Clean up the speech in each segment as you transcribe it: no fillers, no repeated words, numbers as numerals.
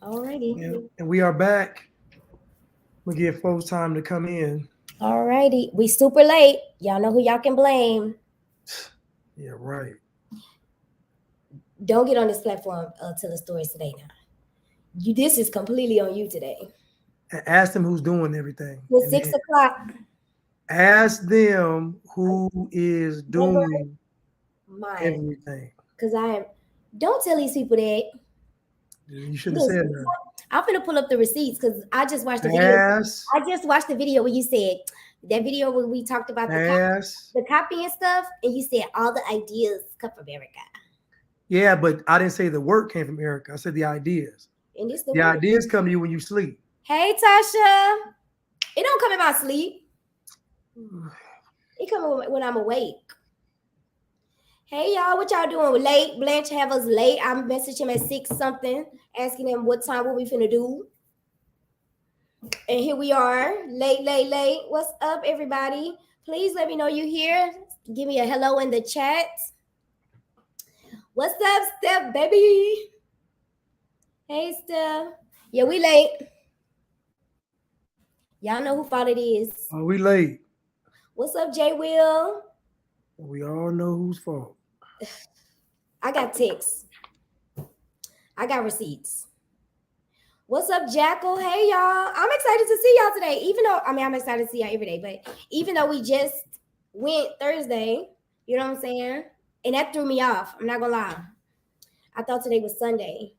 Alrighty. And we are back. We give folks time to come in. Alrighty. We super late. Y'all know who y'all can blame. Yeah, right. Don't get on this platform to the stories today now. This is completely on you today. Ask them who's doing everything. It's 6 o'clock. Ask them who is doing Mine. everything. Because don't tell these people that. You should have said that. I'm gonna pull up the receipts because I just watched the video. Ask. I just watched the video where you said that video where we talked about the copy and stuff, and you said all the ideas come from Erica. Yeah, but I didn't say the work came from Erica. I said the ideas. And this the ideas come to you when you sleep. Hey, Tasha. It don't come in my sleep. It come when I'm awake. Hey, y'all, what y'all doing? Late? Blanche have us late. I messaged him at 6 something, asking him what time, what we finna do. And here we are, late. What's up, everybody? Please let me know you're here. Give me a hello in the chat. What's up, Steph, baby? Hey, Steph. Yeah, we late. Y'all know who fault it is. Oh, we late. What's up, Jay Will? We all know whose fault. I got texts. I got receipts. What's up, Jackal? Hey, y'all. I'm excited to see y'all today. Even though, I'm excited to see y'all every day. But even though we just went Thursday, you know what I'm saying? And that threw me off. I'm not going to lie. I thought today was Sunday.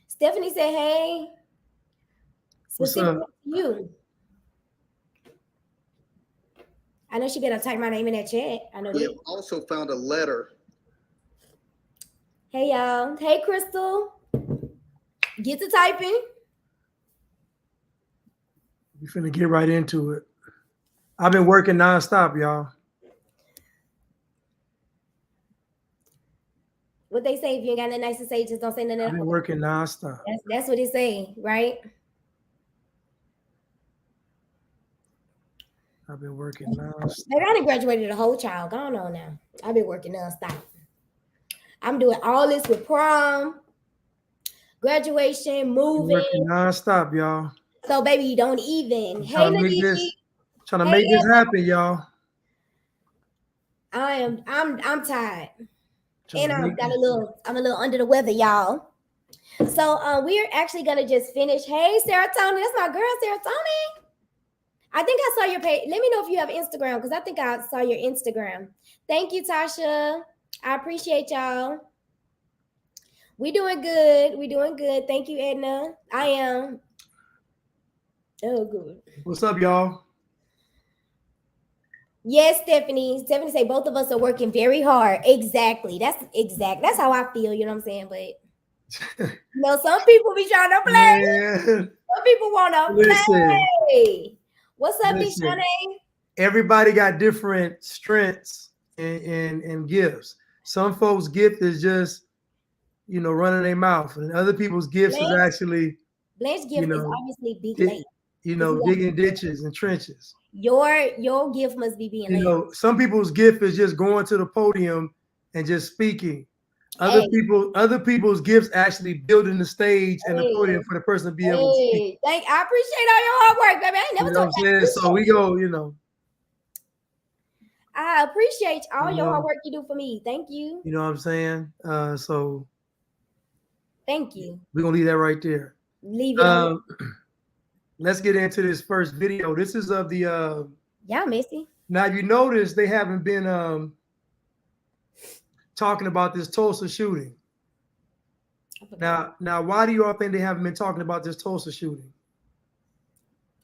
Stephanie said, hey. What's up? You. I know she better type my name in that chat. I know we have also found a letter. Hey, y'all. Hey, Crystal. Get to typing. We finna get right into it. I've been working nonstop, y'all. What they say, if you ain't got nothing nice to say, just don't say nothing. I've been working nonstop. That's what it say, right? I've been working nonstop. Maybe I done graduated a whole child. Go on now. I've been working nonstop. I'm doing all this with prom, graduation, moving. Working nonstop, y'all. So, baby, you don't even. Trying to make this happen, y'all. I'm tired. And I'm a little under the weather, y'all. So we're actually gonna just finish. Hey, Serotonin, that's my girl, Serotonin. I think I saw your page. Let me know if you have Instagram, because I think I saw your Instagram. Thank you, Tasha. I appreciate y'all. We doing good. Thank you, Edna. I am. Oh, good. What's up, y'all? Yes, Stephanie. Stephanie say both of us are working very hard. Exactly. That's how I feel. You know what I'm saying? But some people be trying to play. Yeah. Some people want to play. What's up, Deshane? Everybody got different strengths and gifts. Some folks' gift is just, running their mouth, and other people's gifts is actually. Blanche's gift is obviously big late. Digging ditches and trenches. Your gift must be being late. Some people's gift is just going to the podium and just speaking. Other people's gifts actually building the stage and the podium for the person to be able to speak. I appreciate all your hard work, baby. I ain't never told you. So we go, I appreciate all your hard work you do for me. Thank you. You know what I'm saying? So thank you. We're gonna leave that right there. Leave it. Let's get into this first video. This is of the y'all messy. Now you notice they haven't been talking about this Tulsa shooting. Now why do you all think they haven't been talking about this Tulsa shooting?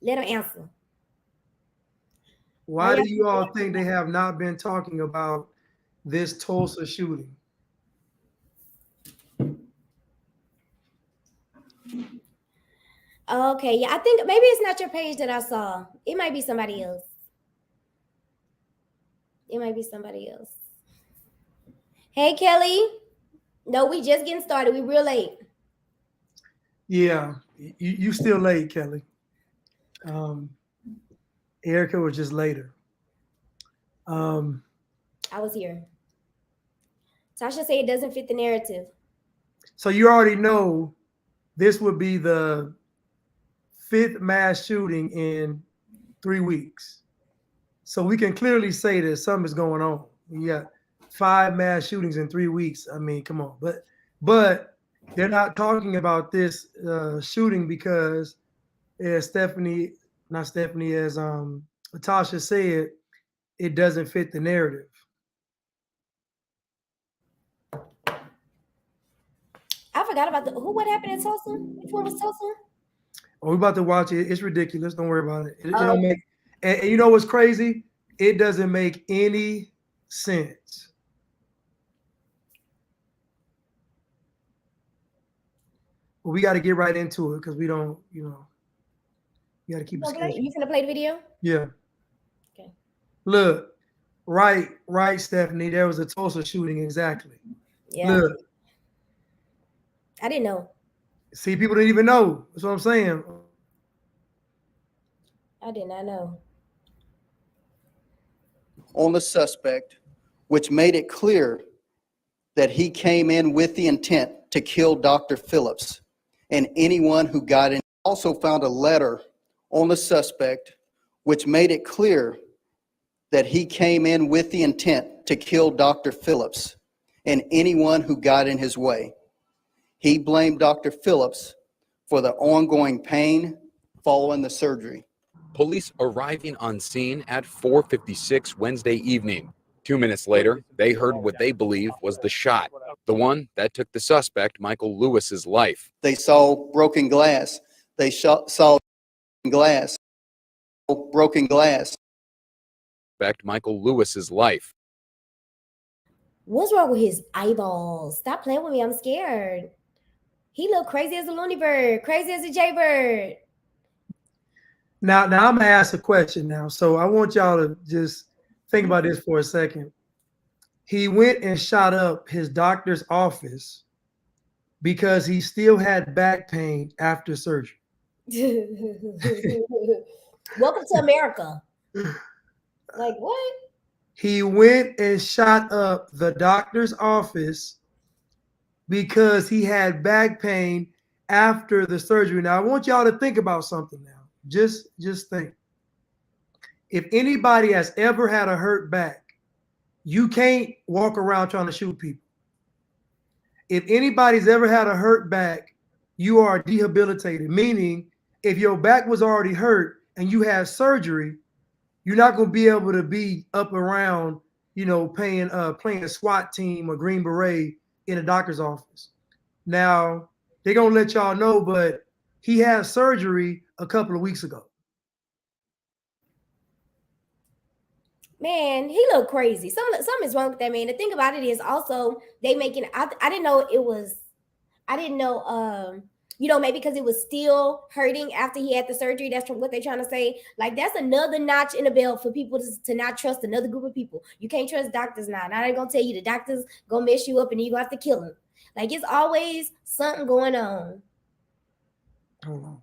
Let them answer. Why do you all think they have not been talking about this Tulsa shooting? Okay, yeah, I think maybe it's not your page that I saw. It might be somebody else. Hey, Kelly. No, we just getting started. We real late. Yeah, you still late, Kelly. Erica was just later. I was here. Tasha said it doesn't fit the narrative. So you already know this would be the 5th mass shooting in 3 weeks. So we can clearly say that something's going on. We got 5 mass shootings in 3 weeks. I mean, come on. But they're not talking about this shooting because, as Natasha said, it doesn't fit the narrative. I forgot about what happened in Tulsa? Which one was Tulsa? Oh, we're about to watch it. It's ridiculous. Don't worry about it. It don't make. And you know what's crazy? It doesn't make any sense. But we got to get right into it because we don't, you got to keep it scheduled. You gonna play the video? Yeah. Okay. Look, right, Stephanie. There was a Tulsa shooting, exactly. Yeah. Look. I didn't know. See, people didn't even know. That's what I'm saying. I did not know. On the suspect, which made it clear that he came in with the intent to kill Dr. Phillips and anyone who got in. Also found a letter on the suspect, which made it clear that he came in with the intent to kill Dr. Phillips and anyone who got in his way. He blamed Dr. Phillips for the ongoing pain following the surgery. Police arriving on scene at 4:56 Wednesday evening. 2 minutes later, they heard what they believe was the shot, the one that took the suspect, Michael Lewis's, life. They saw broken glass. They saw glass, broken glass. Michael Lewis's life. What's wrong with his eyeballs? Stop playing with me. I'm scared. He look crazy as a loony bird, crazy as a jaybird. Now I'm gonna ask a question now. So I want y'all to just think about this for a second. He went and shot up his doctor's office because he still had back pain after surgery. Welcome to America. Like what? He went and shot up the doctor's office because he had back pain after the surgery. Now I want y'all to think about something now. Just think. If anybody has ever had a hurt back, you can't walk around trying to shoot people. If anybody's ever had a hurt back, you are debilitated, meaning if your back was already hurt and you had surgery, you're not going to be able to be up around, playing a SWAT team or Green Beret in a doctor's office. Now, they're going to let y'all know, but he had surgery a couple of weeks ago. Man, he looked crazy. Something's wrong with that man. The thing about it is also they making. I didn't know it was. I didn't know. Maybe because it was still hurting after he had the surgery. That's what they're trying to say. Like that's another notch in the belt for people to not trust another group of people. You can't trust doctors now. Now they're gonna tell you the doctors gonna mess you up and you gonna have to kill them. Like it's always something going on. Hold on.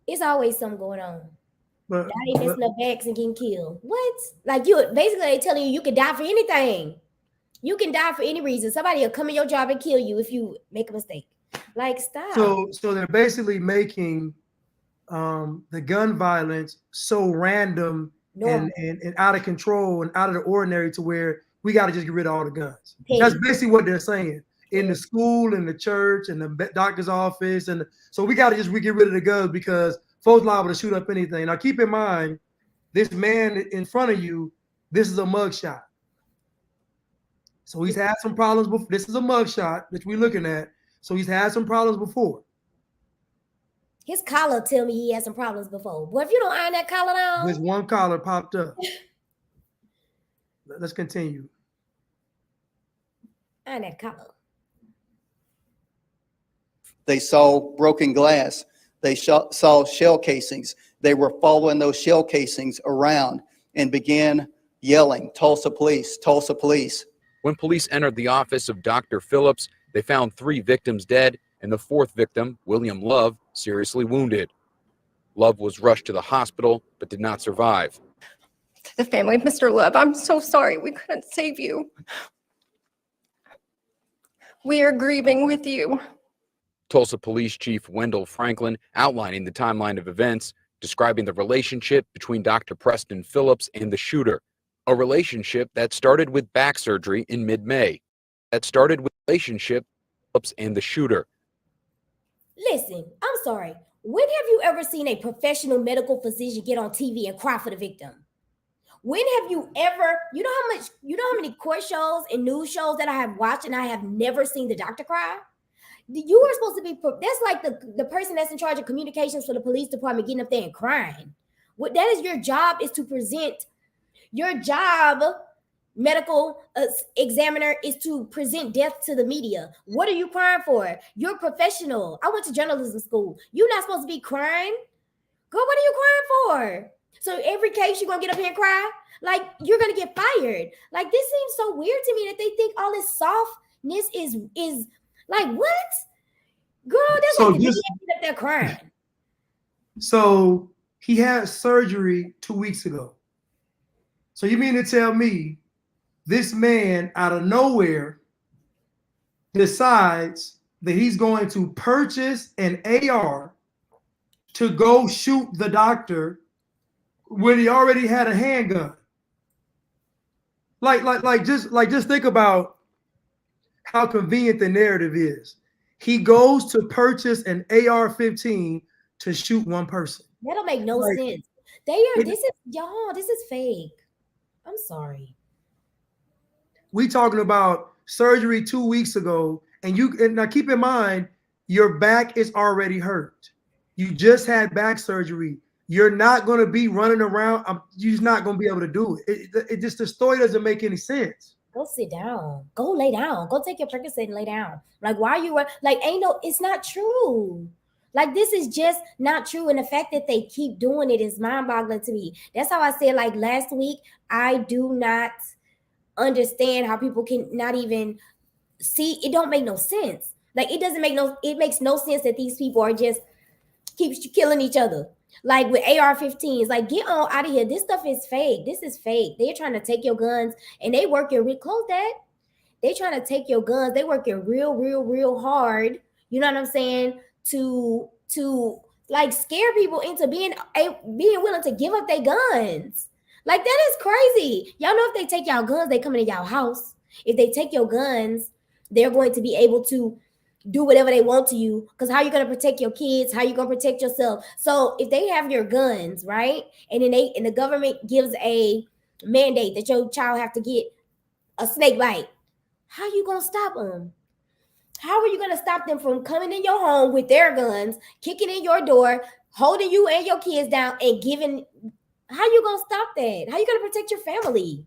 It's always something going on. But, now they messing up backs and getting killed. What? Like basically they telling you can die for anything. You can die for any reason. Somebody will come in your job and kill you if you make a mistake. Like stop. So they're basically making the gun violence so random and out of control and out of the ordinary to where we got to just get rid of all the guns. That's basically what they're saying. In the school, in the church, in the doctor's office, so we got to just get rid of the guns because folks liable to shoot up anything. Now, keep in mind, this man in front of you, this is a mugshot. So he's had some problems before. This is a mugshot that we're looking at. So he's had some problems before. His collar tell me he had some problems before. Boy, if you don't iron that collar down. This one collar popped up. Let's continue. Iron that collar. They saw broken glass. They saw shell casings. They were following those shell casings around and began yelling, "Tulsa police, Tulsa police." When police entered the office of Dr. Phillips, they found 3 victims dead and the 4th victim, William Love, seriously wounded. Love was rushed to the hospital but did not survive. To the family of Mr. Love, I'm so sorry we couldn't save you. We are grieving with you. Tulsa Police Chief Wendell Franklin outlining the timeline of events, describing the relationship between Dr. Preston Phillips and the shooter, a relationship that started with back surgery in mid-May. Phillips and the shooter. Listen, I'm sorry. When have you ever seen a professional medical physician get on TV and cry for the victim? When have you ever, you know how many court shows and news shows that I have watched and I have never seen the doctor cry? You were supposed to be, that's like the person that's in charge of communications for the police department getting up there and crying. What that is your job is to present, your job, medical examiner, is to present death to the media. What are you crying for? You're a professional. I went to journalism school. You're not supposed to be crying. Girl, what are you crying for? So every case you're gonna get up here and cry? Like, you're gonna get fired. Like, this seems so weird to me that they think all this softness is like, what? Girl, that's So like the just- media up there crying. So he had surgery 2 weeks ago. So you mean to tell me this man out of nowhere decides that he's going to purchase an AR to go shoot the doctor when he already had a handgun? Just think about how convenient the narrative is. He goes to purchase an AR-15 to shoot one person. That don't make no Like, sense. This is fake. I'm sorry. We talking about surgery 2 weeks ago, and now keep in mind, your back is already hurt. You just had back surgery. You're not going to be running around. You're just not going to be able to do it. It just, the story doesn't make any sense. Go sit down. Go lay down. Go take your Percocet and lay down. Like, why are you like? It's not true. Like, this is just not true. And the fact that they keep doing it is mind-boggling to me. That's how I said, like, last week, I do not understand how people can not even see. It don't make no sense. Like, it makes no sense that these people are just keep killing each other. Like with AR-15s, like, get on out of here. This stuff is fake. This is fake. They're trying to take your guns and they working close that. They trying to take your guns. They working real hard. You know what I'm saying? To like scare people into being willing to give up their guns. Like, that is crazy. Y'all know if they take y'all guns, they come into y'all house. If they take your guns, they're going to be able to do whatever they want to you. Because how are you going to protect your kids? How are you going to protect yourself? So if they have your guns, right? And then the government gives a mandate that your child have to get a snake bite. How are you going to stop them? How are you going to stop them from coming in your home with their guns, kicking in your door, holding you and your kids down and giving? How you going to stop that? How you going to protect your family?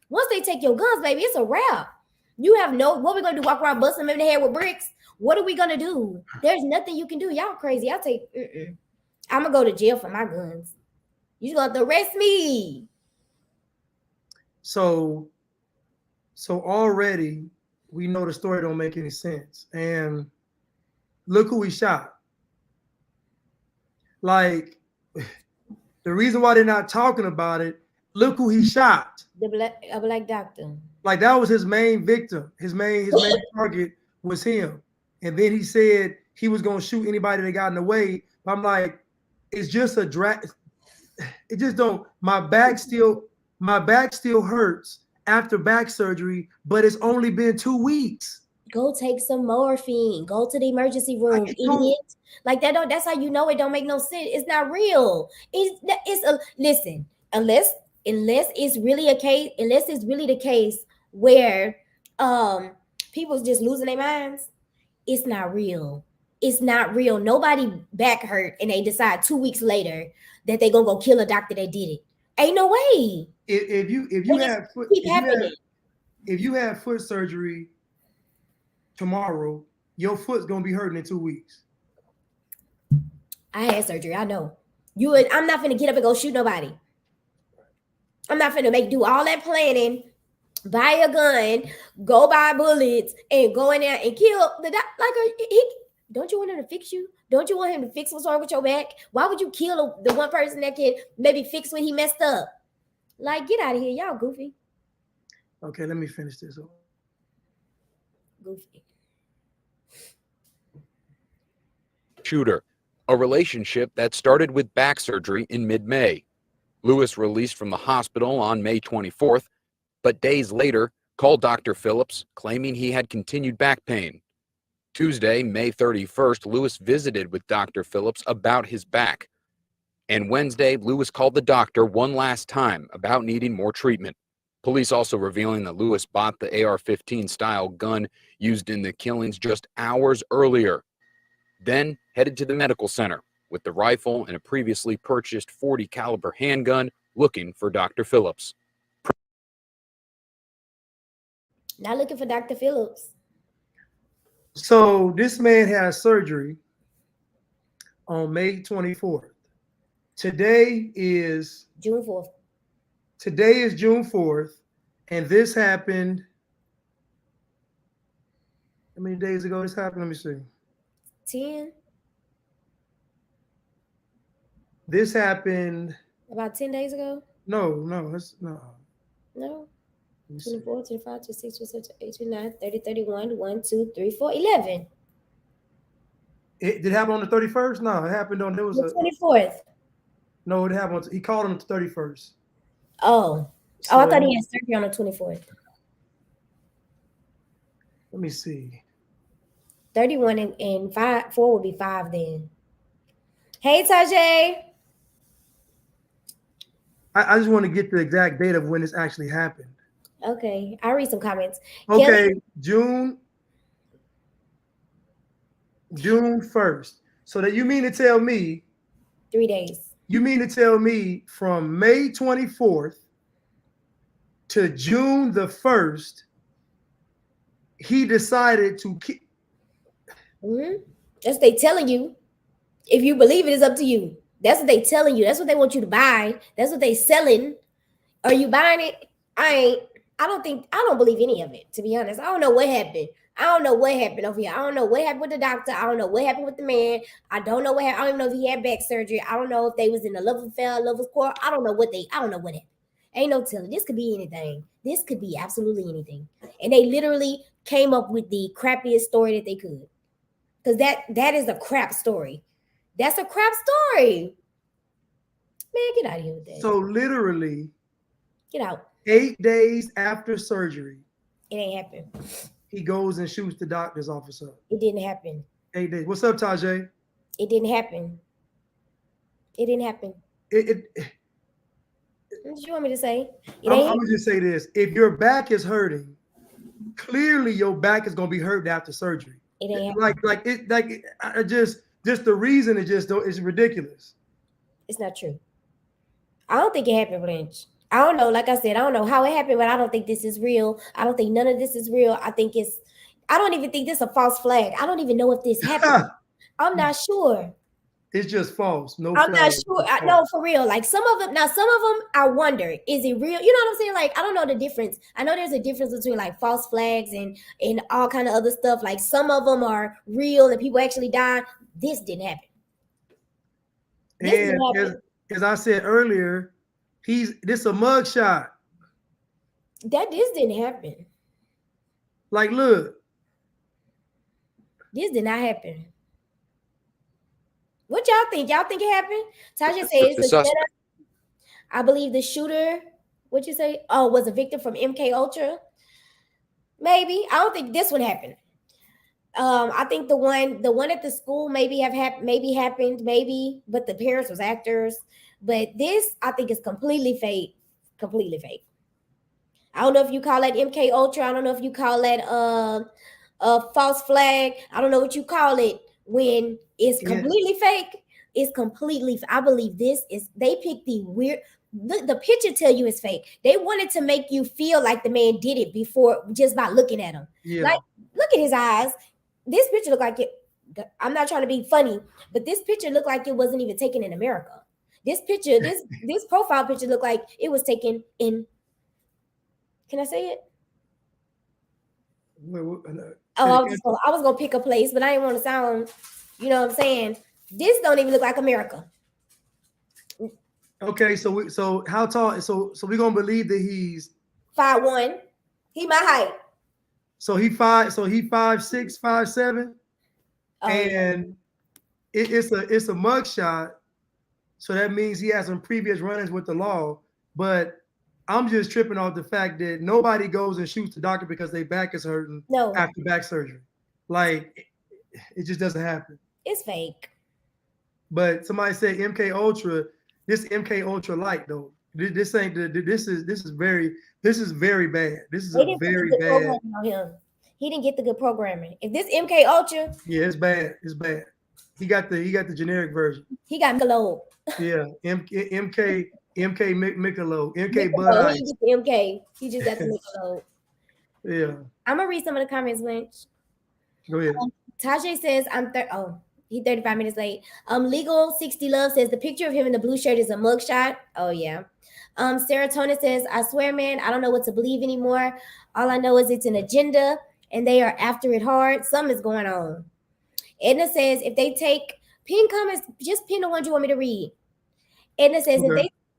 Once they take your guns, baby, it's a wrap. You have what we going to do? Walk around busting them in the head with bricks? What are we going to do? There's nothing you can do. Y'all crazy. I'm going to go to jail for my guns. You going to arrest me. So already we know the story don't make any sense. And look who he shot. Like, the reason why they're not talking about it, look who he shot. A black doctor. Like, that was his main victim. His main target was him. And then he said he was going to shoot anybody that got in the way. I'm like, it's just a drag. It just don't. My back still hurts after back surgery, but it's only been 2 weeks. Go take some morphine. Go to the emergency room, idiot. Like, that's how you know it don't make no sense. It's not real. Listen, unless it's really the case where people's just losing their minds, it's not real. It's not real. Nobody back hurt and they decide 2 weeks later that they gonna go kill a doctor that did it. Ain't no way. If you have foot surgery tomorrow, your foot's gonna be hurting in 2 weeks. I had surgery. I know. I'm not finna get up and go shoot nobody. I'm not finna do all that planning, buy a gun, go buy bullets, and go in there and kill the doctor. Don't you want him to fix you? Don't you want him to fix what's wrong with your back? Why would you kill the one person that can maybe fix what he messed up? Like, get out of here. Y'all goofy. Okay, let me finish this. Goofy. shooter, a relationship that started with back surgery in mid-May. Lewis released from the hospital on May 24th, but days later called Dr. Phillips claiming he had continued back pain. Tuesday, May 31st, Lewis visited with Dr. Phillips about his back. And Wednesday, Lewis called the doctor one last time about needing more treatment. Police also revealing that Lewis bought the AR-15 style gun used in the killings just hours earlier. Then headed to the medical center with the rifle and a previously purchased .40 caliber handgun looking for Dr. Phillips. Not looking for Dr. Phillips. So this man has surgery on May 24th. Today is June 4th. Today is June 4th, and this happened. How many days ago this happened? Let me see. 10. This happened About 10 days ago? no. 24, 25, 26, 27, 28, 29, 30, 31, 1, 2, 3, 4, 11. It did it happen on the 31st? No, it happened on The 24th. No, it happened. He called on the 31st. Oh. So, I thought he had surgery on the 24th. Let me see. 31 and 4 would be 5 then. Hey, Tajay. I just want to get the exact date of when this actually happened. Okay, I'll read some comments. Okay, June 1st. So that you mean to tell me 3 days. You mean to tell me from May 24th to June the 1st, he decided to keep. That's what they telling you. If you believe it, it's up to you. That's what they telling you. That's what they want you to buy. That's what they selling. Are you buying it? I don't believe any of it, to be honest. I don't know what happened. I don't know what happened over here. I don't know what happened with the doctor. I don't know what happened with the man. I don't know what happened. I don't even know if he had back surgery. I don't know if they was in a love affair, lovers quarrel. I don't know what happened. Ain't no telling. This could be anything. This could be absolutely anything. And they literally came up with the crappiest story that they could. Because that is a crap story. That's a crap story. Man, get out of here with that. So literally, get out. 8 days after surgery, it ain't happened. He goes and shoots the doctor's office up. It didn't happen. 8 days. What's up, Tajay? It didn't happen. It didn't happen. What you want me to say? I'm gonna just say this: if your back is hurting, clearly your back is gonna be hurt after surgery. It ain't just the reason is ridiculous. It's not true. I don't think it happened, Blanche. I don't know. Like I said, I don't know how it happened, but I don't think this is real. I don't think none of this is real. I don't even think this is a false flag. I don't even know if this happened. I'm not sure. It's just false. No, I'm not sure. No, for real. Like some of them, I wonder, is it real? You know what I'm saying? Like, I don't know the difference. I know there's a difference between like false flags and all kind of other stuff. Like some of them are real and people actually died. This didn't happen. And as I said earlier, this a mugshot. This didn't happen. Like, look. This did not happen. What y'all think? Y'all think it happened? Tasha says it's a setup. I believe the shooter, what'd you say? Oh, was a victim from MK Ultra. Maybe. I don't think this one happened. I think the one at the school maybe happened, but the parents was actors. But this, I think, is completely fake. Completely fake. I don't know if you call that MK Ultra. I don't know if you call that a false flag. I don't know what you call it when it's completely fake. It's completely. I believe this is. They picked the weird. The picture tell you it's fake. They wanted to make you feel like the man did it before just by looking at him. Yeah. Like, look at his eyes. This picture looked like it. I'm not trying to be funny, but this picture looked like it wasn't even taken in America. This picture, this profile picture looked like it was taken in. Can I say it? I was gonna pick a place, but I didn't want to sound, you know what I'm saying? This don't even look like America. Okay, so how tall? So we're gonna believe that he's 5'1". He my height. So he 5'6", 5'7", and it's a mugshot, so that means he has some previous run-ins with the law. But I'm just tripping off the fact that nobody goes and shoots the doctor because their back is hurting after back surgery. Like, it just doesn't happen. It's fake. But somebody said MK Ultra. This MK Ultra Light though. This ain't this is very bad. This is a very bad. On him. He didn't get the good programming. If this MK Ultra, yeah, it's bad. It's bad. He got the generic version. He got Michelob. Yeah, MK Michelob. MK Bud Ice. He just MK. He just got the Michelob. Yeah. I'm gonna read some of the comments, Lynch. Go ahead. Tajay says he 35 minutes late. Legal 60 Love says the picture of him in the blue shirt is a mugshot. Oh yeah. Serotonin says, I swear, man, I don't know what to believe anymore. All I know is it's an agenda and they are after it hard. Something is going on. Edna says, if they take pin comments, just pin the ones you want me to read. Edna says,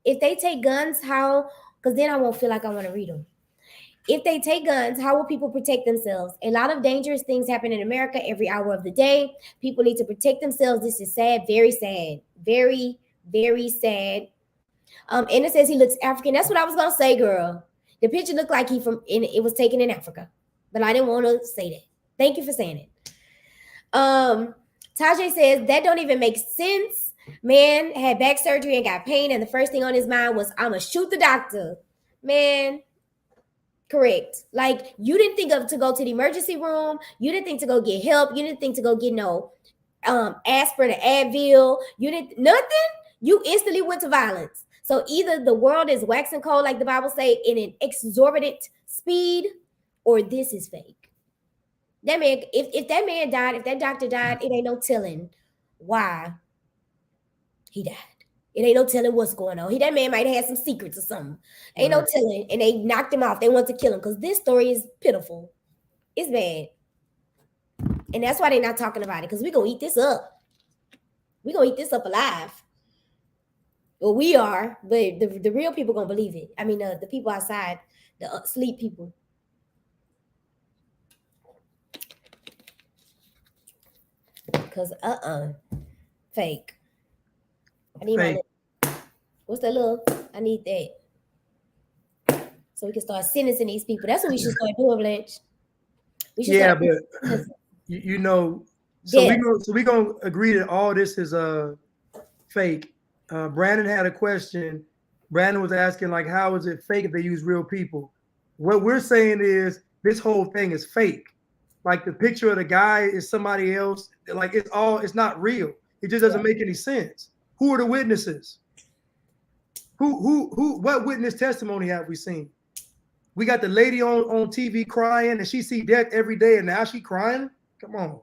if they take guns, how? Because then I won't feel like I want to read them. If they take guns, how will people protect themselves? A lot of dangerous things happen in America every hour of the day. People need to protect themselves. This is sad, very sad, very, very sad. Edna says he looks African. That's what I was gonna say, girl. The picture looked like it was taken in Africa, but I didn't want to say that. Thank you for saying it. Tajay says that don't even make sense. Man had back surgery and got pain, and the first thing on his mind was, "I'ma shoot the doctor." Man, correct. Like, you didn't think of to go to the emergency room. You didn't think to go get help. You didn't think to go get no aspirin or Advil. You didn't nothing. You instantly went to violence. So either the world is waxing cold, like the Bible say, in an exorbitant speed, or this is fake. That man, if that man died, if that doctor died, it ain't no telling why he died. It ain't no telling what's going on. That man might have had some secrets or something. Ain't no telling. And they knocked him off. They want to kill him because this story is pitiful. It's bad. And that's why they're not talking about it, because we're going to eat this up. We're going to eat this up alive. Well, we are, but the real people going to believe it. I mean, the people outside, the sleep people. Because, fake. I need fake. What's that little? I need that. So we can start sentencing these people. That's what we should start doing, Blanche. We should but you know, so we're gonna agree that all this is fake. Brandon had a question. Brandon was asking, like, how is it fake if they use real people? What we're saying is this whole thing is fake. Like, the picture of the guy is somebody else. Like, it's not real. It just doesn't make any sense. Who are the witnesses? What witness testimony have we seen? We got the lady on TV crying, and she see death every day, and now she crying? Come on.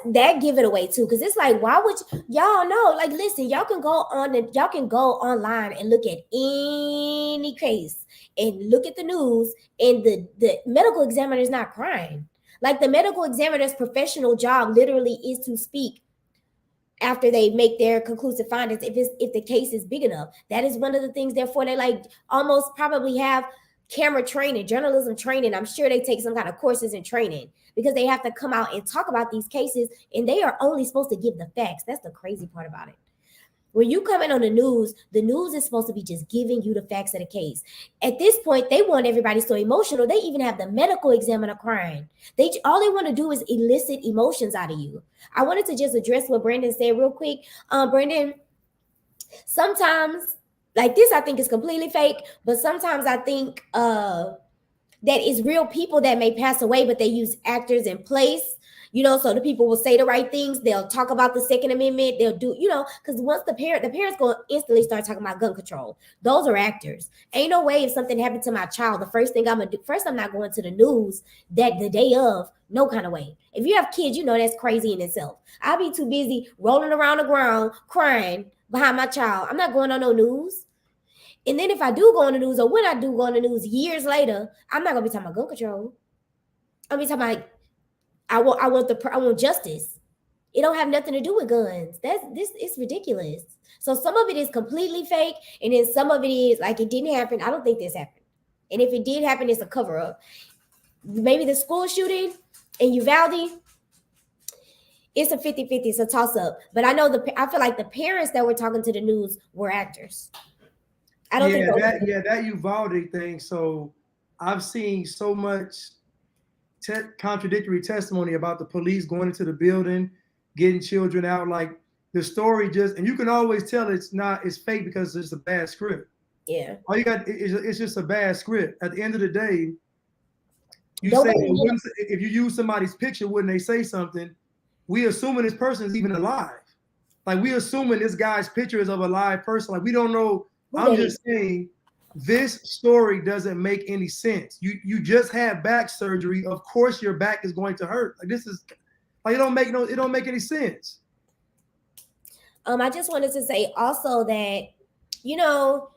That give it away too, because it's like, why would y'all know? Like, listen, y'all can go online and look at any case and look at the news, and the medical examiner is not crying. Like, the medical examiner's professional job literally is to speak after they make their conclusive findings, if the case is big enough. That is one of the things, therefore, they like almost probably have camera training, journalism training. I'm sure they take some kind of courses and training, because they have to come out and talk about these cases, and they are only supposed to give the facts. That's the crazy part about it. When you come in on the news is supposed to be just giving you the facts of the case. At this point, they want everybody so emotional. They even have the medical examiner crying. All they want to do is elicit emotions out of you. I wanted to just address what Brandon said real quick. Brandon, sometimes, like this, I think is completely fake, but sometimes I think that it's real people that may pass away, but they use actors in place. So the people will say the right things. They'll talk about the Second Amendment. They'll do, because once the parents go instantly start talking about gun control. Those are actors. Ain't no way if something happened to my child, the first thing I'm going to do, first, I'm not going to the news that the day of, no kind of way. If you have kids, that's crazy in itself. I'll be too busy rolling around the ground, crying behind my child. I'm not going on no news. And then if I do go on the news, or when I do go on the news years later, I'm not going to be talking about gun control. I'm going to be talking about, I want justice. It don't have nothing to do with guns. It's ridiculous. So some of it is completely fake, and then some of it is like it didn't happen. I don't think this happened. And if it did happen, it's a cover-up. Maybe the school shooting in Uvalde, It's a 50-50, it's a toss-up. But I feel like the parents that were talking to the news were actors. I don't think that Uvalde thing. So I've seen so much contradictory testimony about the police going into the building, getting children out. Like the story and you can always tell it's fake because it's a bad script. Yeah. All you got it's just a bad script. At the end of the day, if you use somebody's picture, wouldn't they say something? We assuming this person is even alive. Like we assuming this guy's picture is of a live person. Like we don't know. I'm just saying this story doesn't make any sense. You just had back surgery. Of course your back is going to hurt. Like this is like it don't make any sense. I just wanted to say also that, you know,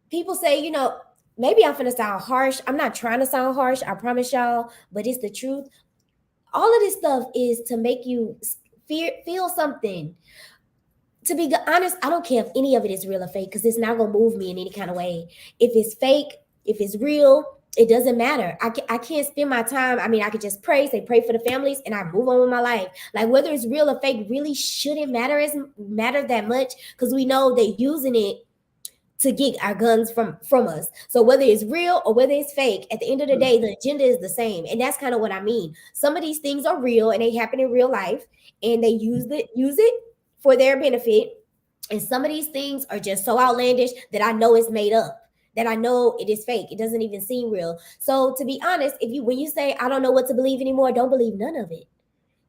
people say, you know, maybe I'm finna sound harsh. I'm not trying to sound harsh, I promise y'all, but it's the truth. All of this stuff is to make you feel something. To be honest, I don't care if any of it is real or fake because it's not going to move me in any kind of way. If it's fake, if it's real, it doesn't matter. I can't spend my time. I mean, I could just pray for the families and I move on with my life. Like whether it's real or fake really shouldn't matter that much because we know they're using it to get our guns from us. So whether it's real or whether it's fake, at the end of the day, the agenda is the same. And that's kind of what I mean. Some of these things are real and they happen in real life and they use it for their benefit. And some of these things are just so outlandish that I know it's made up, that I know it is fake. It doesn't even seem real. So to be honest, when you say, I don't know what to believe anymore, don't believe none of it.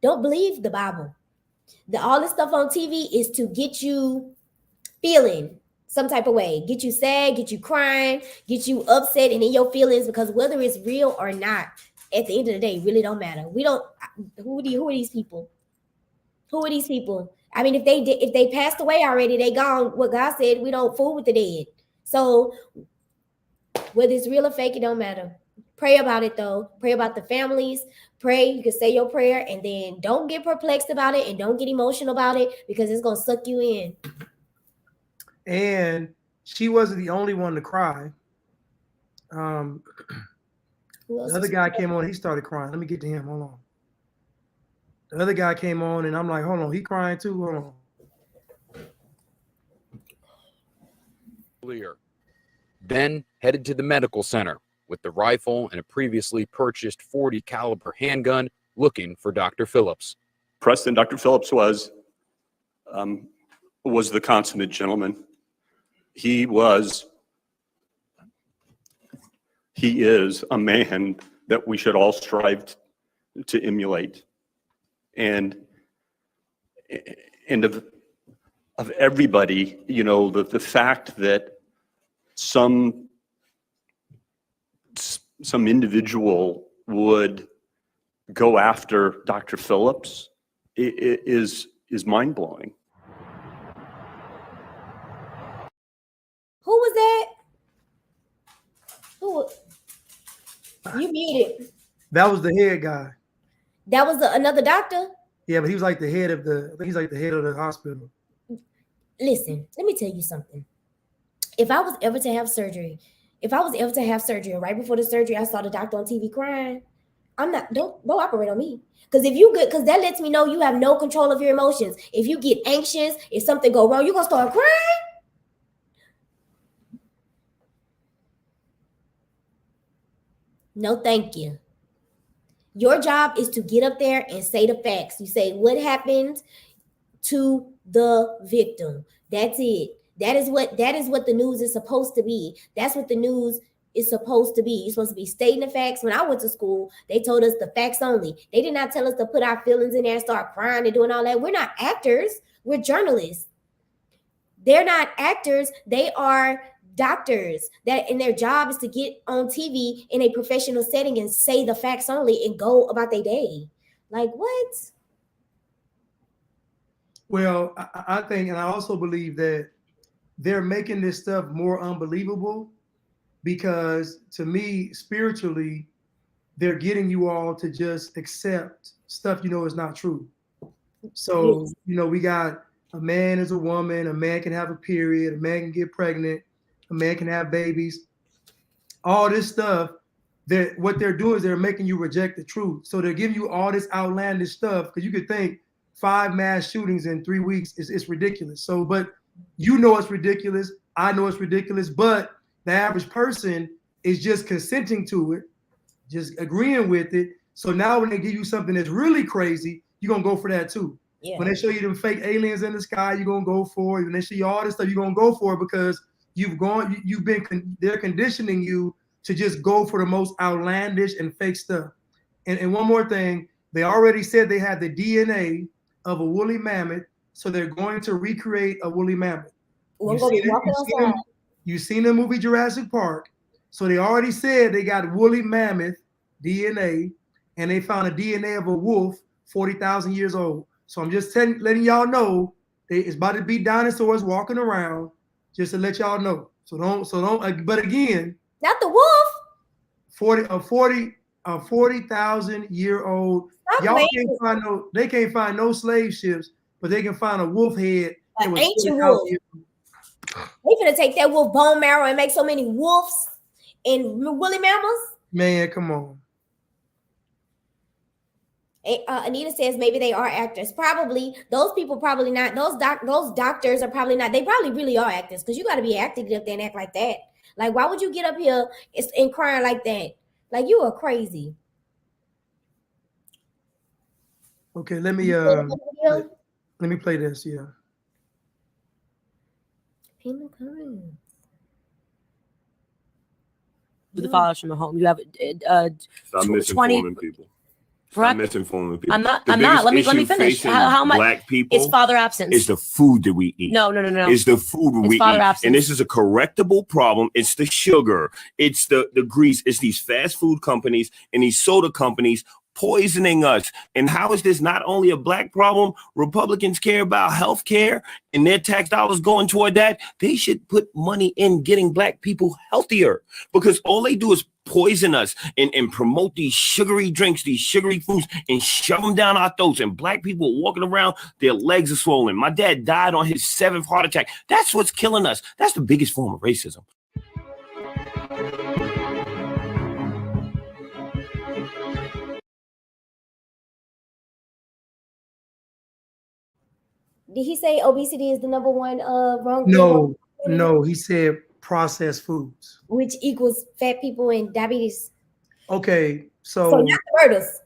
Don't believe the Bible. All this stuff on TV is to get you feeling some type of way, get you sad, get you crying, get you upset and in your feelings, because whether it's real or not, at the end of the day, really don't matter. Who are these people? Who are these people? I mean, if they passed away already, they gone. What God said, we don't fool with the dead. So whether it's real or fake, it don't matter. Pray about it though. Pray about the families. Pray. You can say your prayer and then don't get perplexed about it and don't get emotional about it because it's gonna suck you in. And she wasn't the only one to cry. The other guy came on, he started crying. Let me get to him. Hold on. The other guy came on and I'm like, hold on, he crying too? Hold on. Then headed to the medical center with the rifle and a previously purchased .40 caliber handgun looking for Dr. Phillips. Preston, Dr. Phillips was the consummate gentleman. He is a man that we should all strive to emulate. And of everybody, you know, the fact that some individual would go after Dr. Phillips is mind-blowing. Who was that? Who? You muted. That was the head guy. That was another doctor? Yeah, but he was like the head of the hospital. Listen, let me tell you something. If I was ever to have surgery, and right before the surgery I saw the doctor on TV crying, don't operate on me. Because that lets me know you have no control of your emotions. If you get anxious, if something go wrong, you're gonna start crying. No, thank you. Your job is to get up there and say the facts. You say what happened to the victim. That's it. That is what the news is supposed to be. That's what the news is supposed to be. You're supposed to be stating the facts. When I went to school, they told us the facts only. They did not tell us to put our feelings in there and start crying and doing all that. We're not actors. We're journalists. They're not actors. They are doctors and their job is to get on TV in a professional setting and say the facts only and go about their day. Like what? Well, I think, and I also believe that they're making this stuff more unbelievable because to me, spiritually, they're getting you all to just accept stuff you know is not true. So, yes. You know, we got a man is a woman, a man can have a period, a man can get pregnant, a man can have babies. All this stuff, what they're doing is they're making you reject the truth. So they're giving you all this outlandish stuff because you could think 5 mass shootings in 3 weeks. It's ridiculous. So, but you know it's ridiculous. I know it's ridiculous, but the average person is just consenting to it, just agreeing with it. So now when they give you something that's really crazy, you're gonna go for that too. Yeah. When they show you them fake aliens in the sky, you're gonna go for it. When they show you all this stuff, you're gonna go for it because they're conditioning you to just go for the most outlandish and fake stuff. And one more thing, they already said they had the DNA of a woolly mammoth, so they're going to recreate a woolly mammoth. You've seen the movie Jurassic Park, so they already said they got woolly mammoth DNA, and they found a DNA of a wolf 40,000 years old. So I'm just letting y'all know it's about to be dinosaurs walking around, just to let y'all know. So don't. But again, not the wolf. 40,000-year-old. Y'all can't find no. They can't find no slave ships, but they can find a wolf head. An ancient wolf. They finna take that wolf bone marrow and make so many wolves and woolly mammoths. Man, come on. Anita says maybe they are actors. Probably those people probably not. Those doctors are probably not. They probably really are actors because you got to be acting up there and act like that. Like, why would you get up here and crying like that? Like, you are crazy. Okay, let me play this. Yeah. The fathers from the home. You have Stop misinforming people. Stop misinforming people. I'm not. Let me finish. How much? Black people. It's father absence. It's the food that we eat. No. It's the food we eat. Absence. And this is a correctable problem. It's the sugar. It's the grease. It's these fast food companies and these soda companies poisoning us. And how is this not only a black problem? Republicans care about health care and their tax dollars going toward that. They should put money in getting black people healthier, because all they do is poison us and promote these sugary drinks, these sugary foods, and shove them down our throats. And black people walking around, their legs are swollen. My dad died on his 7th heart attack. That's what's killing us. That's the biggest form of racism. Did he say obesity is the number one wrong? No, he said processed foods, which equals fat people and diabetes. Okay, so not the murders.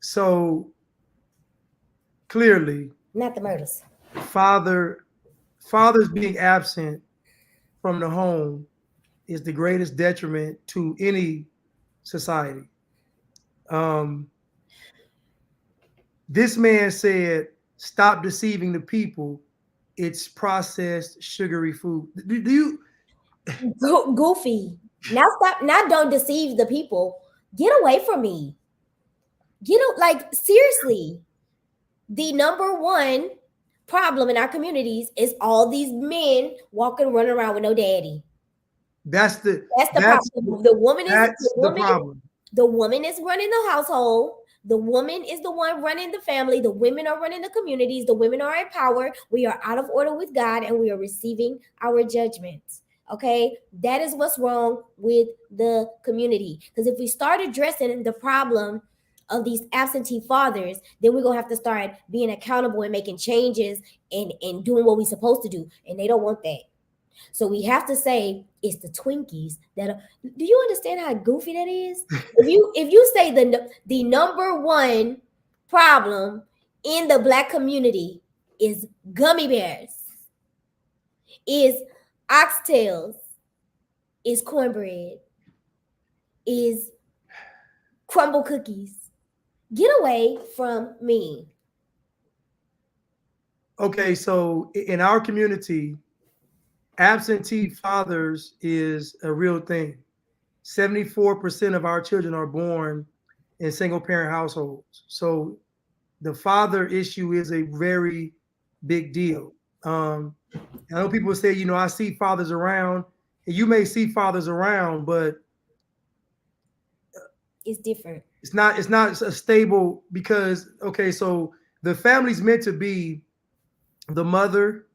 So clearly, not the murders. Fathers being absent from the home is the greatest detriment to any society. This man said, "Stop deceiving the people. It's processed, sugary food." Do you? Goofy. Now stop. Now don't deceive the people. Get away from me. Seriously. The number one problem in our communities is all these men running around with no daddy. That's the problem. The woman is running the household. The woman is the one running the family. The women are running the communities. The women are in power. We are out of order with God, and we are receiving our judgments. Okay, that is what's wrong with the community. Because if we start addressing the problem of these absentee fathers, then we're gonna have to start being accountable and making changes and doing what we're supposed to do. And they don't want that. So we have to say it's the Twinkies that are. Do you understand how goofy that is? if you say the number one problem in the black community is gummy bears, is oxtails, is cornbread, is crumble cookies, get away from me. Okay, so in our community, absentee fathers is a real thing. 74% of our children are born in single parent households. So the father issue is a very big deal. I know people say, I see fathers around, and you may see fathers around, but it's different. It's not a stable, because, okay, so the family's meant to be the mother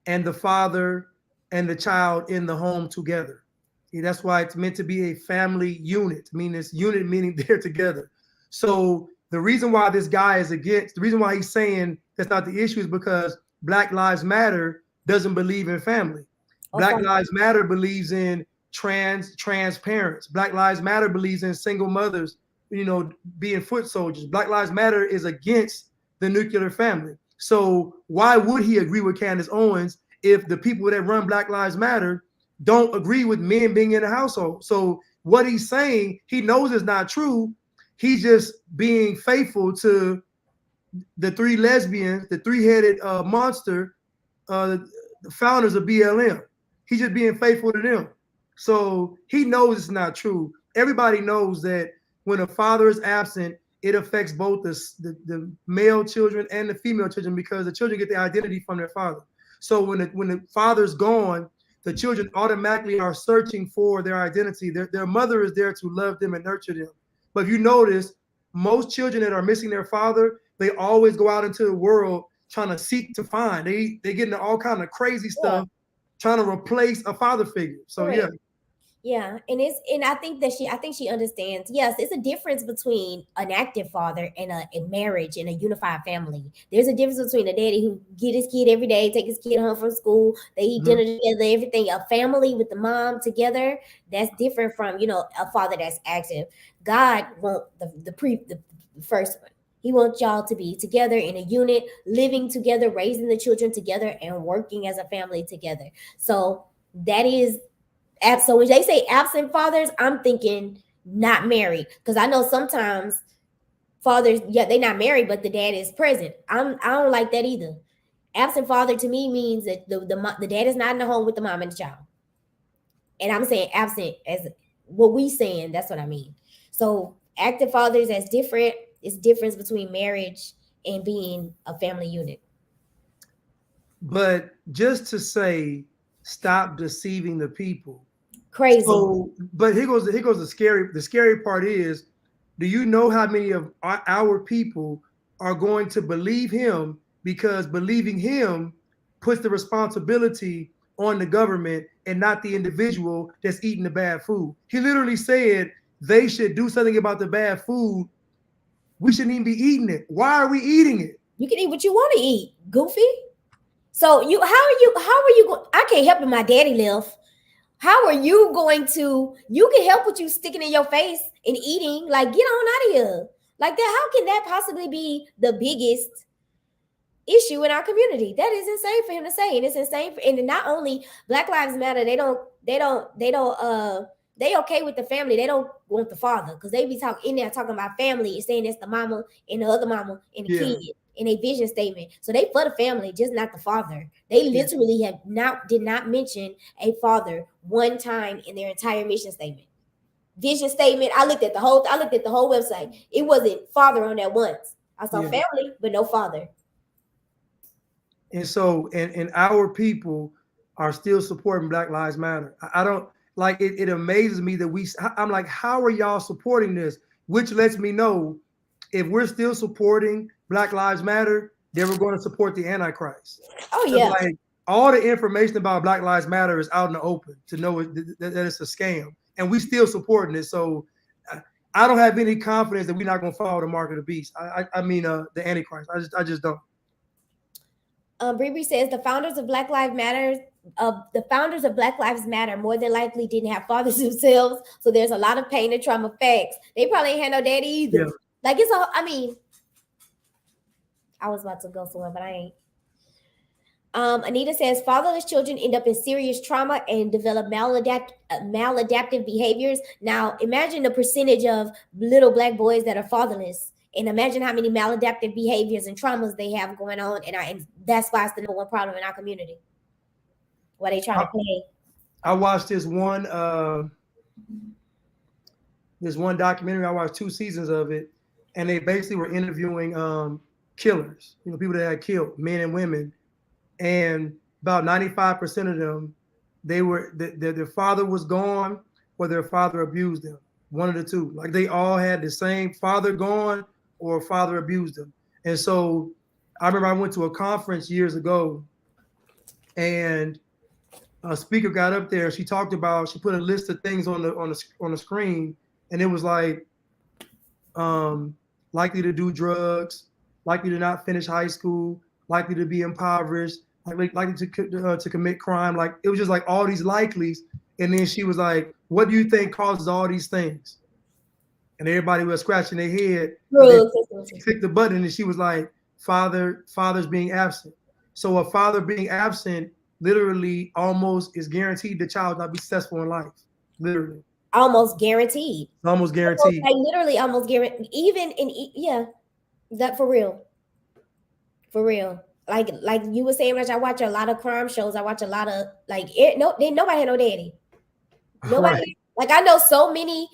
and the father and the child in the home together. See, that's why it's meant to be a family unit. I mean, it's unit meaning they're together. So the reason why this guy is against, the reason why he's saying that's not the issue is because Black Lives Matter doesn't believe in family. Black Lives Matter believes in trans parents. Black Lives Matter believes in single mothers, being foot soldiers. Black Lives Matter is against the nuclear family. So why would he agree with Candace Owens if the people that run Black Lives Matter don't agree with men being in the household? So what he's saying, he knows is not true. He's just being faithful to the three lesbians, the three-headed monster, the founders of BLM. He's just being faithful to them. So he knows it's not true. Everybody knows that when a father is absent, it affects both the male children and the female children because the children get their identity from their father. So when the father's gone, the children automatically are searching for their identity. Their mother is there to love them and nurture them. But if you notice, most children that are missing their father, they always go out into the world trying to seek to find. They get into all kind of crazy stuff, trying to replace a father figure. So right. Yeah, and I think she understands. Yes, it's a difference between an active father and a marriage and a unified family. There's a difference between a daddy who get his kid every day, take his kid home from school, they eat dinner together, everything. A family with the mom together, that's different from a father that's active. God wants the first one. He wants y'all to be together in a unit, living together, raising the children together, and working as a family together. So that is. So when they say absent fathers, I'm thinking not married, because I know sometimes fathers, they're not married, but the dad is present. I don't like that either. Absent father to me means that the dad is not in the home with the mom and the child. And I'm saying absent as what we saying. That's what I mean. So active fathers, that's different. It's difference between marriage and being a family unit. But just to say, stop deceiving the people. Crazy. So, but here goes the scary part is, do you know how many of our people are going to believe him, because believing him puts the responsibility on the government and not the individual that's eating the bad food. He literally said they should do something about the bad food. We shouldn't even be eating it. Why are we eating it? You can eat what you want to eat, goofy. So how are you I can't help it, my daddy left. How are you going to, you can help what you sticking in your face and eating, like get on out of here. Like that, how can that possibly be the biggest issue in our community? That is insane for him to say. And it's insane and not only Black Lives Matter, they okay with the family. They don't want the father, because they be talking about family and saying it's the mama and the other mama and the kid in a vision statement. So they for the family, just not the father. They literally did not mention a father one time in their entire mission statement. Vision statement. I looked at the whole website. It wasn't father on that once. I saw family, but no father. And so, and our people are still supporting Black Lives Matter. I don't like it. It amazes me that I'm like, how are y'all supporting this? Which lets me know if we're still supporting Black Lives Matter, then we're going to support the Antichrist. Oh yeah. Like all the information about Black Lives Matter is out in the open to know that it's a scam, and we still supporting it. So I don't have any confidence that we're not going to follow the mark of the beast. I mean the Antichrist. I just don't. Bree says the founders of Black Lives Matter more than likely didn't have fathers themselves, so there's a lot of pain and trauma. Facts. They probably ain't had no daddy either. Yeah. Like it's all. I mean, I was about to go somewhere, but I ain't. Anita says fatherless children end up in serious trauma and develop maladaptive behaviors. Now, imagine the percentage of little Black boys that are fatherless, and imagine how many maladaptive behaviors and traumas they have going on. And that's why it's the number one problem in our community. Why they trying to play? I watched this one documentary. I watched 2 seasons of it, and they basically were interviewing killers, people that had killed men and women. And about 95% of them, their father was gone or their father abused them. One of the two. Like they all had the same father gone or father abused them. And so I remember I went to a conference years ago, and a speaker got up there. She talked about, she put a list of things on the screen, and it was like likely to do drugs, likely to not finish high school, likely to be impoverished, likely to commit crime. Like it was just like all these likelies. And then she was like, "What do you think causes all these things?" And everybody was scratching their head. She clicked the button and she was like, "Fathers being absent." So a father being absent literally almost is guaranteed the child not be successful in life. Literally. Almost guaranteed. Almost guaranteed. Like literally almost guaranteed. Even in that for real. For real. Like you were saying, Rich, I watch a lot of crime shows. I watch a lot of nobody had no daddy. Nobody. Right. Like I know so many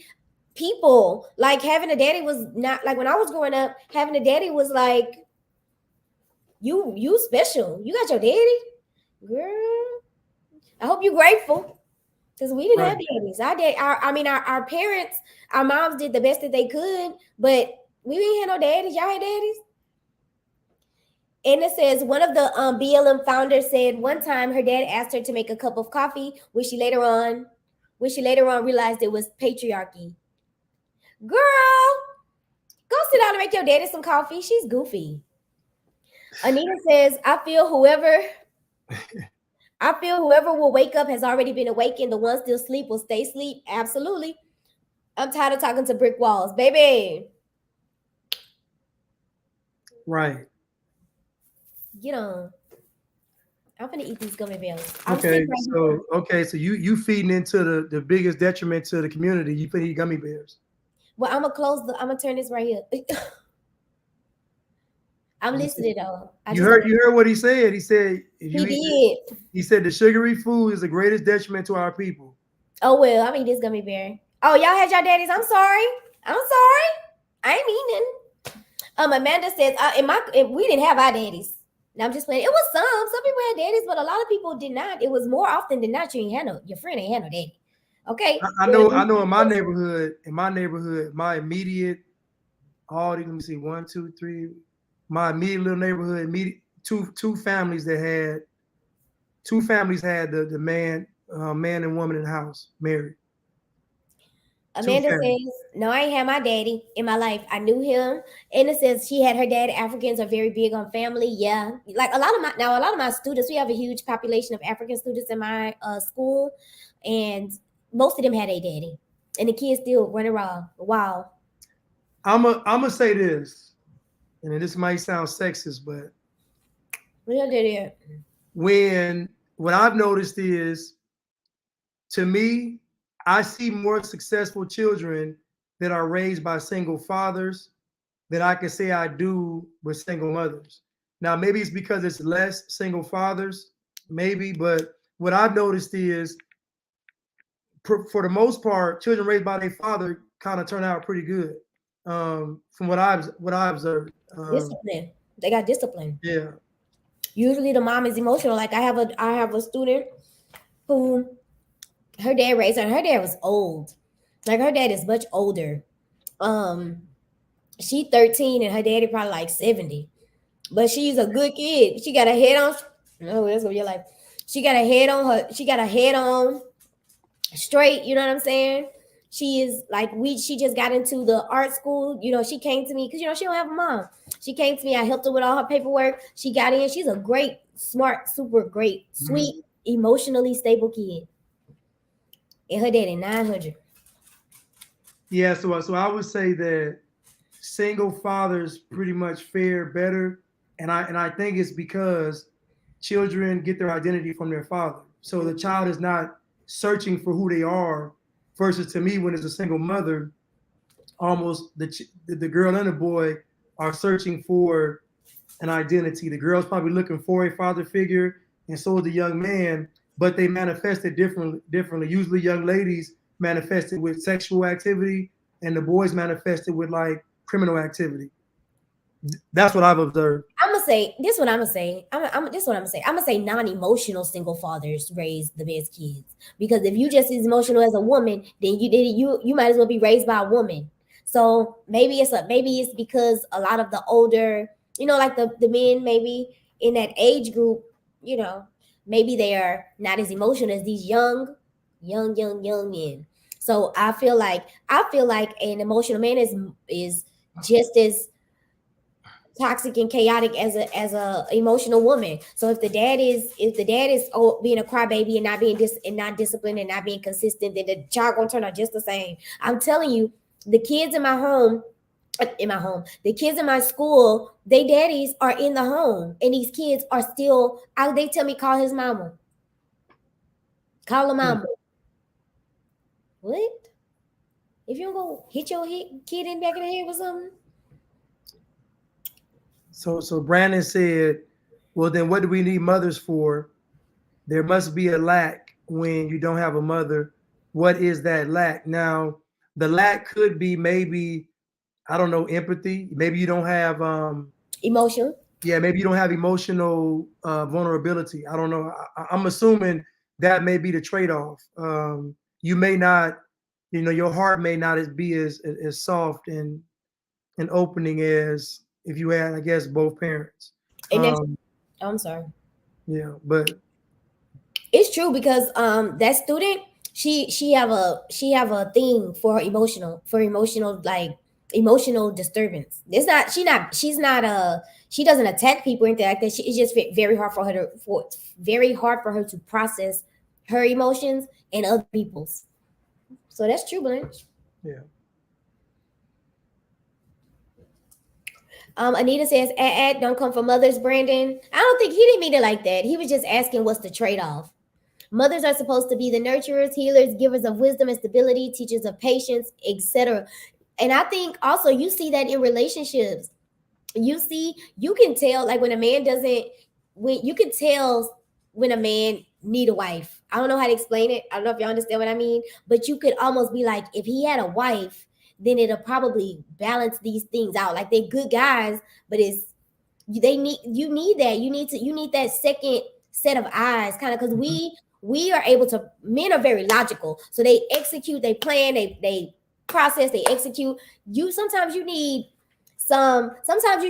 people, like having a daddy was not like when I was growing up, having a daddy was like you special. You got your daddy, girl. I hope you're grateful. Because we didn't have daddies. Our parents, our moms did the best that they could, but we didn't have no daddies. Y'all had daddies? And it says one of the BLM founders said one time her dad asked her to make a cup of coffee, which she later on realized it was patriarchy. Girl, go sit down and make your daddy some coffee. She's goofy. Anita says, I feel whoever will wake up has already been awakened. The ones still sleep will stay asleep. Absolutely. I'm tired of talking to brick walls, baby. Right. Get on. I'm gonna eat these gummy bears. So you feeding into the biggest detriment to the community. You feed gummy bears. Well, I'm gonna turn this right here. I'm listening though. You heard what he said. He said he said the sugary food is the greatest detriment to our people. Oh well, I mean this gummy bear. Oh, y'all had your daddies. I'm sorry. I ain't meaning. Amanda says we didn't have our daddies. Now I'm just playing. It was some people had daddies, but a lot of people did not. It was more often than not your friend ain't had no daddy. Okay. I know in my neighborhood, my immediate let me see, 1, 2, 3. My immediate little neighborhood, two families had the man and woman in the house married. Amanda says, no, I ain't had my daddy in my life. I knew him. And it says she had her dad. Africans are very big on family. Yeah. Like a lot of my students, we have a huge population of African students in my school. And most of them had a daddy. And the kids still run around. Wow. I'm gonna say this. And this might sound sexist, but what I've noticed is, to me, I see more successful children that are raised by single fathers than I can say I do with single mothers. Now, maybe it's because it's less single fathers, maybe, but what I've noticed is, for the most part, children raised by their father kind of turn out pretty good. From what I observed. Discipline. They got discipline. Yeah. Usually the mom is emotional. Like I have a student who her dad raised her. Her dad was old. Like her dad is much older. She 13 and her daddy probably like 70. But she's a good kid. She got a head on. No, that's what you're like. She got a head on her. She got a head on straight. You know what I'm saying? She is like she just got into the art school. You know, she came to me because she don't have a mom. She came to me. I helped her with all her paperwork. She got in. She's a great, smart, super great, sweet, emotionally stable kid. And her daddy 900. Yeah, so I would say that single fathers pretty much fare better, and I think it's because children get their identity from their father. So the child is not searching for who they are. Versus to me, when it's a single mother, almost the girl and the boy are searching for an identity. The girl's probably looking for a father figure, and so is the young man, but they manifest it differently. Usually young ladies manifest it with sexual activity, and the boys manifest it with like criminal activity. That's what I've observed. I'm gonna say this. What I'm gonna say. I'm gonna say non-emotional single fathers raise the best kids, because if you just as emotional as a woman, then you might as well be raised by a woman. So maybe it's because a lot of the older, like the men maybe in that age group, maybe they are not as emotional as these young men. So I feel like an emotional man is just as toxic and chaotic as a emotional woman. So if the dad is being a crybaby and not disciplined and not being consistent, then the child gonna turn out just the same. I'm telling you, the kids in my home, the kids in my school, they daddies are in the home, and these kids are still out. They tell me, call his mama, call her mama. What? If you don't go hit your kid in the back of the head with something? So Brandon said, well, then what do we need mothers for? There must be a lack when you don't have a mother. What is that lack? Now, the lack could be maybe, I don't know, empathy. Maybe you don't have emotion. Yeah, maybe you don't have emotional vulnerability. I don't know. I'm assuming that may be the trade-off. You may not, your heart may not be as soft and opening as if you had, I guess, both parents. And I'm sorry. Yeah, but it's true because that student, she have a thing for emotional like emotional disturbance. She doesn't attack people or anything like that. It's just very hard for her to process her emotions and other people's. So that's true, Blanche. Yeah. Anita says, don't come from mothers, Brandon. I don't think he didn't mean it like that. He was just asking what's the trade-off. Mothers are supposed to be the nurturers, healers, givers of wisdom and stability, teachers of patience, etc. And I think also you see that in relationships. You can tell like when a man need a wife. I don't know how to explain it. I don't know if y'all understand what I mean, but you could almost be like, if he had a wife, then it'll probably balance these things out. Like they're good guys, but you need that second set of eyes, kind of, because we are able to. Men are very logical, so they execute, they plan, they process, they execute. Sometimes you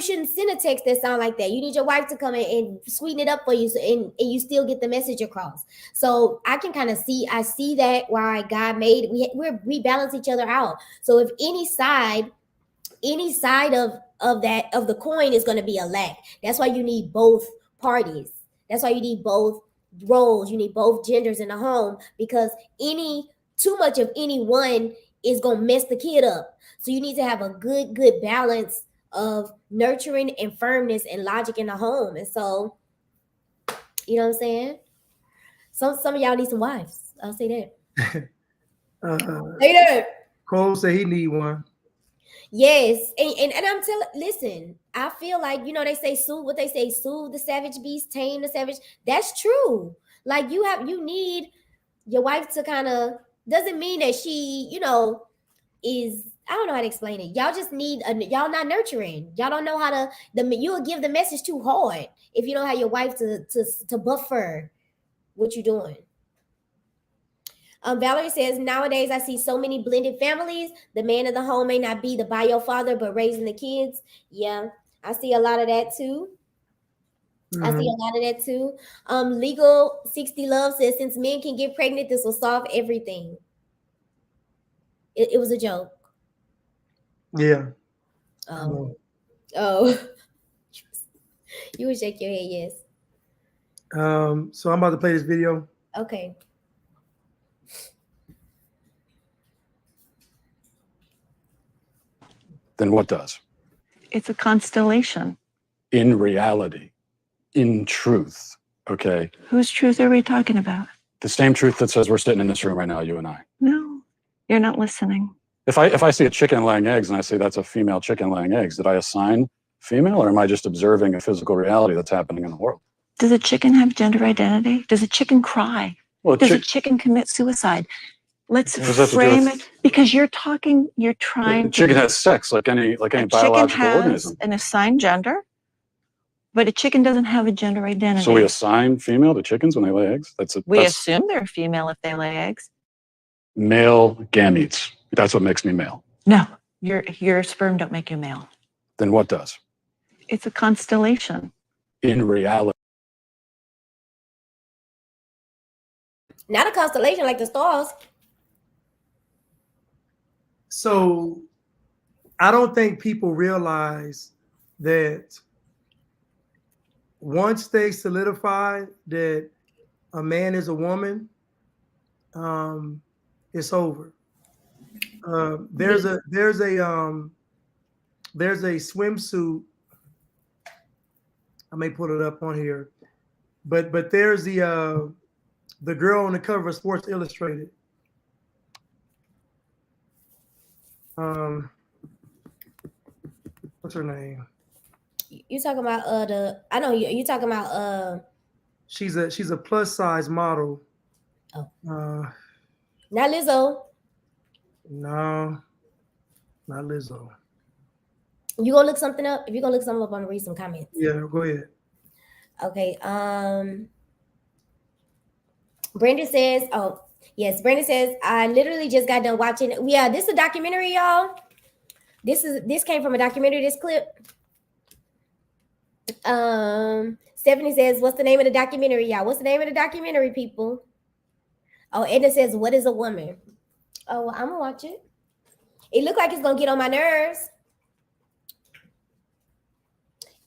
shouldn't send a text that sound like that. You need your wife to come in and sweeten it up for you, and you still get the message across. So I can kind of see that why God made we balance each other out. So if any side of the coin is going to be a lack, that's why you need both parties. That's why you need both roles. You need both genders in the home, because too much of any one is going to mess the kid up. So you need to have a good balance of nurturing and firmness and logic in the home. And so, you know what I'm saying? Some of y'all need some wives. I'll say that. Say that. Cole said he need one. Yes, and I'm listen, I feel like, they say soothe the savage beast, tame the savage. That's true. Like you need your wife to kind of, doesn't mean that she, is, I don't know how to explain it. Y'all just need y'all not nurturing. Y'all don't know how to, you'll give the message too hard if you don't have your wife to buffer what you're doing. Valerie says, nowadays I see so many blended families. The man of the home may not be the bio father, but raising the kids. Yeah, I see a lot of that too. Mm-hmm. I see a lot of that too. Legal 60 Love says, since men can get pregnant, this will solve everything. It was a joke. Yeah. Oh. You would shake your head, yes. So I'm about to play this video. Okay. Then what does? It's a constellation. In reality, in truth, okay? Whose truth are we talking about? The same truth that says we're sitting in this room right now, you and I. No, you're not listening. If I see a chicken laying eggs and I say that's a female chicken laying eggs, did I assign female, or am I just observing a physical reality that's happening in the world? Does a chicken have gender identity? Does a chicken cry? Well, does a chicken commit suicide? Let's frame it, because you're trying the chicken has sex like any biological organism. An assigned gender, but a chicken doesn't have a gender identity. So we assign female to chickens when they lay eggs? We assume they're female if they lay eggs. Male gametes. That's what makes me male. No, your sperm don't make you male. Then what does? It's a constellation. In reality. Not a constellation like the stars. So I don't think people realize that once they solidify that a man is a woman, it's over. There's a swimsuit. I may put it up on here, but there's the girl on the cover of Sports Illustrated. What's her name? You talking about I know you talking about She's a plus size model. Oh. Not Lizzo. No, not Lizzo. You gonna look something up? If you're gonna look something up, I'm gonna read some comments. Yeah, go ahead. Okay. Brandon says, oh yes, Brandon says, I literally just got done watching. Yeah, this is a documentary, y'all. This came from a documentary, this clip. Stephanie says, what's the name of the documentary, y'all? What's the name of the documentary, people? Oh, Edna says, what is a woman? Oh, well, I'm gonna watch it. It looked like it's gonna get on my nerves.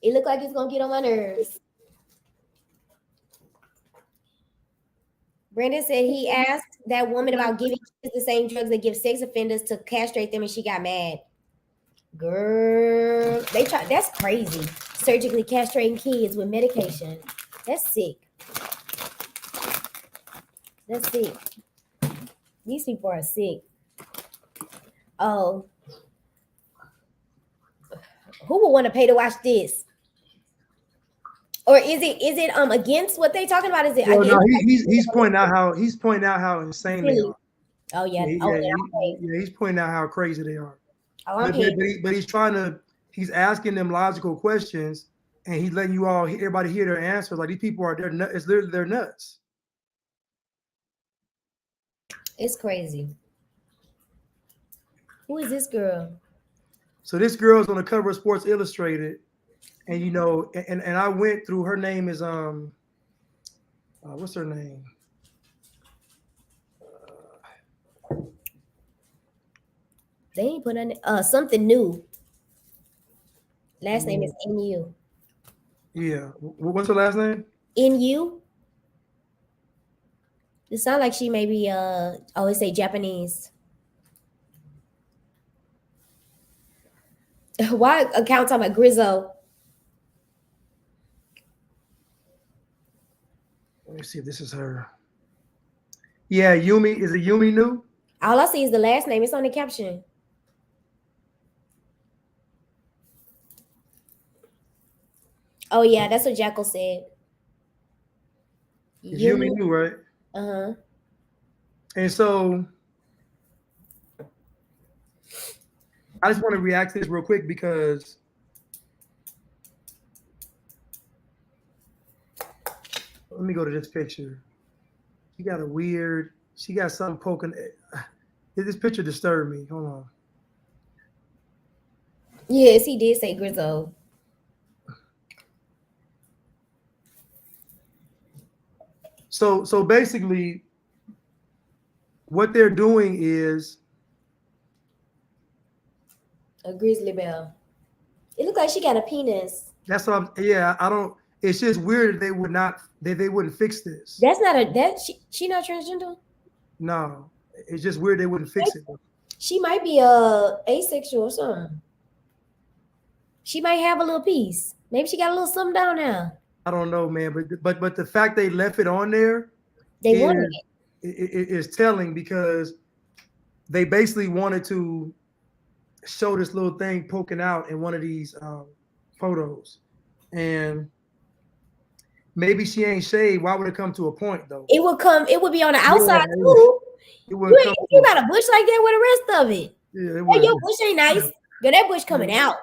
It looked like it's gonna get on my nerves. Brandon said he asked that woman about giving kids the same drugs they give sex offenders to castrate them, and she got mad. Girl, that's crazy. Surgically castrating kids with medication. That's sick. That's sick. These people are sick. Oh. Who would want to pay to watch this? Or is it against what they talking about? Is it against? No, he's pointing out how insane they are. Oh yeah. He's pointing out how crazy they are. Oh, but he's asking them logical questions, and he's letting everybody hear their answers. Like, these people they're nuts. It's crazy. Who is this girl? So this girl's on the cover of Sports Illustrated, and and I went through. Her name is what's her name? They ain't put on something new. Last name is NU. Yeah. What's her last name? NU. It sounds like she may be always say Japanese. Why account talking about Grizzo? Let me see if this is her. Yeah, Yumi. Is it Yumi New? All I see is the last name. It's on the caption. Oh yeah, that's what Jackal said. Yumi New, right? Uh-huh. And so I just want to react to this real quick because let me go to this picture. She got something poking. This picture disturbed me. Hold on. Yes, he did say Grizzo. So basically, what they're doing is a grizzly bear. It looks like she got a penis. That's what I don't. It's just weird they wouldn't fix this. That's not she not transgender? No, it's just weird they wouldn't fix it. She might be asexual or something. She might have a little piece. Maybe she got a little something down there. I don't know, man, but the fact they left it on there, they wanted it is telling, because they basically wanted to show this little thing poking out in one of these photos, and maybe she ain't shaved. Why would it come to a point though? It would be on the outside too. You got a bush like that with the rest of it. Yeah, your bush ain't nice. Girl, that bush coming out.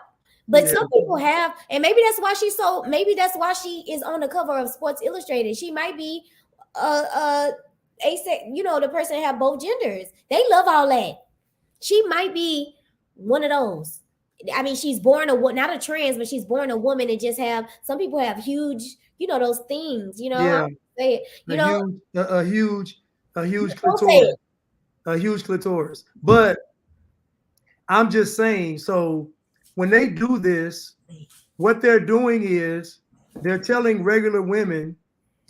But some people have, and maybe that's why she is on the cover of Sports Illustrated. She might be the person that have both genders. They love all that. She might be one of those. I mean, she's born not a trans, but she's born a woman, and just have, some people have huge, those things, Yeah. A huge clitoris. A huge clitoris. But I'm just saying, so when they do this, what they're doing is they're telling regular women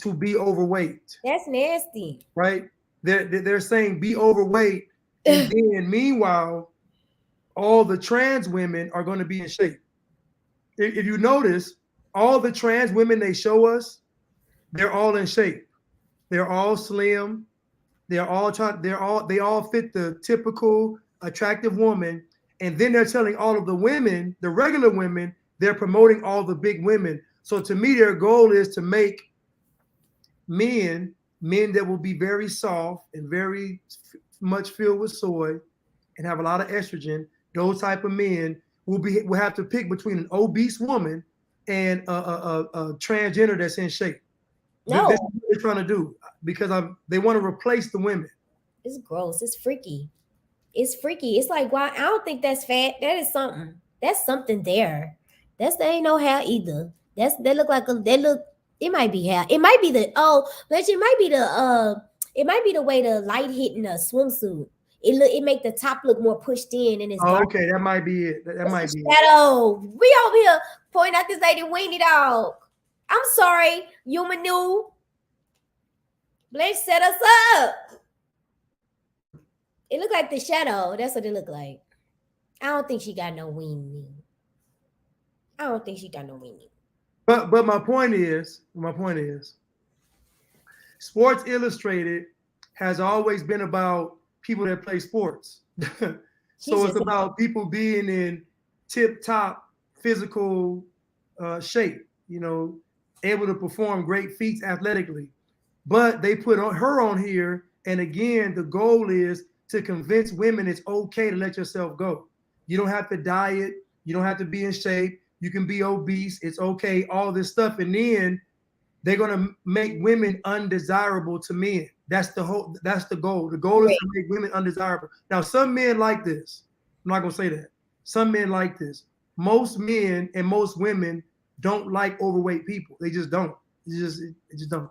to be overweight. That's nasty. Right? They're saying be overweight, and then meanwhile, all the trans women are going to be in shape. If you notice, all the trans women they show us, they're all in shape. They're all slim. They all fit the typical attractive woman. And then they're telling all of the women, the regular women, they're promoting all the big women. So to me, their goal is to make men that will be very soft and very much filled with soy and have a lot of estrogen. Those type of men will have to pick between an obese woman and a transgender that's in shape. No, this is what they're trying to do because they want to replace the women. It's gross. It's freaky. It's freaky. It's like, why? I don't think that's fat. That is something. That's something there. That ain't no hair either. That look like it might be hair. It might be it might be the way the light hitting a swimsuit. It make the top look more pushed in and it's dark. Okay, that might be it. That might be shadow. We over here pointing out this lady weenie dog. I'm sorry, human new. Blanche set us up. It looked like the shadow. That's what it looked like. I don't think she got no weenie. But my point is, Sports Illustrated has always been about people that play sports. So it's about people being in tip-top physical shape, able to perform great feats athletically. But they put her on here, and again, the goal is to convince women it's okay to let yourself go. You don't have to diet. You don't have to be in shape. You can be obese. It's okay. All this stuff. And then they're going to make women undesirable to men. That's the goal. The goal is to make women undesirable. Now, some men like this. I'm not going to say that. Some men like this. Most men and most women don't like overweight people. They just don't. It just don't.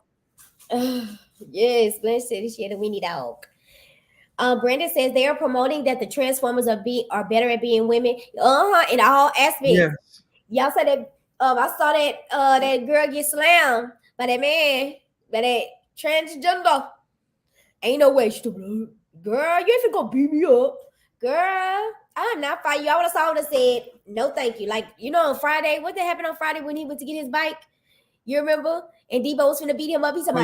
Yes, Blanche said she had a weenie dog. Brandon says they are promoting that the transformers are better at being women. In all aspects. Yes. Y'all said that. I saw that girl get slammed by that man, by that transgender. Ain't no way, stupid girl. You ain't gonna beat me up, girl. I'm not fighting you. I would have saw said no, thank you. Like on Friday, what did happen on Friday when he went to get his bike? You remember? And Debo was gonna beat him up. He said,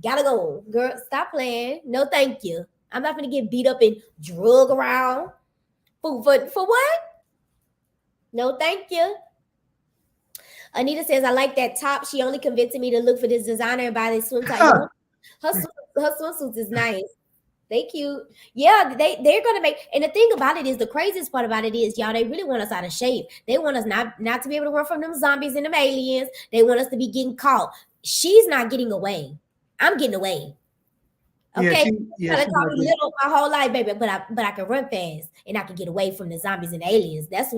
"Gotta go, girl. Stop playing. No, thank you. I'm not gonna get beat up and drug around. For what? No, thank you." Anita says, "I like that top. She only convincing me to look for this designer and buy this swim top." Her swimsuits is nice. They cute. Yeah, they're gonna make. And the thing about it is, the craziest part about it is, y'all, they really want us out of shape. They want us not to be able to run from them zombies and them aliens. They want us to be getting caught. She's not getting away. I'm getting away. Okay, you call me little my whole life, baby, but I can run fast and I can get away from the zombies and the aliens. That's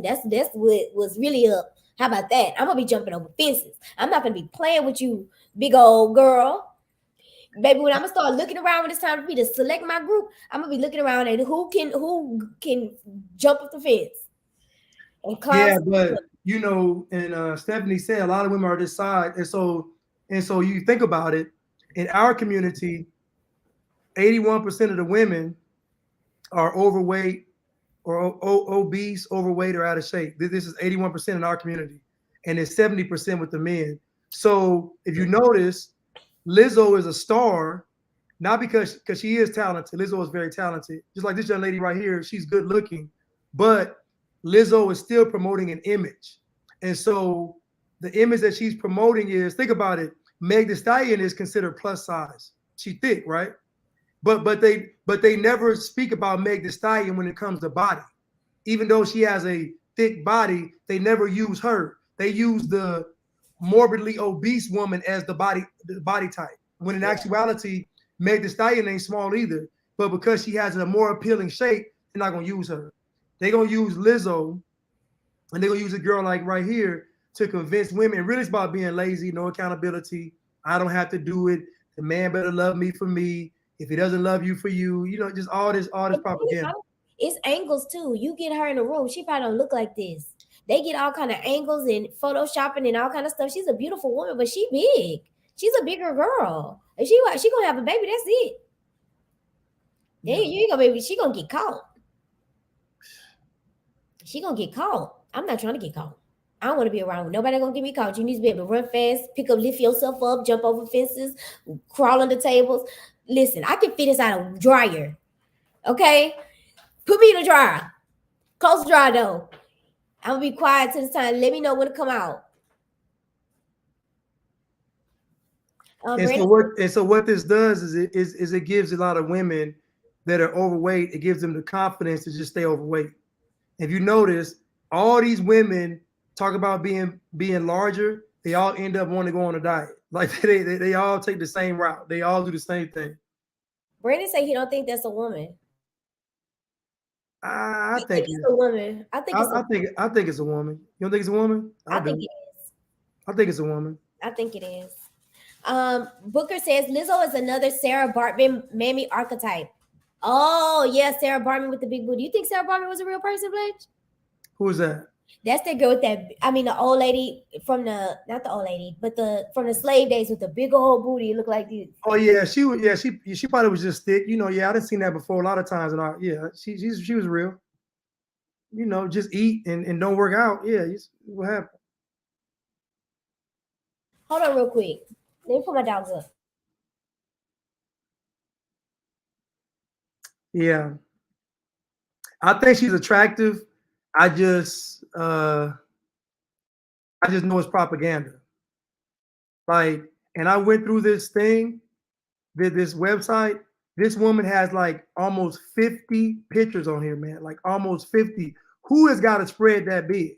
what was really up. How about that? I'm gonna be jumping over fences. I'm not gonna be playing with you, big old girl. Baby, when I'm gonna start looking around when it's time for me to select my group, I'm gonna be looking around at who can jump off the fence and climb. Yeah, but and Stephanie said a lot of women are this side, and so you think about it. In our community, 81% of the women are overweight or obese, overweight, or out of shape. This is 81% in our community, and it's 70% with the men. So if you notice, Lizzo is a star, not because she is talented. Lizzo is very talented. Just like this young lady right here, she's good looking, but Lizzo is still promoting an image. And so the image that she's promoting is, think about it, Meg Thee Stallion is considered plus size. She's thick, right? But they never speak about Meg Thee Stallion when it comes to body. Even though she has a thick body, they never use her. They use the morbidly obese woman as the body type. When in actuality, Meg Thee Stallion ain't small either. But because she has a more appealing shape, they're not gonna use her. They're gonna use Lizzo, and they're gonna use a girl like right here to convince women. Really, it's about being lazy, no accountability. I don't have to do it. The man better love me for me. If he doesn't love you for you, just all this propaganda. It's angles too. You get her in the room, she probably don't look like this. They get all kind of angles and photoshopping and all kind of stuff. She's a beautiful woman, but she big. She's a bigger girl. If she gonna have a baby, that's it. Yeah, you ain't gonna baby. She gonna get caught. She gonna get caught. I'm not trying to get caught. I don't want to be around with nobody gonna get me caught. You need to be able to run fast, lift yourself up, jump over fences, crawl under tables. Listen, I can fit inside a dryer. Okay? Put me in a dryer. Close the dryer though. I'm gonna be quiet till it's time. Let me know when to come out. So what this does is it gives a lot of women that are overweight, it gives them the confidence to just stay overweight. If you notice, all these women talk about being larger, they all end up wanting to go on a diet. Like they all take the same route. They all do the same thing. Brandon say he don't think that's a woman. I think it's a woman. I think it's a woman. You don't think it's a woman? I think it is. I think it's a woman. I think it is. Booker says Lizzo is another Sarah Bartman mammy archetype. Oh yeah, Sarah Bartman with the big booty. You think Sarah Bartman was a real person, Blanche? Who is that? That's the girl with that. I mean, the old lady from not the old lady, but from the slave days with the big old booty. It looked like this. Oh yeah, she was. Yeah, she probably was just thick. Yeah, I didn't seen that before a lot of times. And she was real. Just eat and don't work out. Yeah, what happened? Hold on, real quick. Let me put my dogs up. Yeah, I think she's attractive. I just know it's propaganda. Like, and I went through this thing, this website. This woman has like almost 50 pictures on here, man. Like almost 50. Who has got a spread that big?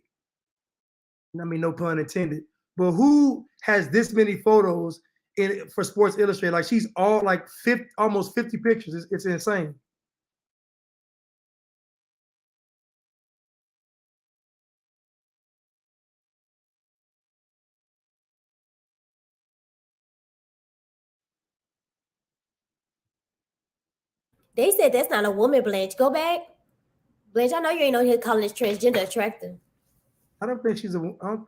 I mean, no pun intended. But who has this many photos for Sports Illustrated? Like she's all like almost 50 pictures. It's insane. They said that's not a woman, Blanche. Go back. Blanche, I know you ain't on here calling this transgender attractive. I don't think she's y'all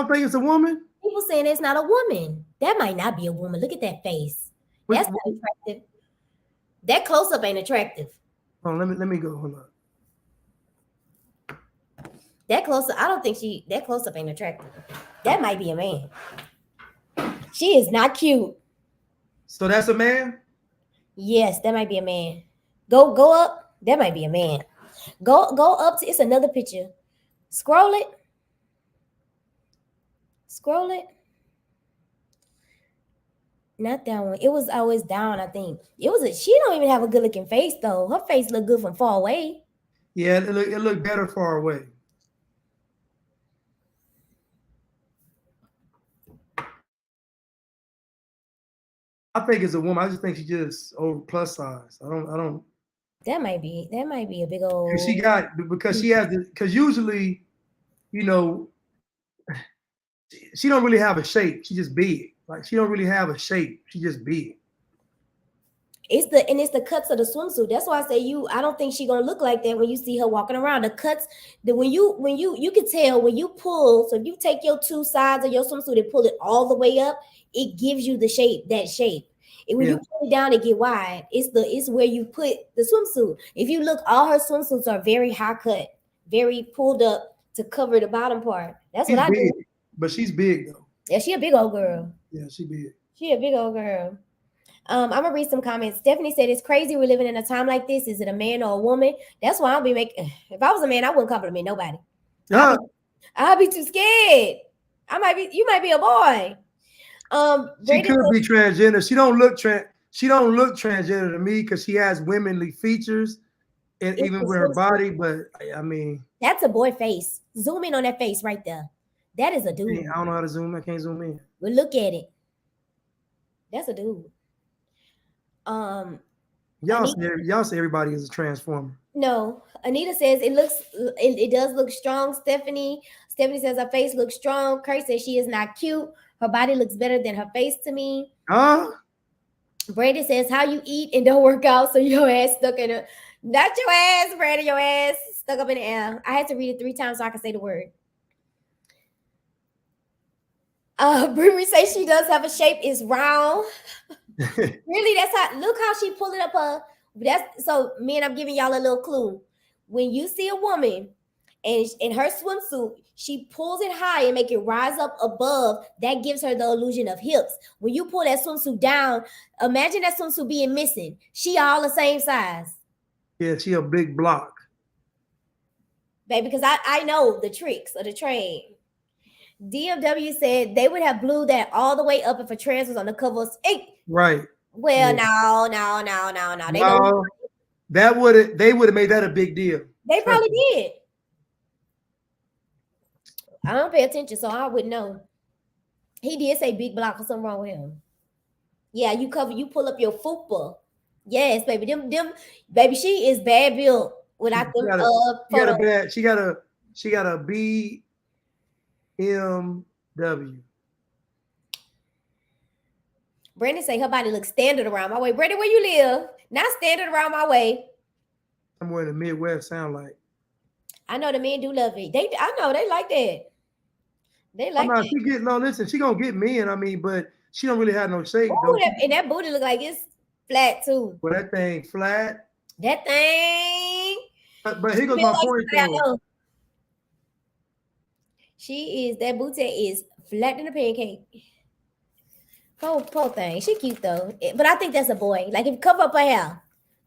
think it's a woman? People saying it's not a woman. That might not be a woman. Look at that face. That's not attractive. That close-up ain't attractive. Oh, let me go. Hold on. That close-up, I don't think that close-up ain't attractive. That might be a man. She is not cute. So that's a man? Yes, that might be a man. Go up. That might be a man. Go up to, it's another picture. Scroll it. Not that one. It was always down, I think. She don't even have a good looking face though. Her face look good from far away. Yeah, it looked better far away. I think it's a woman. I just think she's just over plus size. I don't. That might be a big old. Because usually, she don't really have a shape. She just big. Like she don't really have a shape. She just big. It's the cuts of the swimsuit. That's why I say I don't think she gonna look like that when you see her walking around. The cuts, when you can tell when you pull. So if you take your two sides of your swimsuit and pull it all the way up, it gives you that shape. And when you pull it down, it get wide. It's where you put the swimsuit. If you look, all her swimsuits are very high cut, very pulled up to cover the bottom part. That's what I do. But she's big though. Yeah, she a big old girl. Yeah, she big. She a big old girl. I'm gonna read some comments. Stephanie said, "It's crazy we're living in a time like this. Is it a man or a woman?" That's why I'll be making. If I was a man, I wouldn't compliment nobody. I'll be too scared. You might be a boy. She could be transgender. She don't look transgender to me because she has womanly features, and even with her body. But I mean, that's a boy face. Zoom in on that face right there. That is a dude. I don't know how to zoom. I can't zoom in. Well, look at it. That's a dude. Y'all say everybody is a transformer. No, Anita says it does look strong. Stephanie says her face looks strong. Kurt says she is not cute. Her body looks better than her face to me. Brandon says how you eat and don't work out, so your ass stuck in not your ass, Brandon, your ass stuck up in the air. I had to read it 3 times so I could say the word. Brewery says she does have a shape. It's round. Really, that's how. Look how she pulled it up her. That's so. Men, I'm giving y'all a little clue. When you see a woman and in her swimsuit, she pulls it high and make it rise up above. That gives her the illusion of hips. When you pull that swimsuit down, imagine that swimsuit being missing. She all the same size. Yeah, she a big block. Baby, because I know the tricks of the trade. DMW said they would have blew that all the way up if a trans was on the cover of Ink. Right. Well, yeah. no. They would have made that a big deal. They probably did. I don't pay attention, so I wouldn't know. He did say big block or something wrong with him. Yeah, you pull up your fupa. Yes, baby. Baby, she is bad built without them. She got a BMW. Brandon say her body looks standard around my way. Brandon, where you live? Not standard around my way. Somewhere in the Midwest, sound like. I know the men do love it. I know they like that. They like that. Listen, she gonna get men. I mean, but she don't really have no shape. And that booty look like it's flat too. Well, that thing flat. That thing. But here goes my point though. That booty is flat in a pancake. Poor thing. She cute though. But I think that's a boy. Like if you cover up her hair.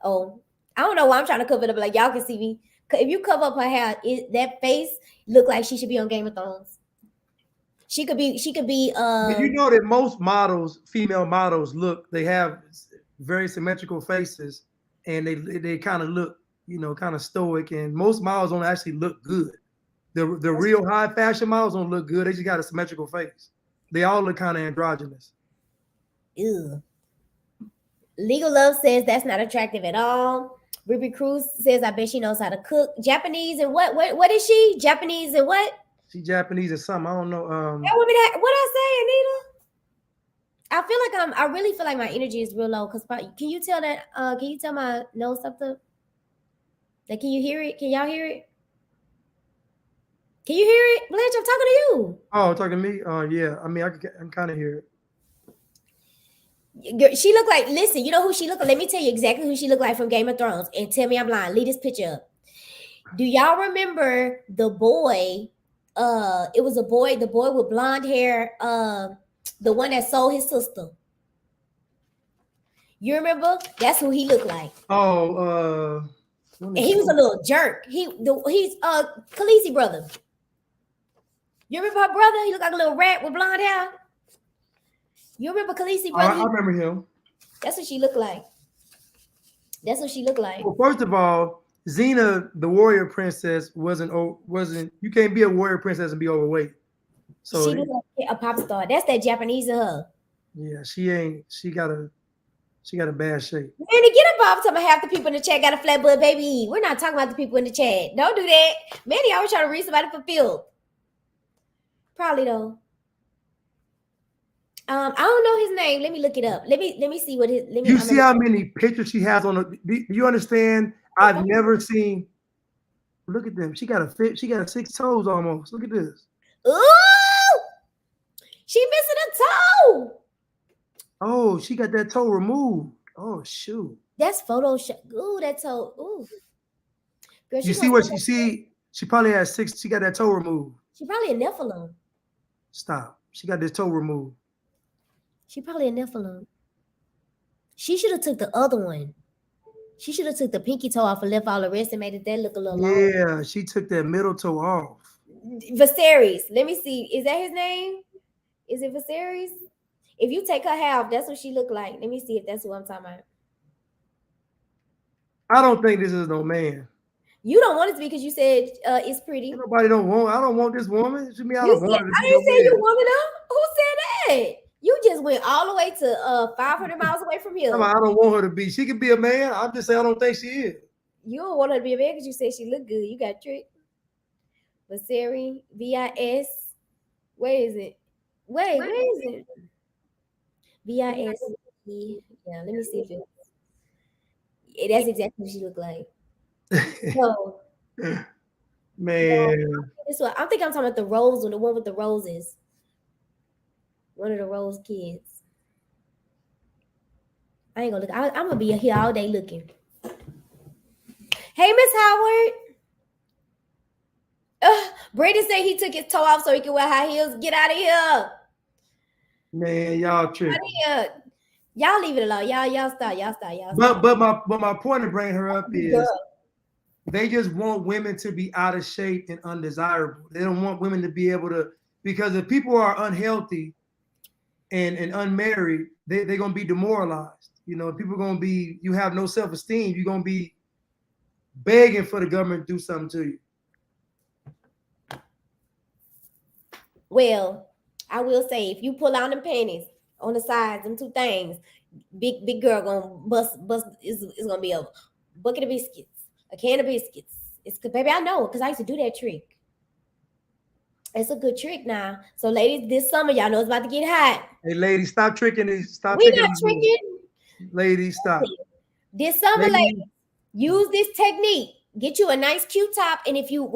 Oh, I don't know why I'm trying to cover it up. Like y'all can see me. If you cover up her hair, that face look like she should be on Game of Thrones. She could be. You know that most models, female models, they have very symmetrical faces, and they kind of look, kind of stoic. And most models don't actually look good. The real high fashion models don't look good. They just got a symmetrical face. They all look kind of androgynous. Ew. Legal Love says that's not attractive at all. Ruby Cruz says I bet she knows how to cook. Japanese and what is she? Japanese and what? She Japanese or something. I don't know. What I say, Anita? I really feel like my energy is real low. Cause can you tell that? Can you tell my nose up? Like, can you hear it? Can y'all hear it? Can you hear it, Blanche? I'm talking to you. Oh, talking to me? Yeah. I mean, I can kind of hear it. She looked like. Listen, you know who she looked like? Let me tell you exactly who she looked like from Game of Thrones, and tell me I'm lying. Leave this picture up. Do y'all remember the boy? It was a boy. The boy with blonde hair. The one that sold his sister. You remember? That's who he looked like. Oh, and he was a little jerk. He's Khaleesi brother. You remember her brother? He looked like a little rat with blonde hair. You remember Khaleesi brother? I remember him. That's what she looked like. Well, first of all, Xena, the warrior princess, wasn't. You can't be a warrior princess and be overweight. So she looked like a pop star. That's that Japanese in her. Yeah, she ain't. She got a bad shape. Man, to get above talking about half the people in the chat got a flat butt, baby. We're not talking about the people in the chat. Don't do that. Manny always trying to read somebody for filth. Probably though. I don't know his name. Let me look it up. Let me see what his. You see how many pictures she has on the. Do you understand? I've never seen. Look at them. She got a 6 toes almost. Look at this. Ooh, she missing a toe. Oh, she got that toe removed. Oh shoot. That's Photoshop. Ooh, that toe. Ooh. Girl, you see what she see? She probably has 6. She got that toe removed. She probably a Nephilim. Stop. She got this toe removed. She probably a Nephilim. She should have took the other one. She should have took the pinky toe off and left all the rest and made it that look a little long. Yeah, she took that middle toe off. Viserys. Let me see. Is that his name? Is it Viserys? If you take her half, that's what she looked like. Let me see if that's who I'm talking about. I don't think this is no man. You don't want it to be because you said it's pretty. Nobody don't want. I don't want this woman. She mean I don't want her. I didn't say you wanted her. Who said that? You just went all the way to 500 miles away from here. I don't want her to be. She could be a man. I'm just saying I don't think she is. You don't want her to be a man because you said she looked good. You got tricked. Viserys, VIS. Where is it? Wait, where is it? VIS. Yeah, let me see if that's exactly what she looked like. So, man. This one, I think I'm talking about the rose one, the one with the roses. One of the Rose kids. I ain't gonna look. I'm gonna be here all day looking. Hey, Miss Howard. Brady said he took his toe off so he could wear high heels. Get out of here. Man, y'all tripping. Y'all leave it alone. Y'all stop. But my point to bring her up is they just want women to be out of shape and undesirable. They don't want women to be able to, because if people are unhealthy and unmarried, they're gonna be demoralized. You know, people are gonna be, you have no self-esteem, you're gonna be begging for the government to do something to you. Well, I will say, if you pull out them panties on the sides, them two things, big girl gonna bust. It's gonna be a bucket of biscuits, a can of biscuits. It's good, baby. I know, because I used to do that trick. It's a good trick now. So, ladies, this summer, y'all know it's about to get hot. Hey, ladies, stop tricking these. We not tricking. Ladies, stop. This summer, ladies, use this technique. Get you a nice Q-top, and if you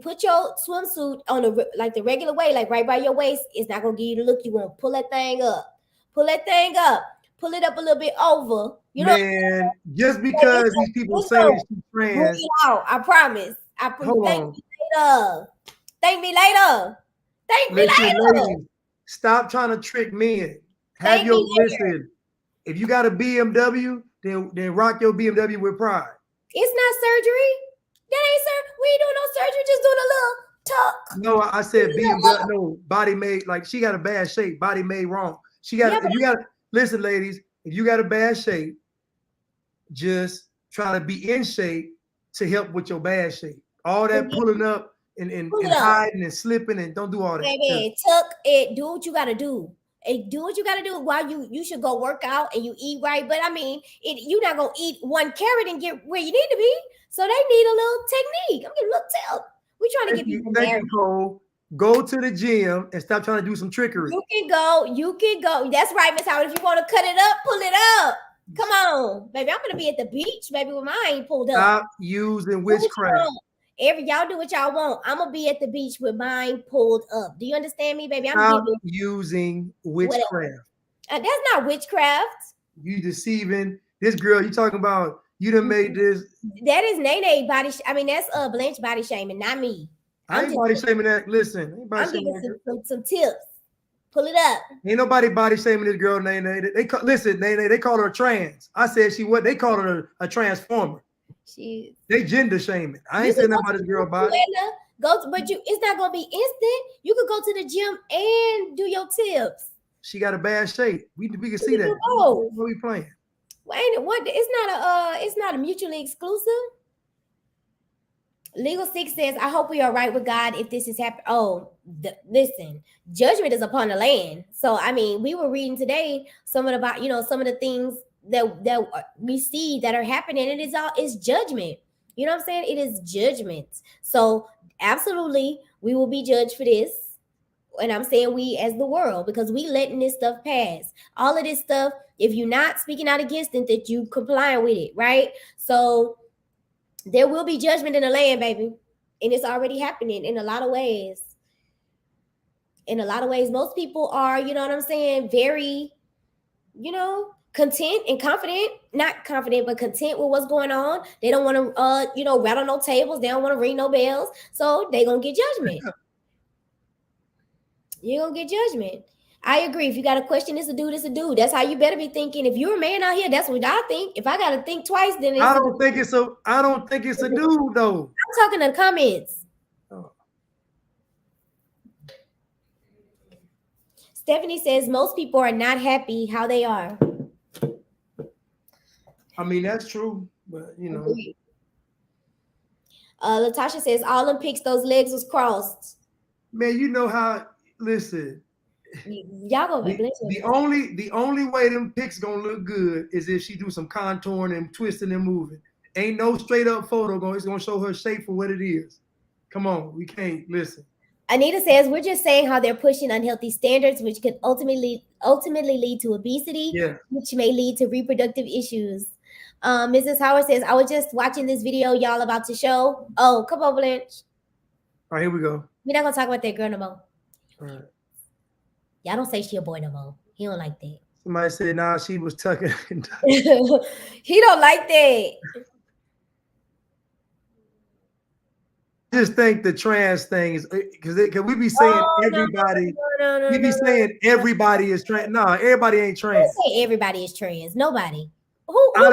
put your swimsuit on the regular way, like right by your waist, it's not gonna give you the look. You want to pull that thing up, pull it up a little bit over. You know, man, just because these people say she's trans, I promise. Hold on. Thank me later. Ladies, stop trying to trick men. Listen. If you got a BMW, then rock your BMW with pride. It's not surgery. That ain't surgery. We ain't doing no surgery. Just doing a little tuck. No, I said BMW. No, body made, like she got a bad shape. Body made wrong. Listen, ladies, if you got a bad shape, just try to be in shape to help with your bad shape. All that pulling up and hiding and slipping, and don't do all that. Baby, tuck it. Do what you gotta do. And do what you gotta do. While you should go work out and you eat right. But I mean, you're not gonna eat one carrot and get where you need to be. So they need a little technique. I'm getting a little tip. We're trying to get people married. Cole. Go to the gym and stop trying to do some trickery. You can go. That's right, Miss Howard. If you want to cut it up, pull it up. Come on, baby. I'm gonna be at the beach, baby, with mine pulled up. Stop using witchcraft. Y'all do what y'all want. I'm gonna be at the beach with mine pulled up. Do you understand me, baby? Stop using witchcraft. That's not witchcraft. You deceiving this girl. You talking about you done made this. That is Nene body. That's Blanche body shaming, not me. I ain't body shaming that. Listen, I'm giving some tips. Pull it up. Ain't nobody body shaming this girl, Nene. Listen, Nene. They call her trans. I said they call her a transformer. They gender shaming. I ain't saying nothing about this girl body. It's not gonna be instant. You could go to the gym and do your tips. She got a bad shape. We can see that. What are we playing? Well, it's not a mutually exclusive. Legal 6 says, I hope we are right with God if this is happening. Listen, judgment is upon the land. So I mean, we were reading today some of the things that we see that are happening, and it's judgment. You know what I'm saying? It is judgment. So absolutely, we will be judged for this. And I'm saying we as the world, because we letting this stuff pass. All of this stuff, if you're not speaking out against it, that you complying with it, right? So there will be judgment in the land, baby. And it's already happening in a lot of ways. In a lot of ways, most people are, you know what I'm saying, very, content and confident, not confident, but content with what's going on. They don't want to, rattle no tables. They don't want to ring no bells. So they're going to get judgment. You're going to get judgment. I agree. If you got a question, it's a dude, it's a dude. That's how you better be thinking. If you're a man out here, that's what I think. If I got to think twice, then I don't think it's a dude, though. I'm talking in the comments. Oh. Stephanie says most people are not happy how they are. I mean, that's true, but Latasha says all them pics, those legs was crossed. Man, you know how, listen. Y'all gonna be the only way them pics gonna look good is if she do some contouring and twisting and moving. Ain't no straight up photo it's gonna show her shape for what it is. Come on, we can't listen. Anita says we're just saying how they're pushing unhealthy standards, which could ultimately lead to obesity, which may lead to reproductive issues. Mrs. Howard says, I was just watching this video y'all about to show. Oh, come on, Blanche. All right, here we go. We're not gonna talk about that girl no more. All right. Y'all don't say she a boy no more. He don't like that. Somebody said, nah, she was tucking. He don't like that. I just think the trans thing is because we be saying everybody. We be saying everybody is trans. No, everybody ain't trans. Don't say everybody is trans. Nobody. You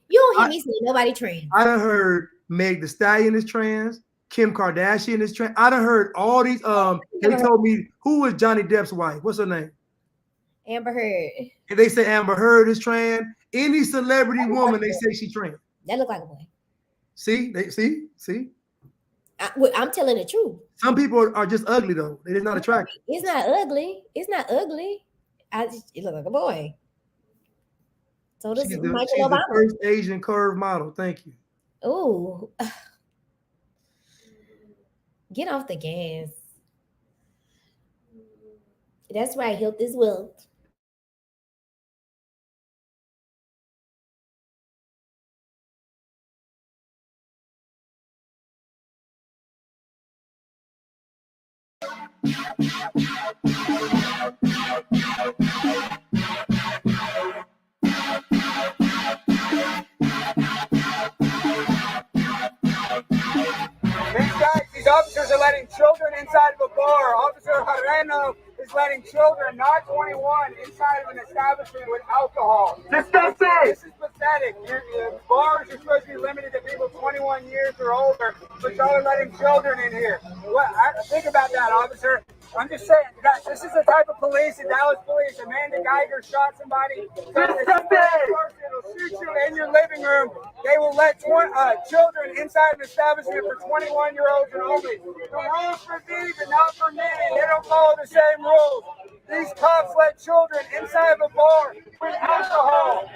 don't hear me say nobody trans. I done heard Meg Thee Stallion is trans. Kim Kardashian is trans. I done heard all these. They told me who was Johnny Depp's wife. What's her name? Amber Heard. And they say Amber Heard is trans. Any celebrity woman, they say she's trans. That look like a boy. See. I'm telling the truth. Some people are just ugly though. They're just not attractive. It's not ugly. It look like a boy. So this she's is the first Asian curve model. Thank you. Oh, get off the gas. That's right. Health is wealth. These officers are letting children inside of a bar. Officer Hareno is letting children, not 21, inside of an establishment with alcohol. Disgusting! This is pathetic. Bars are supposed to be limited to people 21 years or older, but y'all are letting children in here. Think about that, officer. I'm just saying, guys, this is the type of police, the Dallas police. Amanda Geiger shot somebody. It'll shoot you in your living room. They will let children inside an establishment for 21-year-olds and only. The rules for these and not for me. They don't follow the same rules. These cops let children inside of a bar with alcohol.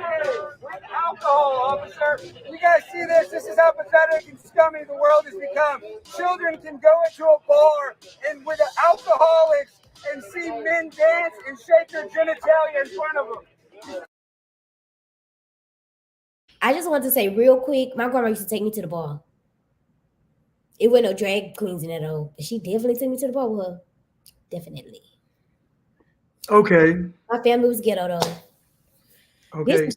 With alcohol, officer. You guys see this? This is how pathetic and scummy the world has become. Children can go into a bar and with alcoholics and see men dance and shake their genitalia in front of them. I just want to say real quick, my grandma used to take me to the bar. It wasn't no drag queens in that old, but she definitely took me to the bar with her. Definitely. Okay. My family was ghetto though. Okay,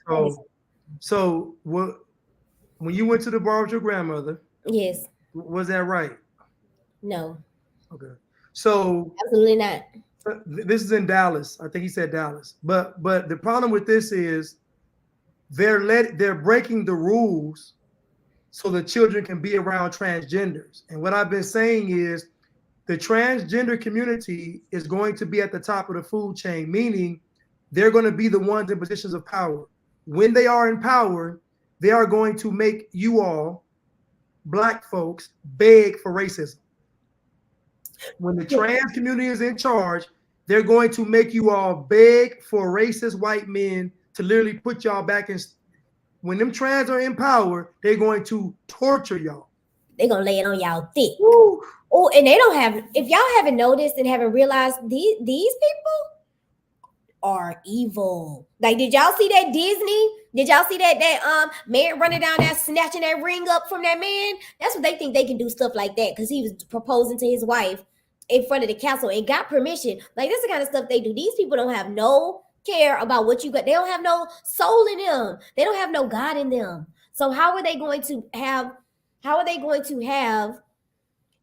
so what? When you went to the bar with your grandmother, yes, was that right? No. Okay. So absolutely not. This is in Dallas. I think he said Dallas. But the problem with this is they're breaking the rules so the children can be around transgenders. And what I've been saying is the transgender community is going to be at the top of the food chain, meaning they're going to be the ones in positions of power. When they are in power, they are going to make you all, Black folks, beg for racism. When the trans community is in charge, they're going to make you all beg for racist white men to literally put y'all back in. When them trans are in power, they're going to torture y'all. They're going to lay it on y'all thick. Woo. Oh, and they don't have, if y'all haven't noticed and haven't realized, these people are evil. Like, did y'all see that Disney? Did y'all see that man running down there snatching that ring up from that man? That's what they think they can do stuff like that because he was proposing to his wife in front of the castle and got permission. Like, that's the kind of stuff they do. These people don't have no care about what you got. They don't have no soul in them. They don't have no God in them. So how are they going to have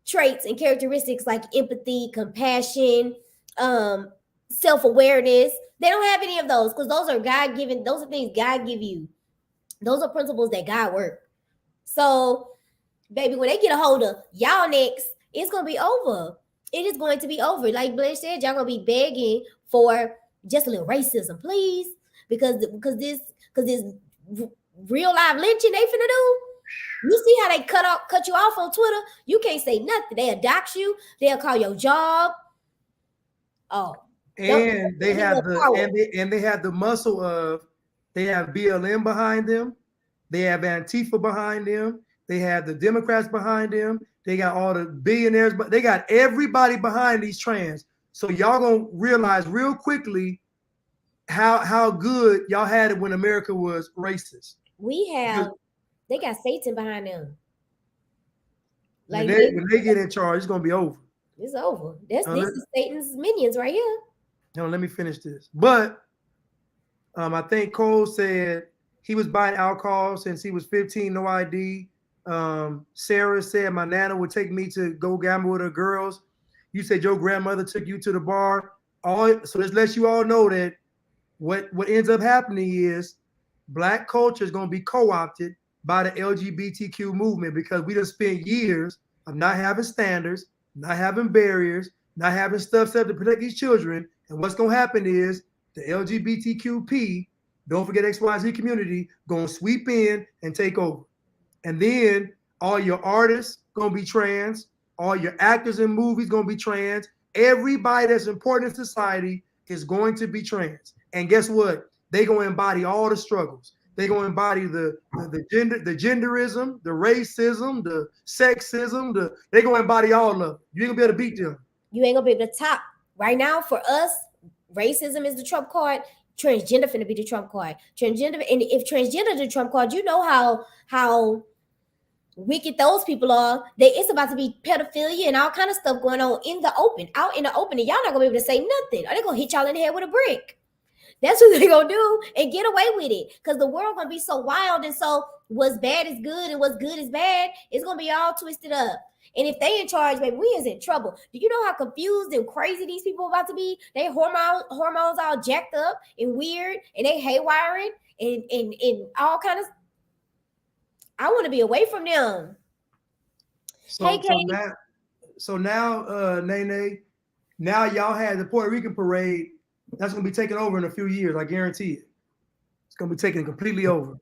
traits and characteristics like empathy, compassion, self-awareness? They don't have any of those because those are God-given. Those are things God give you. Those are principles that God work. So, baby, when they get a hold of y'all next, it's going to be over. It is going to be over. Like Blanche said, y'all going to be begging for just a little racism, please. Because this real live lynching they finna do. You see how they cut you off on Twitter? You can't say nothing. They'll dox you. They'll call your job. Oh. And they have the muscle of, they have BLM behind them, they have Antifa behind them, they have the Democrats behind them, they got all the billionaires, but they got everybody behind these trans. So y'all gonna realize real quickly how good y'all had it when America was racist. They got Satan behind them. Like when they get in charge, it's gonna be over. It's over. This is Satan's minions right here. No, let me finish this. But I think Cole said he was buying alcohol since he was 15, no ID. Sarah said my nana would take me to go gamble with her girls. You said your grandmother took you to the bar. So this lets you all know that what ends up happening is Black culture is going to be co-opted by the LGBTQ movement because we just spent years of not having standards, not having barriers, not having stuff set to protect these children. And what's going to happen is the LGBTQP, don't forget XYZ community, going to sweep in and take over. And then all your artists going to be trans, all your actors in movies going to be trans. Everybody that's important in society is going to be trans. And guess what? They going to embody all the struggles. They going to embody the genderism, the racism, the sexism. They going to embody all of it. You ain't going to be able to beat them. You ain't going to be able to top. Right now, for us, racism is the trump card. Transgender finna be the trump card. Transgender, and if transgender is the trump card, you know how wicked those people are. It's about to be pedophilia and all kind of stuff going on in the open, out in the open, and y'all not gonna be able to say nothing. Or they gonna hit y'all in the head with a brick. That's what they gonna do and get away with it. Because the world gonna be so wild, and so what's bad is good and what's good is bad. It's gonna be all twisted up. And if they in charge, baby, we is in trouble. Do you know how confused and crazy these people are about to be? They hormones all jacked up and weird, and they haywiring and all kind of. I want to be away from them. Hey, Katie. So now, Nene, now y'all had the Puerto Rican parade. That's going to be taken over in a few years. I guarantee it. It's going to be taken completely over.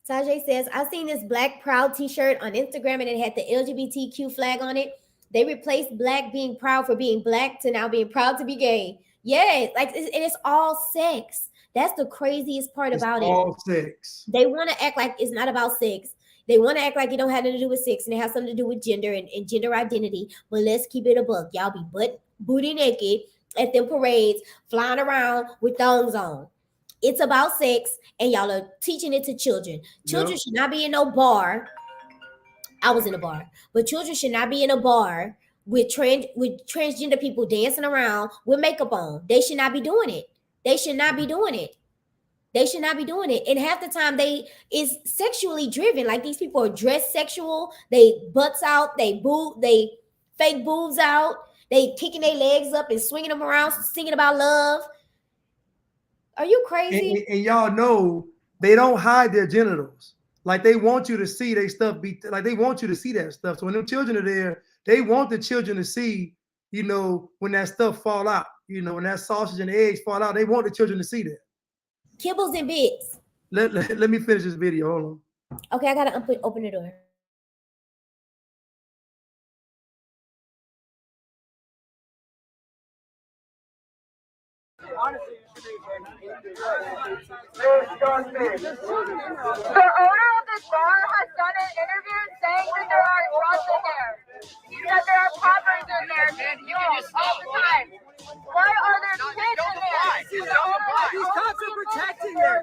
Tajay says, I've seen this Black Proud t-shirt on Instagram and it had the LGBTQ flag on it. They replaced Black being proud for being Black to now being proud to be gay. Yeah, like it's all sex. That's the craziest part about it. All sex. They want to act like it's not about sex. They want to act like it don't have nothing to do with sex and it has something to do with gender and gender identity. But let's keep it a buck. Y'all be booty naked at them parades, flying around with thongs on. It's about sex, and y'all are teaching it to children. Children should not be in no bar. I was in a bar, but children should not be in a bar with transgender people dancing around with makeup on. They should not be doing it. They should not be doing it. They should not be doing it. And half the time is sexually driven. Like these people are dressed sexual. They butts out, they fake boobs out. They kicking their legs up and swinging them around, singing about love. Are you crazy? And y'all know they don't hide their genitals. Like they want you to see their stuff like they want you to see that stuff. So when them children are there, they want the children to see, when that stuff fall out, when that sausage and the eggs fall out, they want the children to see that. Kibbles and bits. Let me finish this video. Hold on. Okay, I gotta open the door. Honestly, the owner of this bar has done an interview saying that there are drugs in there. That there are poppers in there being used all the time. Why are there kids in there? These cops are protecting them.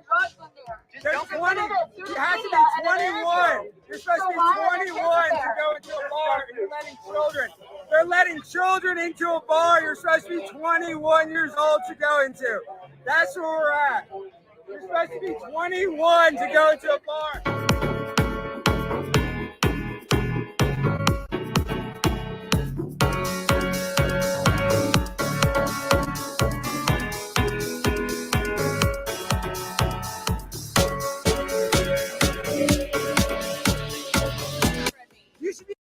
There's 20. You have to be 21. You're supposed to be 21 to go into a bar, and you're letting children. They're letting children into a bar you're supposed to be 21 years old to go into. That's where we're at. You're supposed to be 21 to go into a bar. You should be.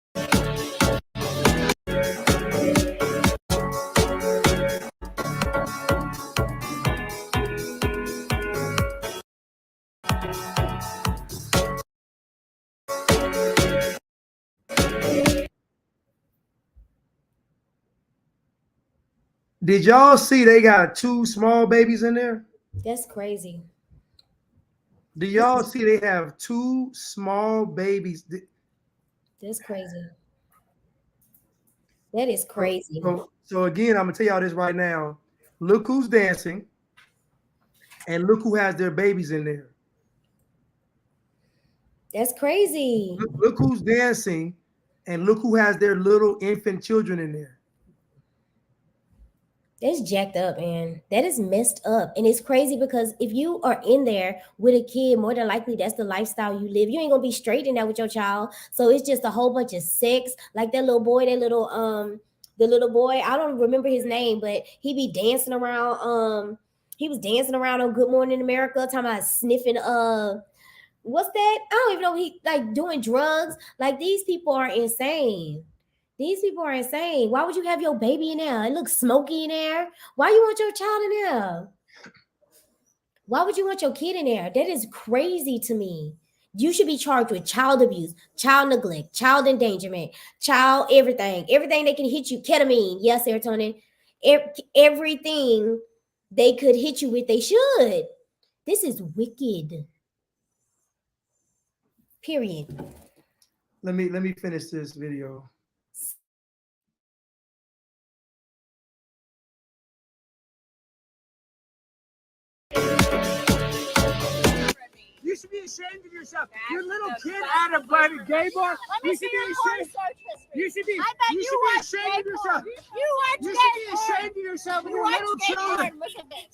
Did y'all see they got 2 small babies in there? That's crazy. Do y'all see they have 2 small babies? That's crazy. That is crazy. So again, I'm gonna tell y'all this right now. Look who's dancing, and look who has their babies in there. That's crazy. Look who's dancing, and look who has their little infant children in there. That's jacked up, man. That is messed up. And it's crazy because if you are in there with a kid, more than likely that's the lifestyle you live. You ain't gonna be straight in there with your child. So it's just a whole bunch of sex. Like that little boy, the little boy, I don't remember his name, but he be dancing around. He was dancing around on Good Morning America, talking about sniffing what's that? I don't even know, he like doing drugs. Like these people are insane. These people are insane. Why would you have your baby in there? It looks smoky in there. Why you want your child in there? Why would you want your kid in there? That is crazy to me. You should be charged with child abuse, child neglect, child endangerment, child everything. Everything they can hit you. Ketamine. Yes, serotonin. Everything they could hit you with, they should. This is wicked. Period. Let me finish this video. You should be ashamed of yourself. Your little kid at a gay bar. You should be ashamed. You should be ashamed of yourself. You should be ashamed of yourself with your little children.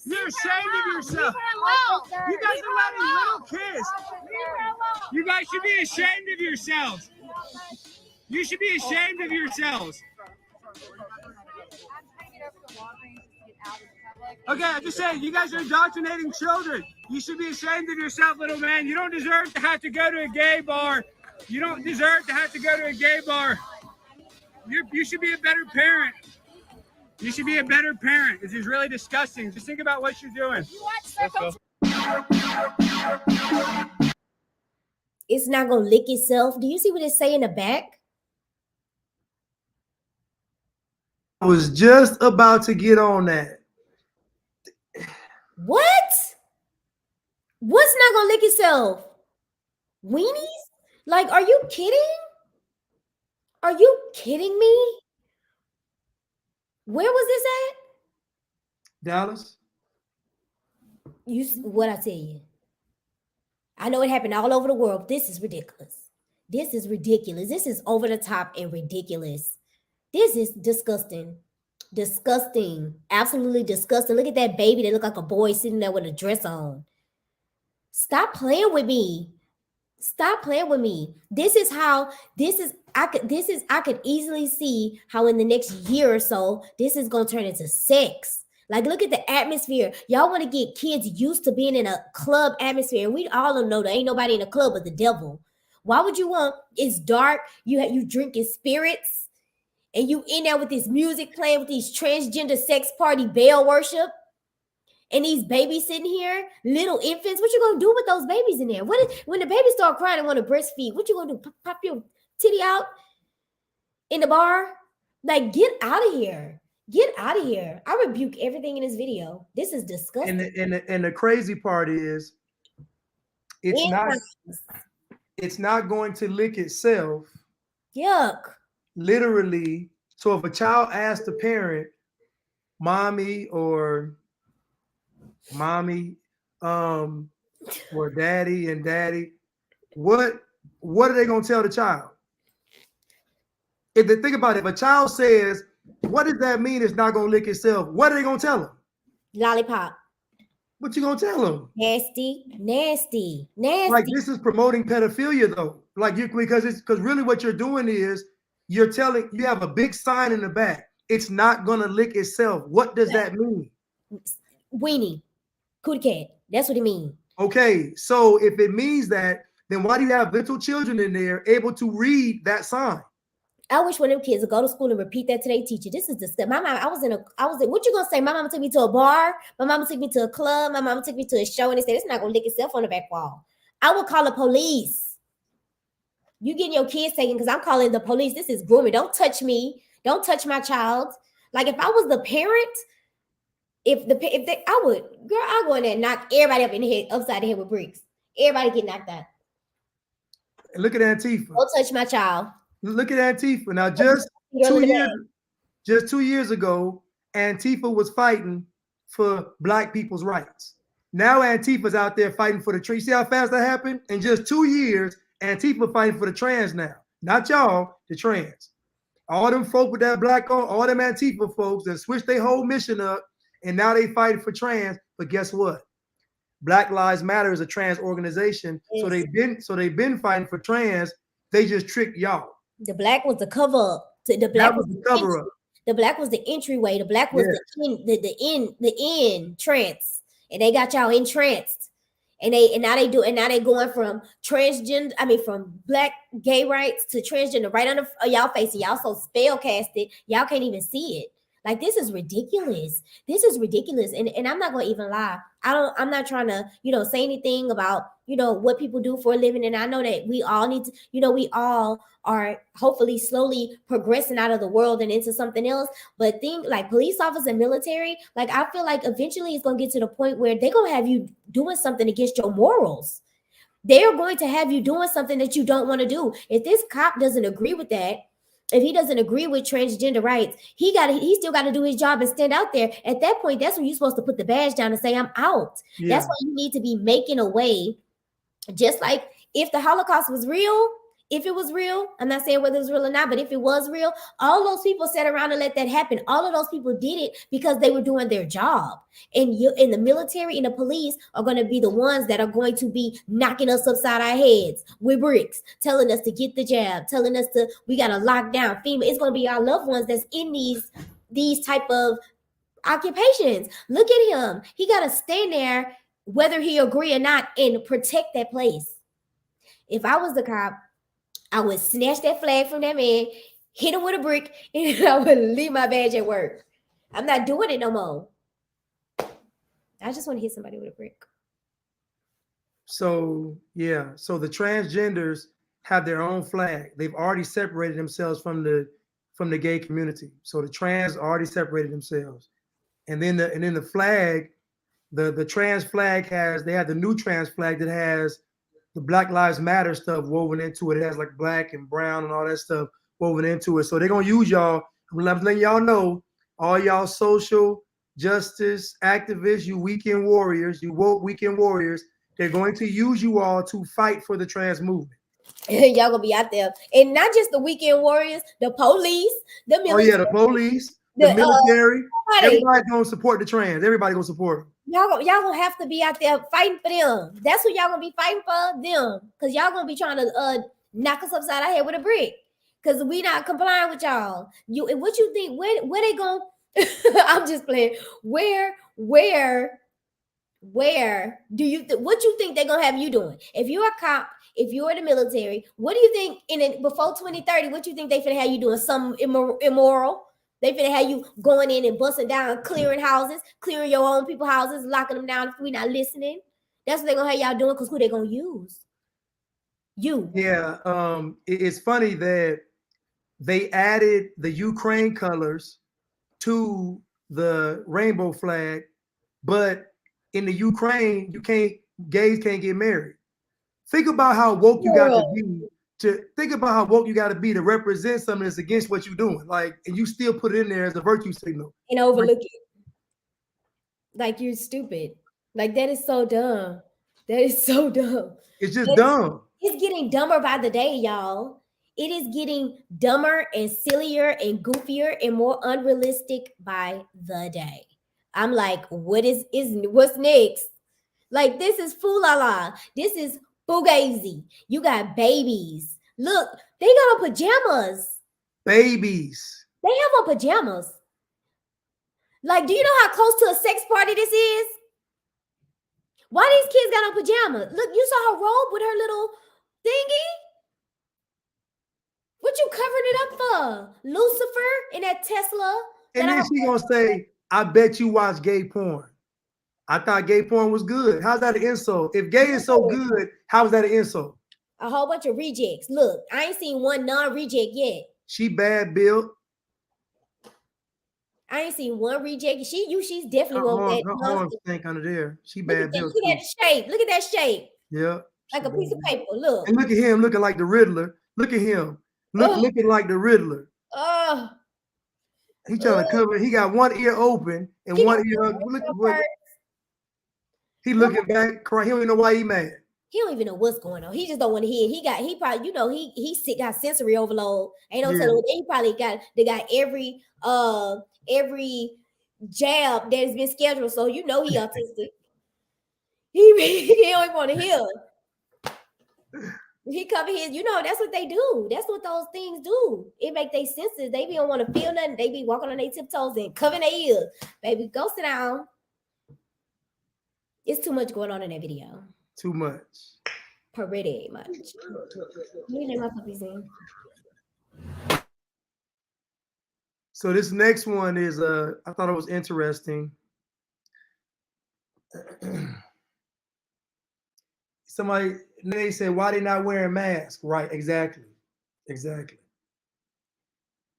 You're ashamed of yourself. You guys are letting little kids. You guys should be ashamed of yourselves. You should be ashamed of yourselves. Okay, I'm just saying, you guys are indoctrinating children. You should be ashamed of yourself, little man. You don't deserve to have to go to a gay bar. You don't deserve to have to go to a gay bar. You should be a better parent. You should be a better parent. This is really disgusting. Just think about what you're doing. It's not gonna lick itself. Do you see what it say in the back? I was just about to get on that. What? What's not gonna lick itself? Weenies? Like, are you kidding? Are you kidding me? Where was this at? Dallas. What I tell you? I know it happened all over the world. This is ridiculous. This is ridiculous. This is over the top and ridiculous. This is disgusting. Disgusting. Absolutely disgusting. Look at that baby that looked like a boy sitting there with a dress on. Stop playing with me. Stop playing with me. I could easily see how in the next year or so, this is going to turn into sex. Like, look at the atmosphere. Y'all want to get kids used to being in a club atmosphere. We all know there ain't nobody in a club but the devil. Why would you want, it's dark, you drinking spirits, and you in there with this music playing with these transgender sex party Baal worship, and these babies sitting here, little infants. What you gonna do with those babies in there? When the babies start crying and want to breastfeed, what you gonna do? Pop your titty out in the bar? Like, get out of here. Get out of here. I rebuke everything in this video. This is disgusting. And the crazy part is, it's not going to lick itself. Yuck. Literally. So if a child asks the parent, mommy or daddy and daddy, what are they gonna tell the child? If they think about it, if a child says, what does that mean it's not gonna lick itself? What are they gonna tell them? Lollipop. What you gonna tell them? Nasty, nasty, nasty. Like, this is promoting pedophilia though. Like, because really what you're doing is you have a big sign in the back. It's not gonna lick itself. What does that mean? Weenie. Cootie cat. That's what it means. Okay, so if it means that, then why do you have little children in there able to read that sign? I wish one of them kids would go to school and repeat that to their teacher. This is disgusting. My mom, what you gonna say? My mama took me to a bar. My mama took me to a club. My mama took me to a show, and they said it's not gonna lick itself on the back wall. I will call the police. You getting your kids taken because I'm calling the police. This is grooming. Don't touch me. Don't touch my child. Like, if I was the parent, I'll go in there and knock everybody up in the head, upside the head with bricks. Everybody get knocked out. And look at Antifa. Don't touch my child. Look at Antifa. Now, just 2 years ago, Antifa was fighting for Black people's rights. Now Antifa's out there fighting for the trans. See how fast that happened? In just 2 years, Antifa fighting for the trans now. Not y'all, the trans. All them folk with that black on, all them Antifa folks that switched their whole mission up, and now they fighting for trans. But guess what? Black Lives Matter is a trans organization, so they've been fighting for trans. They just tricked y'all. The black was the cover up. The black was the cover up. The black was the entryway. The black was the entrance, and they got y'all entranced. And now they going from from black gay rights to transgender right under y'all face, and y'all so spell casted, y'all can't even see it. Like, this is ridiculous. This is ridiculous. And I'm not gonna even lie. I'm not trying to, say anything about, what people do for a living. And I know that we all need to, we all are hopefully slowly progressing out of the world and into something else. But think like police officers and military, like, I feel like eventually it's gonna get to the point where they're gonna have you doing something against your morals. They are going to have you doing something that you don't want to do. If this cop doesn't agree with that, if he doesn't agree with transgender rights, he still got to do his job and stand out there. At that point, that's when you're supposed to put the badge down and say, I'm out. Yeah. That's why you need to be making a way. Just like if the Holocaust was real, if it was real, I'm not saying whether it was real or not, but if it was real, all those people sat around and let that happen. All of those people did it because they were doing their job. And you, in the military and the police, are going to be the ones that are going to be knocking us upside our heads with bricks, telling us to get the jab, telling us we got to lock down FEMA. It's going to be our loved ones that's in these type of occupations. Look at him. He got to stand there, whether he agree or not, and protect that place. If I was the cop, I would snatch that flag from that man, hit him with a brick, and I would leave my badge at work. I'm not doing it no more. I just want to hit somebody with a brick. So, yeah. So the transgenders have their own flag. They've already separated themselves from the gay community. So the trans already separated themselves. And then the flag, the trans flag they have the new trans flag that has the Black Lives Matter stuff woven into it. It has like black and brown and all that stuff woven into it. So they're going to use y'all. I'm letting y'all know, all y'all social justice activists, you weekend warriors, you woke weekend warriors, they're going to use you all to fight for the trans movement. Y'all going to be out there. And not just the weekend warriors, the police, the military. Oh, yeah, the police, the military. Everybody's going to support the trans. Everybody going to support them. Y'all gonna have to be out there fighting for them. That's what y'all gonna be fighting for, them. Because y'all gonna be trying to knock us upside our head with a brick. Because we not complying with y'all. What you think? Where they going? I'm just playing. Where do you what you think they're gonna have you doing? If you're a cop, if you're in the military, what do you think before 2030? What you think they finna have you doing? Something immoral? They finna have you going in and busting down, clearing houses, clearing your own people's houses, locking them down if we not listening. That's what they're gonna have y'all doing, because who they gonna use? You. Yeah. It's funny that they added the Ukraine colors to the rainbow flag, but in the Ukraine, gays can't get married. Think about how woke you got to be. Think about how woke you got to be to represent something that's against what you're doing, like, and you still put it in there as a virtue signal and overlook it. Like, you're stupid. Like, that is so dumb. That is so dumb. It's just dumb. It's getting dumber by the day, y'all. It is getting dumber and sillier and goofier and more unrealistic by the day. I'm like, what's next? Like, this is foolala. This is fugazi. You got babies. Look, they got on pajamas. Babies. They have on pajamas. Like, do you know how close to a sex party this is? Why these kids got on pajamas? Look, you saw her robe with her little thingy? What you covering it up for? Lucifer in that Tesla? And then she gonna say, I bet you watch gay porn. I thought gay porn was good. How's that an insult? If gay is so good, how is that an insult? A whole bunch of rejects. Look, I ain't seen one non-reject yet. She bad built. I ain't seen one reject. She's definitely one that. Her arms stink under there. She bad built. Look at that shape. Look at that shape. Yeah. Like a piece of paper. Look. And look at him looking like the Riddler. Look at him. Looking like the Riddler. He trying to cover. He got one ear open and one ear. Look, he looking back, crying. He don't even know why he mad. He don't even know what's going on. He just don't want to hear it. He probably, you know, he got sensory overload. Ain't no telling. He probably got every jab that has been scheduled. So you know he autistic. He don't even want to hear. He cover his, you know, that's what they do. That's what those things do. It make their senses. They don't want to feel nothing. They be walking on their tiptoes and covering their ears. Baby, go sit down. It's too much going on in that video. Too much. Pretty much. You let my puppies in. So this next one is I thought it was interesting. Somebody, they said, why they not wearing masks? Right, exactly.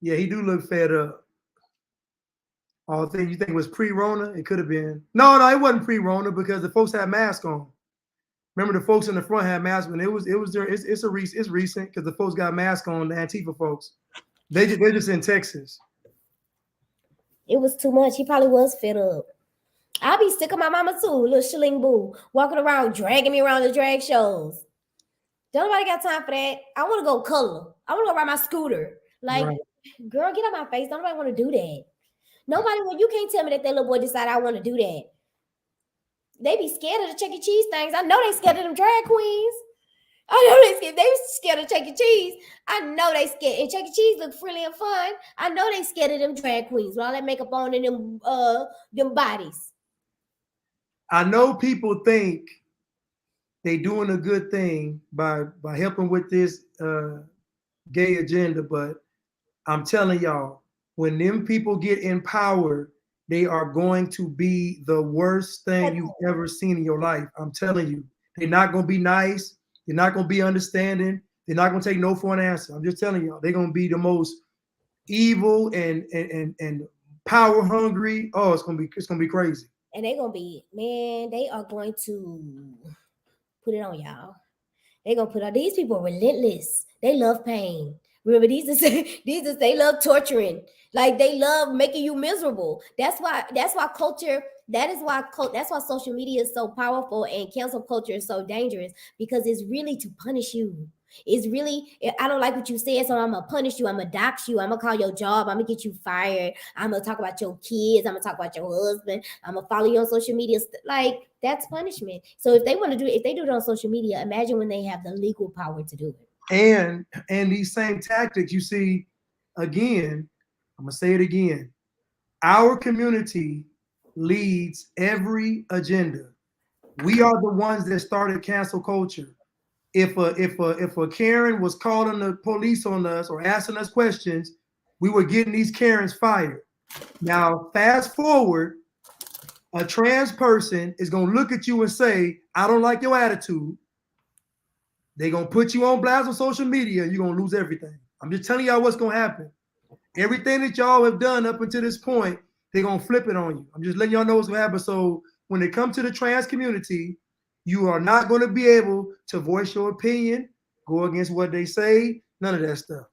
Yeah, he do look fed up. All things you think was pre-Rona? It could have been. No, it wasn't pre-Rona because the folks had masks on. Remember the folks in the front had masks when it was recent because the folks got masks on, the Antifa folks. They're just in Texas. It was too much. He probably was fed up. I'll be sick of my mama too, little shilling boo, walking around, dragging me around the drag shows. Don't nobody got time for that. I want to go color. I want to go ride my scooter. Like, right. Girl, get out my face. Don't nobody want to do that. Nobody, well, you can't tell me that little boy decided I want to do that. They be scared of the Chuck E. Cheese things. I know they scared of them drag queens. I know they scared. They scared of Chuck E. Cheese. I know they scared. And Chuck E. Cheese look friendly and fun. I know they scared of them drag queens with all that makeup on and them bodies. I know people think they doing a good thing by helping with this gay agenda, but I'm telling y'all, when them people get in power, they are going to be the worst thing you've ever seen in your life. I'm telling you, they're not going to be nice. They're not going to be understanding. They're not going to take no for an answer. I'm just telling y'all, they're going to be the most evil and power hungry. Oh, it's going to be crazy. And they're going to be, man, they are going to put it on y'all. They're going to put on, these people are relentless. They love pain. Remember, they love torturing. Like, they love making you miserable. That's why culture, that's why social media is so powerful and cancel culture is so dangerous, because it's really to punish you. It's really, I don't like what you said, so I'm going to punish you. I'm going to dox you. I'm going to call your job. I'm going to get you fired. I'm going to talk about your kids. I'm going to talk about your husband. I'm going to follow you on social media. Like, that's punishment. So if they do it on social media, imagine when they have the legal power to do it. And these same tactics, you see, again, I'm going to say it again. Our community leads every agenda. We are the ones that started cancel culture. If a Karen was calling the police on us or asking us questions, we were getting these Karens fired. Now, fast forward, a trans person is going to look at you and say, I don't like your attitude. They're going to put you on blast on social media, and you're going to lose everything. I'm just telling y'all what's going to happen. Everything that y'all have done up until this point, they're going to flip it on you. I'm just letting y'all know what's going to happen. So when it comes to the trans community, you are not going to be able to voice your opinion, go against what they say, none of that stuff.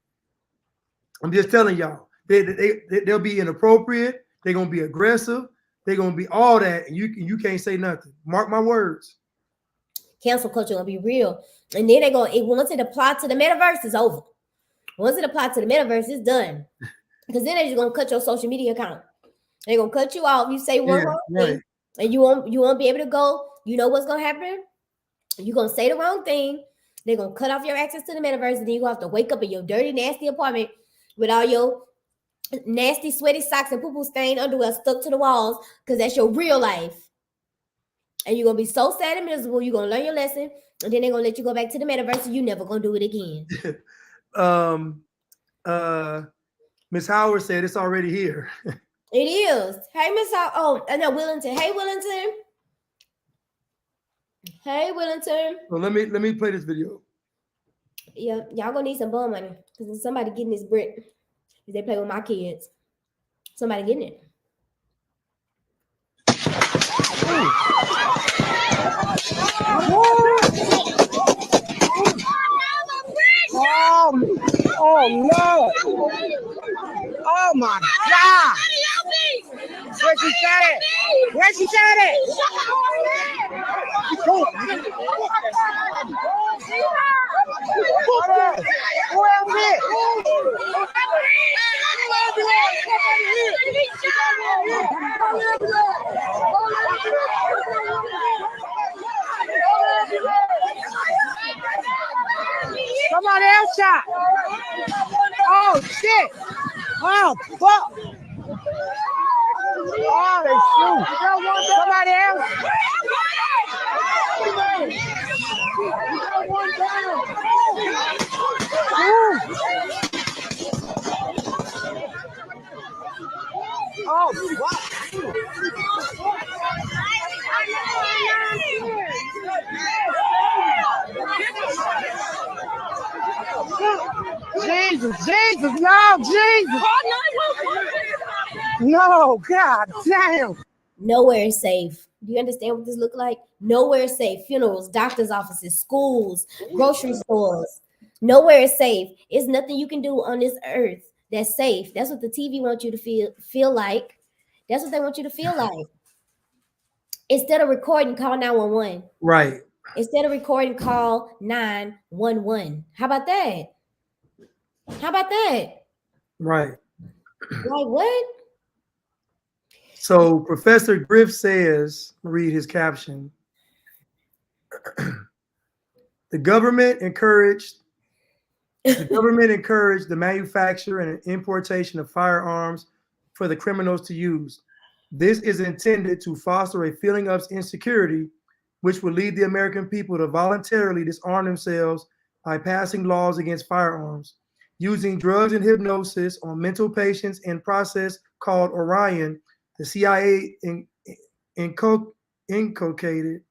I'm just telling y'all, they'll be inappropriate. They're going to be aggressive. They're going to be all that, and you can't say nothing. Mark my words. Cancel culture going to be real. And then once it applies to the metaverse, it's over. Once it applies to the metaverse, it's done. Because then they're just going to cut your social media account. They're going to cut you off. You say one wrong thing, and you won't be able to go. You know what's going to happen? You're going to say the wrong thing. They're going to cut off your access to the metaverse, and then you're going to have to wake up in your dirty, nasty apartment with all your nasty, sweaty socks and poo-poo stained underwear stuck to the walls, because that's your real life. And you're going to be so sad and miserable. You're going to learn your lesson, and then they're going to let you go back to the metaverse, and you're never going to do it again. Miss Howard said it's already here. It is. Hey, Miss Howard. Oh, and no, Willington. Hey, Willington. Hey, Willington. Well, let me play this video. Yeah, y'all gonna need some bum money, because somebody getting this brick. If they play with my kids, somebody getting it. Oh no! Oh my God! Where she shot at? Where she shot at? Who else hit? Somebody else shot. Oh shit. Oh fuck. Oh, they shoot. Somebody else. Oh, wow. Jesus, Jesus, no, Jesus. No, God damn. Nowhere is safe. Do you understand what this look like? Nowhere is safe. Funerals, doctor's offices, schools, grocery stores. Nowhere is safe. It's nothing you can do on this earth that's safe. That's what the TV wants you to feel like. That's what they want you to feel like. Instead of recording, call 911. Right. Instead of recording, call 911. How about that? How about that? Right. Like what? So Professor Griff says, read his caption. The government encouraged the manufacture and importation of firearms for the criminals to use. This is intended to foster a feeling of insecurity, which will lead the American people to voluntarily disarm themselves by passing laws against firearms, using drugs and hypnosis on mental patients in process called Orion. The CIA inculcated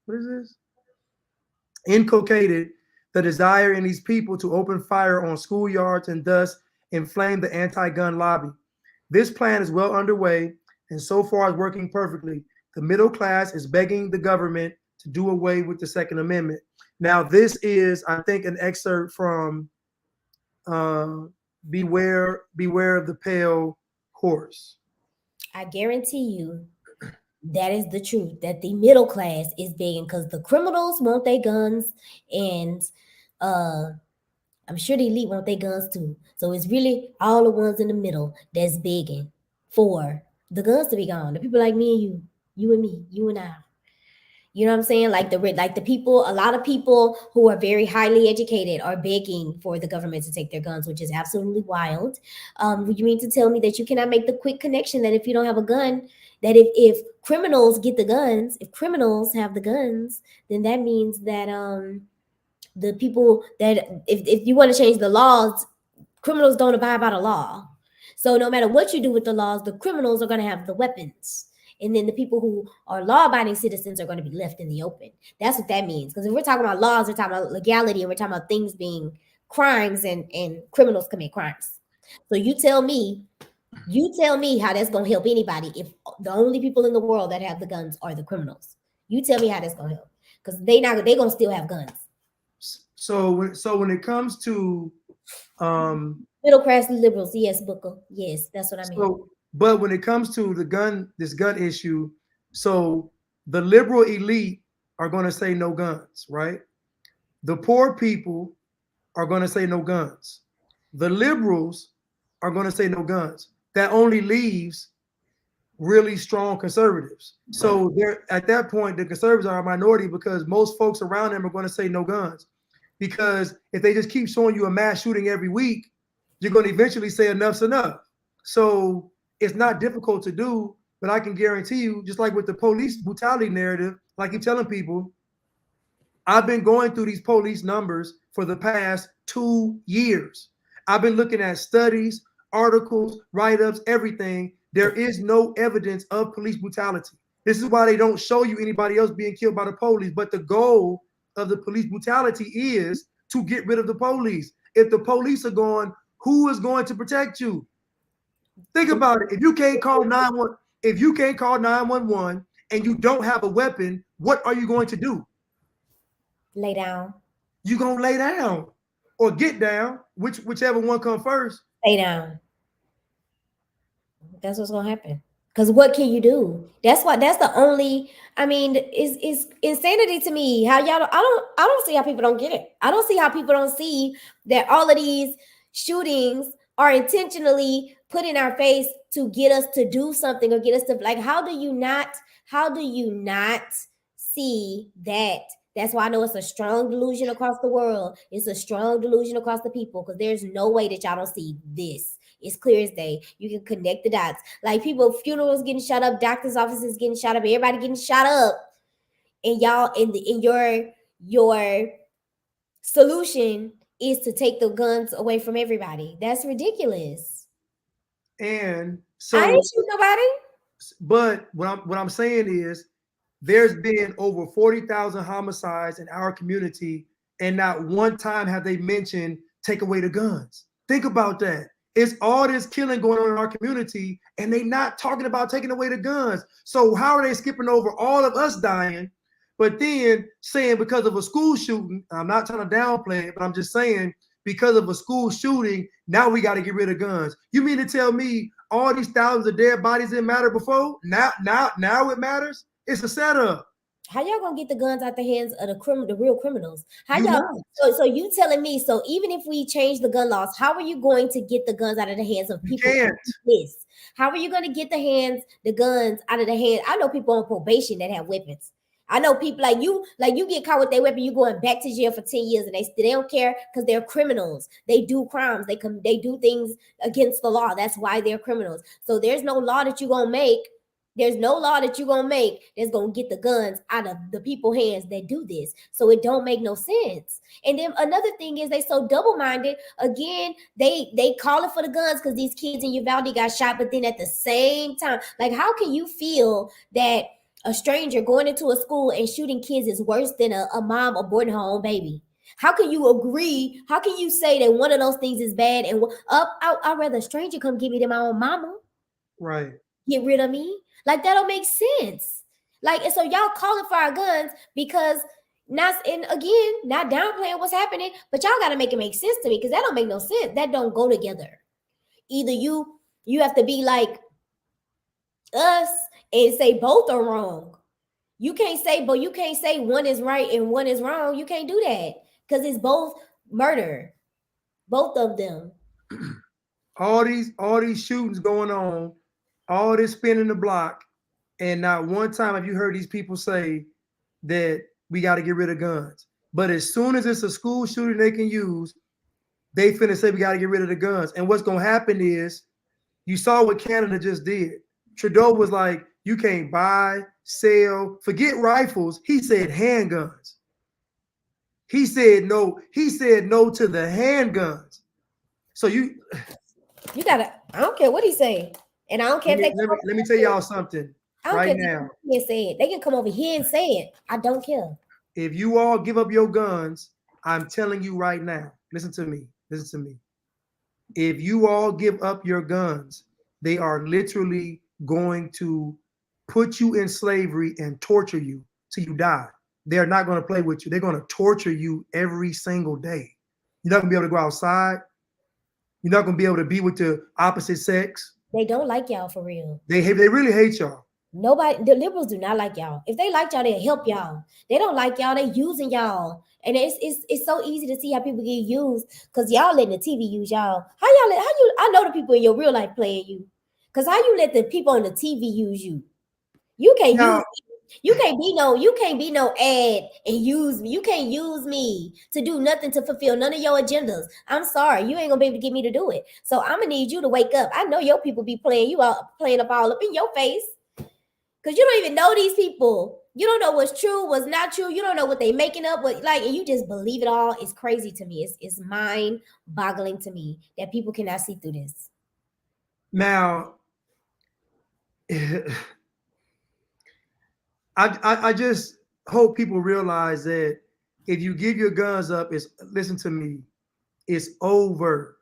the desire in these people to open fire on schoolyards and thus inflame the anti-gun lobby. This plan is well underway and so far is working perfectly. The middle class is begging the government to do away with the Second Amendment. Now, this is, I think, an excerpt from Beware of the Pale Horse. I guarantee you that is the truth, that the middle class is begging because the criminals want their guns, and I'm sure the elite want their guns too. So it's really all the ones in the middle that's begging for the guns to be gone. The people like me and you and me, you and I. You know what I'm saying? Like the people, a lot of people who are very highly educated are begging for the government to take their guns, which is absolutely wild. You mean to tell me that you cannot make the quick connection that if you don't have a gun, that if criminals get the guns, if criminals have the guns, then that means that the people that if you want to change the laws, criminals don't abide by the law. So no matter what you do with the laws, the criminals are going to have the weapons. And then the people who are law-abiding citizens are going to be left in the open. That's what that means. Because if we're talking about laws, we're talking about legality, and we're talking about things being crimes and criminals commit crimes. So you tell me how that's going to help anybody if the only people in the world that have the guns are the criminals. You tell me how that's going to help. Because they're going to still have guns. So when it comes to middle class liberals, yes, Booker. Yes, that's what I mean. But when it comes to this gun issue, so the liberal elite are going to say no guns, right? The poor people are going to say no guns. The liberals are going to say no guns. That only leaves really strong conservatives. So they're at that point, the conservatives are a minority because most folks around them are going to say no guns. Because if they just keep showing you a mass shooting every week, you're going to eventually say enough's enough. So it's not difficult to do, but I can guarantee you, just like with the police brutality narrative, like you're telling people, I've been going through these police numbers for the past 2 years. I've been looking at studies, articles, write-ups, everything. There is no evidence of police brutality. This is why they don't show you anybody else being killed by the police. But the goal of the police brutality is to get rid of the police. If the police are gone, who is going to protect you? Think about it. If you can't call 911 and you don't have a weapon, what are you going to do? Lay down. You're going to lay down or get down, whichever one comes first. Lay down. That's what's going to happen. Because what can you do? That's the only, I mean, is insanity to me. How y'all I don't see how people don't get it. I don't see how people don't see that all of these shootings are intentionally put in our face to get us to do something or get us to, like, how do you not see that? That's why I know it's a strong delusion across the world. It's a strong delusion across the people, because there's no way that y'all don't see this. It's clear as day. You can connect the dots. Like, people, funerals getting shot up, doctors' offices getting shot up, everybody getting shot up, and y'all in your solution is to take the guns away from everybody. That's ridiculous. And so I ain't shoot nobody. But what I'm saying is, there's been over 40,000 homicides in our community, and not one time have they mentioned take away the guns. Think about that. It's all this killing going on in our community, and they not talking about taking away the guns. So how are they skipping over all of us dying, but then saying because of a school shooting, I'm not trying to downplay it, but I'm just saying because of a school shooting, now we got to get rid of guns. You mean to tell me all these thousands of dead bodies didn't matter before? Now it matters? It's a setup. How y'all gonna get the guns out the hands of the real criminals? How y'all? So you telling me? So even if we change the gun laws, how are you going to get the guns out of the hands of people? This? How are you going to get the guns out of the hands? I know people on probation that have weapons. I know people like you get caught with their weapon, you going back to jail for 10 years, and they don't care because they're criminals. They do crimes. They do things against the law. That's why they're criminals. So there's no law that you're gonna make. There's no law that you're gonna make that's gonna get the guns out of the people's hands that do this. So it don't make no sense. And then another thing is they so double-minded. Again, they calling for the guns because these kids in Uvalde got shot, but then at the same time, like, how can you feel that a stranger going into a school and shooting kids is worse than a mom aborting her own baby? How can you agree? How can you say that one of those things is bad and I'd rather a stranger come get me than my own mama? Right. Get rid of me? Like, that don't make sense. Like, and so y'all calling for our guns because not downplaying what's happening, but y'all got to make it make sense to me, because that don't make no sense. That don't go together. Either you have to be like us and say both are wrong. You can't say one is right and one is wrong. You can't do that because it's both murder, both of them. All these shootings going on, all this spinning the block, and not one time have you heard these people say that we got to get rid of guns. But as soon as it's a school shooting they can use, they finna say we got to get rid of the guns. And what's gonna happen is, you saw what Canada just did. Trudeau was like, you can't buy, sell, forget rifles. He said handguns. He said no. He said no to the handguns. So you gotta. I don't care what he say, and I don't care if they. Let me tell y'all something right now. They say it. They can come over here and say it. I don't care. If you all give up your guns, I'm telling you right now. Listen to me. Listen to me. If you all give up your guns, they are literally going to put you in slavery and torture you till you die. They're not going to play with you. They're going to torture you every single day. You're not going to be able to go outside. You're not going to be able to be with the opposite sex. They don't like y'all for real. They really hate y'all. Nobody, the liberals do not like y'all. If they liked y'all, they'll help y'all. They don't like y'all. They using y'all. And it's so easy to see how people get used because y'all letting the TV use y'all. I know the people in your real life playing you. Because how you let the people on the TV use you? You can't use me. You can't be no ad and use me. You can't use me to do nothing to fulfill none of your agendas. I'm sorry. You ain't gonna be able to get me to do it. So I'm gonna need you to wake up. I know your people be playing you out, playing up all up in your face. Because you don't even know these people. You don't know what's true, what's not true. You don't know what they making up, and you just believe it all. It's crazy to me. It's mind-boggling to me that people cannot see through this. Now, I just hope people realize that if you give your guns up, listen to me, it's over.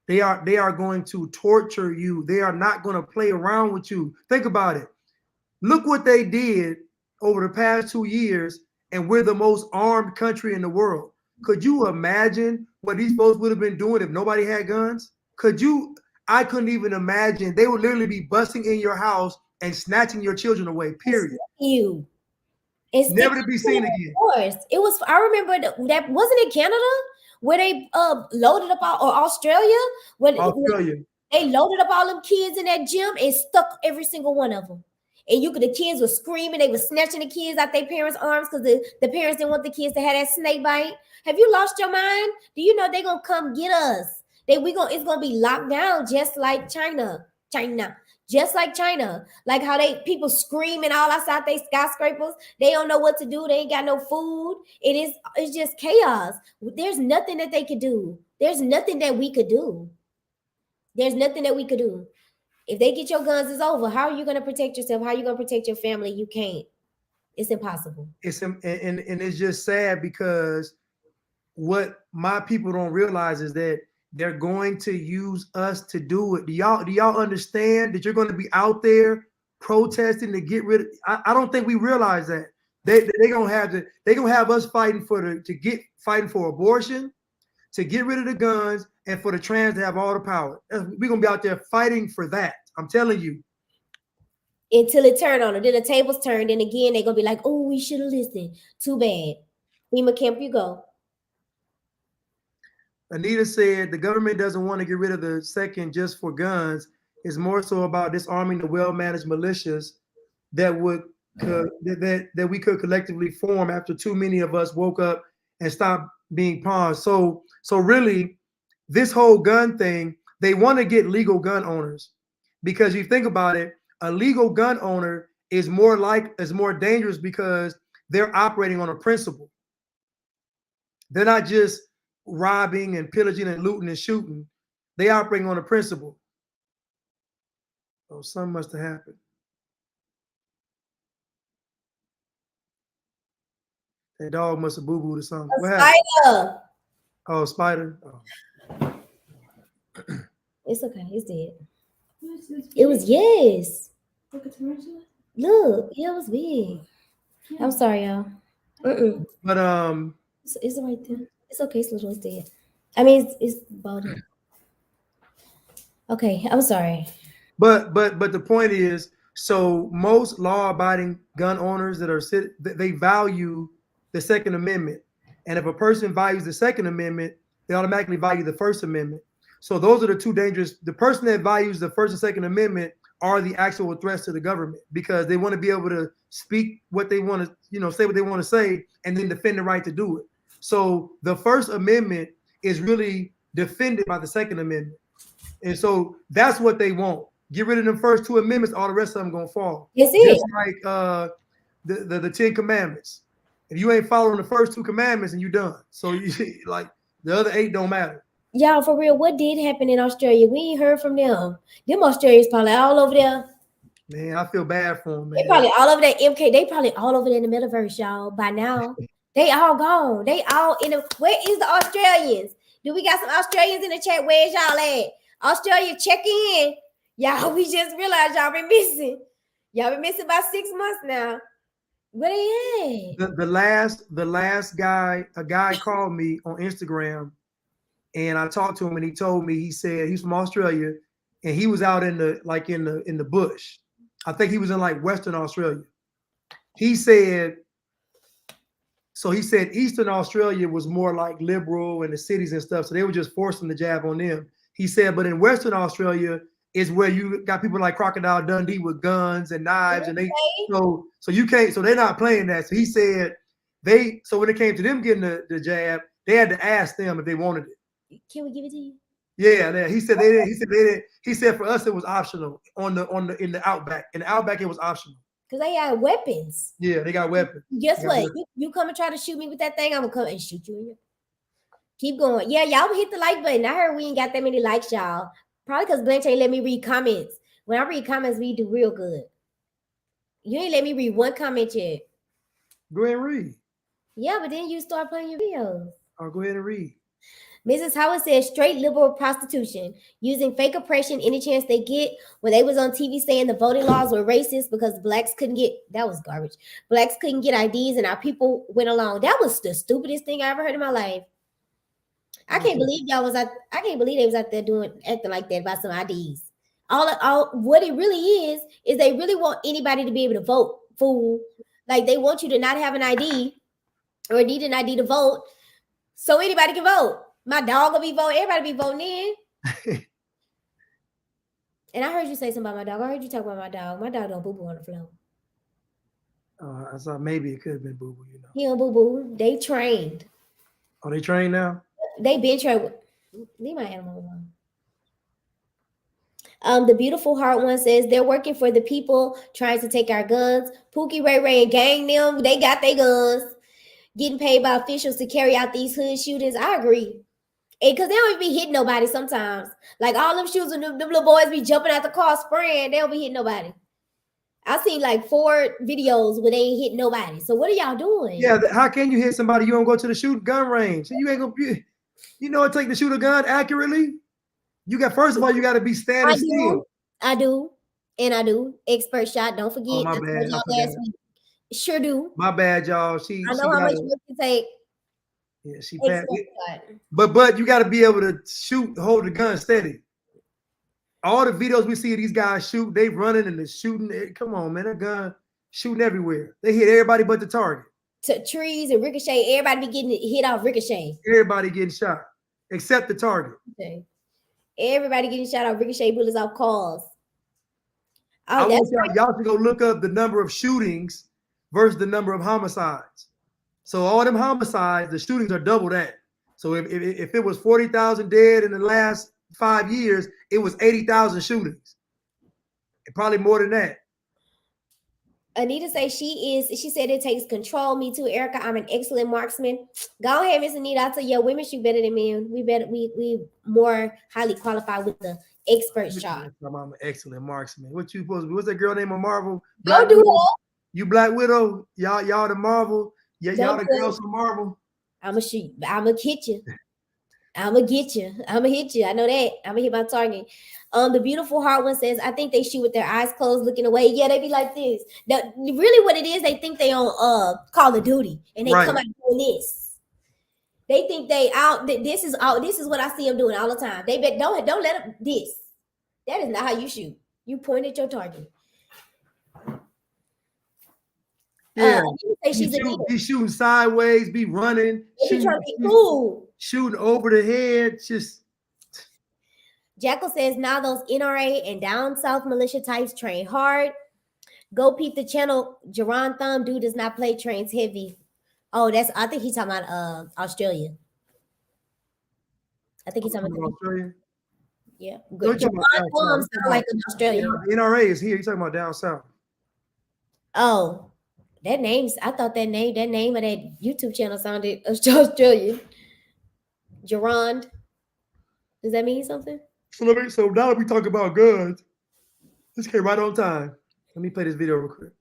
They are going to torture you. They are not going to play around with you. Think about it. Look what they did over the past 2 years, and we're the most armed country in the world. Could you imagine what these folks would have been doing if nobody had guns? I couldn't even imagine. They would literally be busting in your house and snatching your children away, period. You. Never to be seen again. Of course. It was, I remember that wasn't it Canada where they loaded up all, or Australia? When they loaded up all them kids in that gym and stuck every single one of them. And the kids were screaming, they were snatching the kids out their parents' arms because the parents didn't want the kids to have that snake bite. Have you lost your mind? Do you know they're gonna come get us? It's gonna be locked down just like China. Just like China. Like how people screaming all outside they skyscrapers. They don't know what to do. They ain't got no food. It's just chaos. There's nothing that they could do. There's nothing that we could do. There's nothing that we could do. If they get your guns, it's over. How are you going to protect yourself? How are you going to protect your family? You can't. It's impossible. And it's just sad because what my people don't realize is that they're going to use us to do it. Do y'all understand that you're going to be out there protesting to get rid of? I don't think we realize that they're gonna have us fighting for abortion, to get rid of the guns, and for the trans to have all the power. We're gonna be out there fighting for that. I'm telling you. Until it turned on them. Then the tables turned, and again they're gonna be like, "Oh, we should have listened. Too bad." FEMA camp, you go. Anita said the government doesn't want to get rid of the second just for guns. It's more so about disarming the well-managed militias that we could collectively form after too many of us woke up and stopped being pawns. So really, this whole gun thing, they want to get legal gun owners, because you think about it, a legal gun owner is more dangerous because they're operating on a principle. They're not just robbing and pillaging and looting and shooting. They operating on a principle. Oh, something must have happened. That dog must have boo-booed or something. What happened? Spider. Oh, spider. Oh. It's okay. It's dead. It was, yes. Look, yeah, it was big. I'm sorry, y'all. But it's right there. It's okay. It's little. It's dead. I mean, it's bald. Okay, I'm sorry. But the point is, so most law-abiding gun owners they value the Second Amendment, and if a person values the Second Amendment, they automatically value the First Amendment. So those are the two dangerous. The person that values the First and Second Amendment are the actual threats to the government, because they want to be able to speak what they want to, say what they want to say, and then defend the right to do it. So the First Amendment is really defended by the Second Amendment, and so that's what they want. Get rid of the first two amendments, all the rest of them gonna fall. Yes, just like the 10 Commandments. If you ain't following the first two commandments, and you done. So like the other 8 don't matter. Y'all, for real, what did happen in Australia? We ain't heard from them. Them Australians probably all over there. Man, I feel bad for them, man. They probably all over there. MK, they probably all over there in the metaverse, y'all. By now, they all gone. They all in the. Where is the Australians? Do we got some Australians in the chat? Where's y'all at? Australia, check in. Y'all, we just realized y'all been missing. Y'all been missing about 6 months now. Where they at? The last guy, a guy called me on Instagram, and I talked to him, and he told me, he said he's from Australia, and he was out in the bush. I think he was in like Western Australia. He said Eastern Australia was more like liberal in the cities and stuff, so they were just forcing the jab on them. He said, but in Western Australia is where you got people like Crocodile Dundee with guns and knives, and they so you can't, so they're not playing that. So he said so when it came to them getting the jab, they had to ask them if they wanted it. Can we give it to you? Yeah, he said they didn't. He said they didn't. He said for us it was optional in the outback. In the outback it was optional. Because they got weapons. Yeah, they got weapons. Guess what? You come and try to shoot me with that thing, I'm gonna come and shoot you in your. Keep going. Yeah, y'all hit the like button. I heard we ain't got that many likes, y'all. Probably because Blanche ain't let me read comments. When I read comments, we do real good. You ain't let me read one comment yet. Go ahead and read. Yeah, but then you start playing your videos. I'll go ahead and read. Mrs. Howard says straight liberal prostitution, using fake oppression any chance they get. When they was on TV saying the voting laws were racist because blacks couldn't get, that was garbage. Blacks couldn't get IDs and our people went along. That was the stupidest thing I ever heard in my life. I can't believe y'all was at. I can't believe they was out there acting like that about some IDs. All what it really is they really want anybody to be able to vote. Fool, like they want you to not have an ID or need an ID to vote, so anybody can vote. My dog will be voting. Everybody be voting in. And I heard you say something about my dog. I heard you talk about my dog. My dog don't boo boo on the floor. I thought maybe it could have been boo boo. You know, He don't boo boo. They trained. Are they trained now? They been trained. Leave my animal alone. The beautiful heart one says they're working for the people trying to take our guns. Pookie, Ray Ray, and gang them, they got their guns. Getting paid by officials to carry out these hood shootings. I agree. Because they don't even be hitting nobody sometimes. Like all them shooters and them little boys be jumping out the car spraying. They don't be hitting nobody. I seen like 4 videos where they ain't hitting nobody. So what are y'all doing? Yeah, how can you hit somebody? You don't go to the shoot gun range. So you ain't gonna. You know it take to shoot a gun accurately. You got first of all, you got to be standing still. I do. Expert shot. Don't forget. Oh, my bad. Last week. Sure do. My bad, y'all. I know how much work to take. Yeah, she passed. But you got to be able to hold the gun steady. All the videos we see of these guys shoot, they running and they're shooting. Come on, man, a gun shooting everywhere. They hit everybody but the target. To trees and ricochet, everybody be getting hit off ricochet. Everybody getting shot except the target. Okay. Everybody getting shot off ricochet bullets off cars. I want y'all to go look up the number of shootings versus the number of homicides. So all them homicides, the shootings are double that. So if it was 40,000 dead in the last 5 years, it was 80,000 shootings. Probably more than that. Anita says she said it takes control. Me too, Erica. I'm an excellent marksman. Go ahead, Miss Anita. I tell you, women shoot better than men. We more highly qualified with the expert shot. I'm an excellent marksman. What you supposed to be? What's that girl name on Marvel? Don't do that. You Black Widow. Y'all the Marvel. Yeah, y'all the girls from Marvel. I'ma shoot. I'ma hit you. I'ma get you. I'ma hit you. I know that. I'ma hit my target. The beautiful heart one says, I think they shoot with their eyes closed, looking away. Yeah, they be like this. Now, really what it is, they think they on Call of Duty and they come out doing this. They think they out. This is what I see them doing all the time. They bet don't let them this. That is not how you shoot. You point at your target. Yeah, be shooting sideways, be running, shooting over the head. Just Jackal says now those NRA and down south militia types train hard. Go peep the channel. Jerron Thumb dude does not play trains heavy. Oh, I think he's talking about Australia. I think he's talking about Australia. Yeah, good. Jerron Thumb sounds like an Australian. The NRA is here. He's talking about down south. Oh. I thought that name of that YouTube channel sounded Australian. Gerard. Does that mean something? So now that we talk about guns, this came right on time. Let me play this video real quick.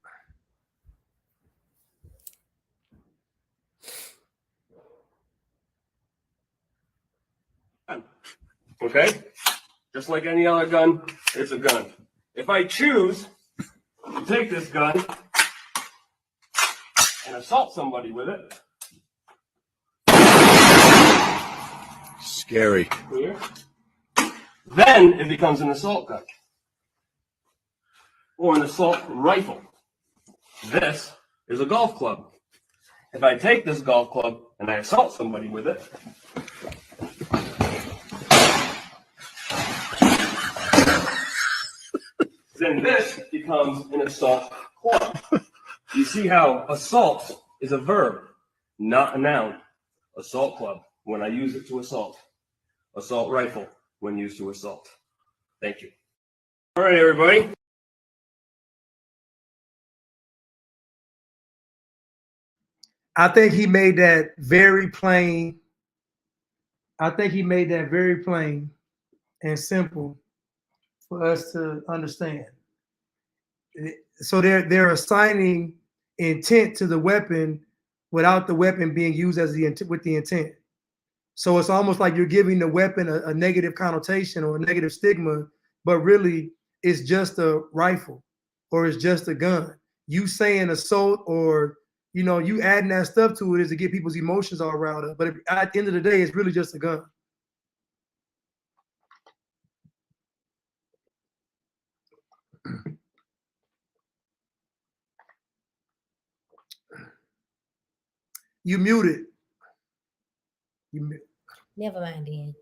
Okay? Just like any other gun, it's a gun. If I choose to take this gun and assault somebody with it. Scary. Here. Then it becomes an assault gun. Or an assault rifle. This is a golf club. If I take this golf club and I assault somebody with it, then this becomes an assault club. You see how assault is a verb, not a noun. Assault club, when I use it to assault. Assault rifle, when used to assault. Thank you. All right, everybody. I think he made that very plain. And simple for us to understand. So they're assigning intent to the weapon without the weapon being used with the intent. So it's almost like you're giving the weapon a negative connotation or a negative stigma, but really it's just a rifle or it's just a gun. You saying assault or you adding that stuff to it is to get people's emotions all riled up. But at the end of the day, it's really just a gun. You muted. Never mind then.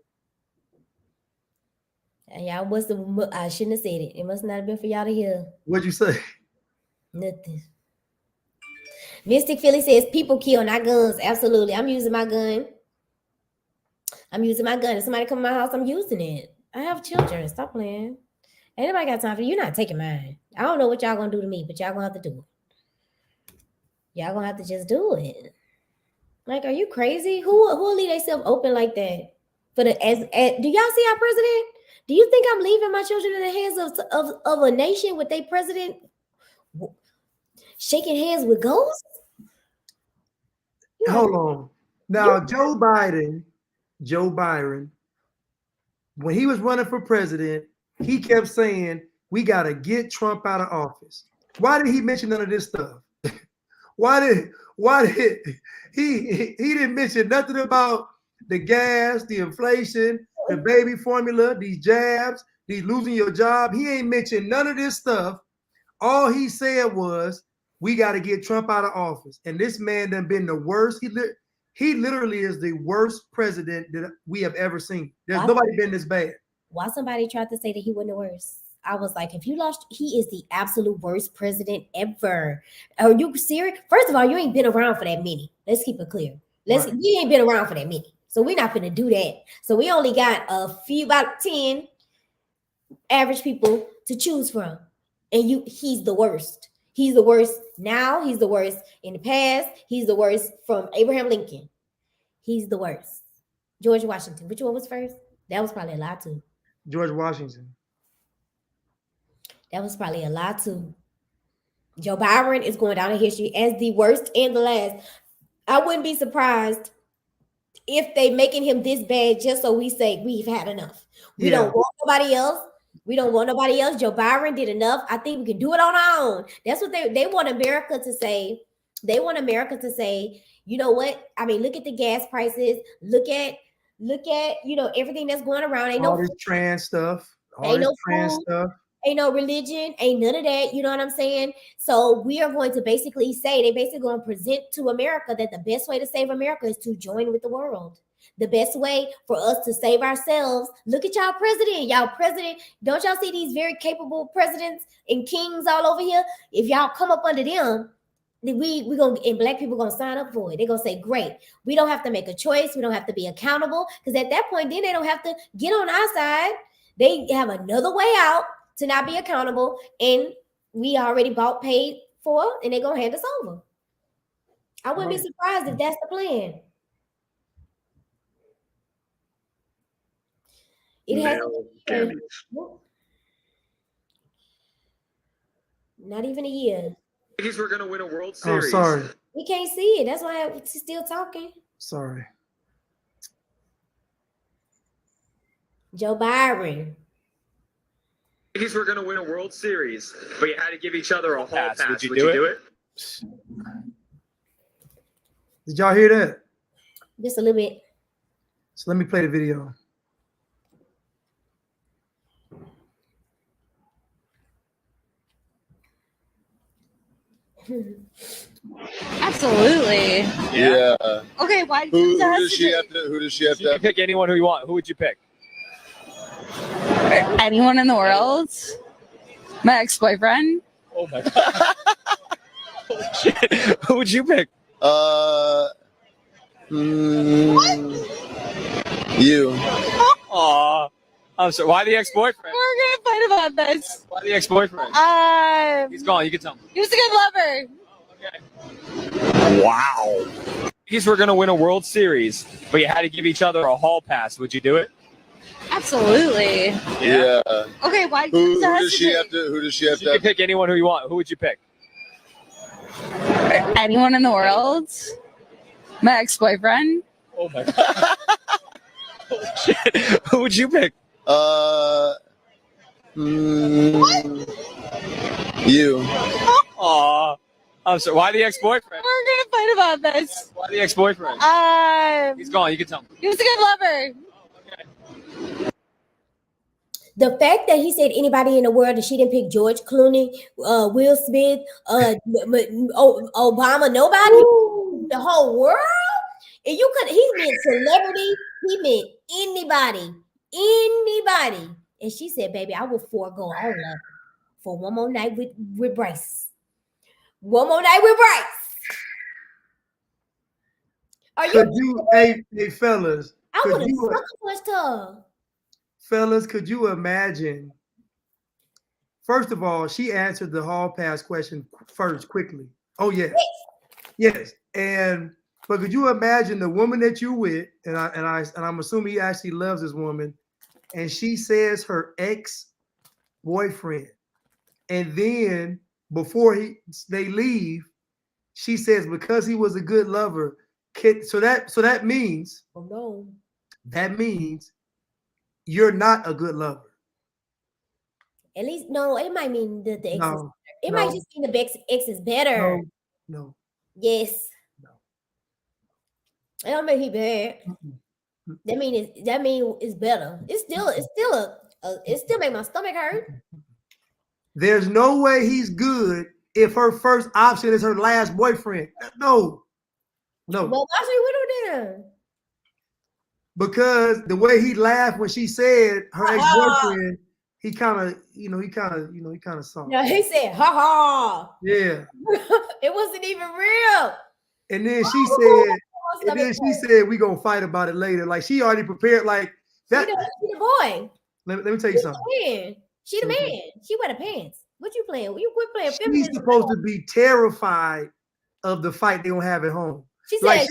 Y'all I shouldn't have said it. It must not have been for y'all to hear. What'd you say? Nothing. Mystic Philly says people kill, not guns. Absolutely. I'm using my gun. If somebody come to my house, I'm using it. I have children. Stop playing. Ain't nobody got time for you. You're not taking mine. I don't know what y'all gonna do to me, but y'all gonna have to do it. Y'all gonna have to just do it. Like, are you crazy? Who will leave themselves open like that? Do y'all see our president? Do you think I'm leaving my children in the hands of a nation with their president shaking hands with ghosts? Hold on. Now, Joe Biden, when he was running for president, he kept saying, we got to get Trump out of office. Why did he mention none of this stuff? Why did he didn't mention nothing about the gas, the inflation, the baby formula, these jabs, these losing your job? He ain't mentioned none of this stuff. All he said was, we got to get Trump out of office. And this man done been the worst. He literally is the worst president that we have ever seen. There's nobody been this bad. Why somebody tried to say that he wasn't the worst? I was like, if you lost, he is the absolute worst president ever. Are you serious? First of all, you ain't been around for that many. Let's keep it clear. You ain't been around for that many. So we're not going to do that. So we only got about 10 average people to choose from. And he's the worst. He's the worst now. He's the worst in the past. He's the worst from Abraham Lincoln. He's the worst. George Washington. Which one was first? That was probably a lie too. George Washington. That was probably a lie too. Joe Biden is going down in history as the worst and the last. I wouldn't be surprised if they making him this bad just so we say we've had enough. We don't want nobody else. Joe Biden did enough. I think we can do it on our own. That's what they want America to say. They want America to say, you know what? I mean, look at the gas prices. Look at everything that's going around. All this trans stuff. Ain't no religion, ain't none of that. You know what I'm saying? So we are going to basically say, they basically going to present to America that the best way to save America is to join with the world. The best way for us to save ourselves. Look at y'all president. Don't y'all see these very capable presidents and kings all over here? If y'all come up under them, we gonna, and black people gonna sign up for it. They're gonna say, great, we don't have to make a choice. We don't have to be accountable. Because at that point, then they don't have to get on our side. They have another way out to not be accountable. And we already paid for, and they're gonna hand us over. I wouldn't be surprised if that's the plan. It has not even a year. We're gonna win a World Series. Oh, sorry. We can't see it. That's why I'm still talking. Sorry. Joe Biden. We're gonna win a World Series, but you had to give each other a hall pass. Would you do it? Did y'all hear that? Just a little bit. So let me play the video. Absolutely. Yeah. Okay, why? Who does she have to? You can pick anyone who you want. Who would you pick? Anyone in the world? My ex-boyfriend. Oh my god. Holy shit. Who would you pick? You. Aw. I'm sorry. Why the ex-boyfriend? We're gonna fight about this. Why the ex-boyfriend? He's gone. You can tell me. He was a good lover. Okay. Wow. We're gonna win a World Series, but you had to give each other a hall pass. Would you do it? Absolutely. Yeah. Okay, why? Who does she have to? You can pick anyone who you want. Who would you pick? Anyone in the world? My ex-boyfriend. Oh my god. Holy shit. Who would you pick? You. Aw. I'm sorry. Why the ex-boyfriend? We're gonna fight about this. Why the ex-boyfriend? He's gone. You can tell me. He was a good lover. The fact that he said anybody in the world, and she didn't pick George Clooney, Will Smith, Obama, nobody. the whole world. And you could, he meant celebrity, he meant anybody. And she said, baby, I will forego all that for one more night with Bryce. One more night with Bryce. Are could you hey fellas? I would have sucked her. Fellas, could you imagine? First of all, she answered the hall pass question first quickly. Oh yes. Yes. But could you imagine the woman that you with, and I'm assuming he actually loves this woman, and she says her ex-boyfriend, and then before they leave, she says because he was a good lover. So that means that means you're not a good lover. At least no, it might mean that the ex is better. It No. might just mean the ex is better. No. Yes. No. It don't make he bad. That mean it's better. It still make my stomach hurt. There's no way he's good if her first option is her last boyfriend. No. Well, why should we do that? Because the way he laughed when she said her ex-boyfriend, he kind of saw. No, he said, ha ha. Yeah. It wasn't even real. And then she said, we gonna fight about it later. Like she already prepared, like that. She the boy. Let me tell you something. She the man. She wear the pants. What you playing? You quit playing She's feminism. supposed to be terrified of the fight they gonna have at home. She said, like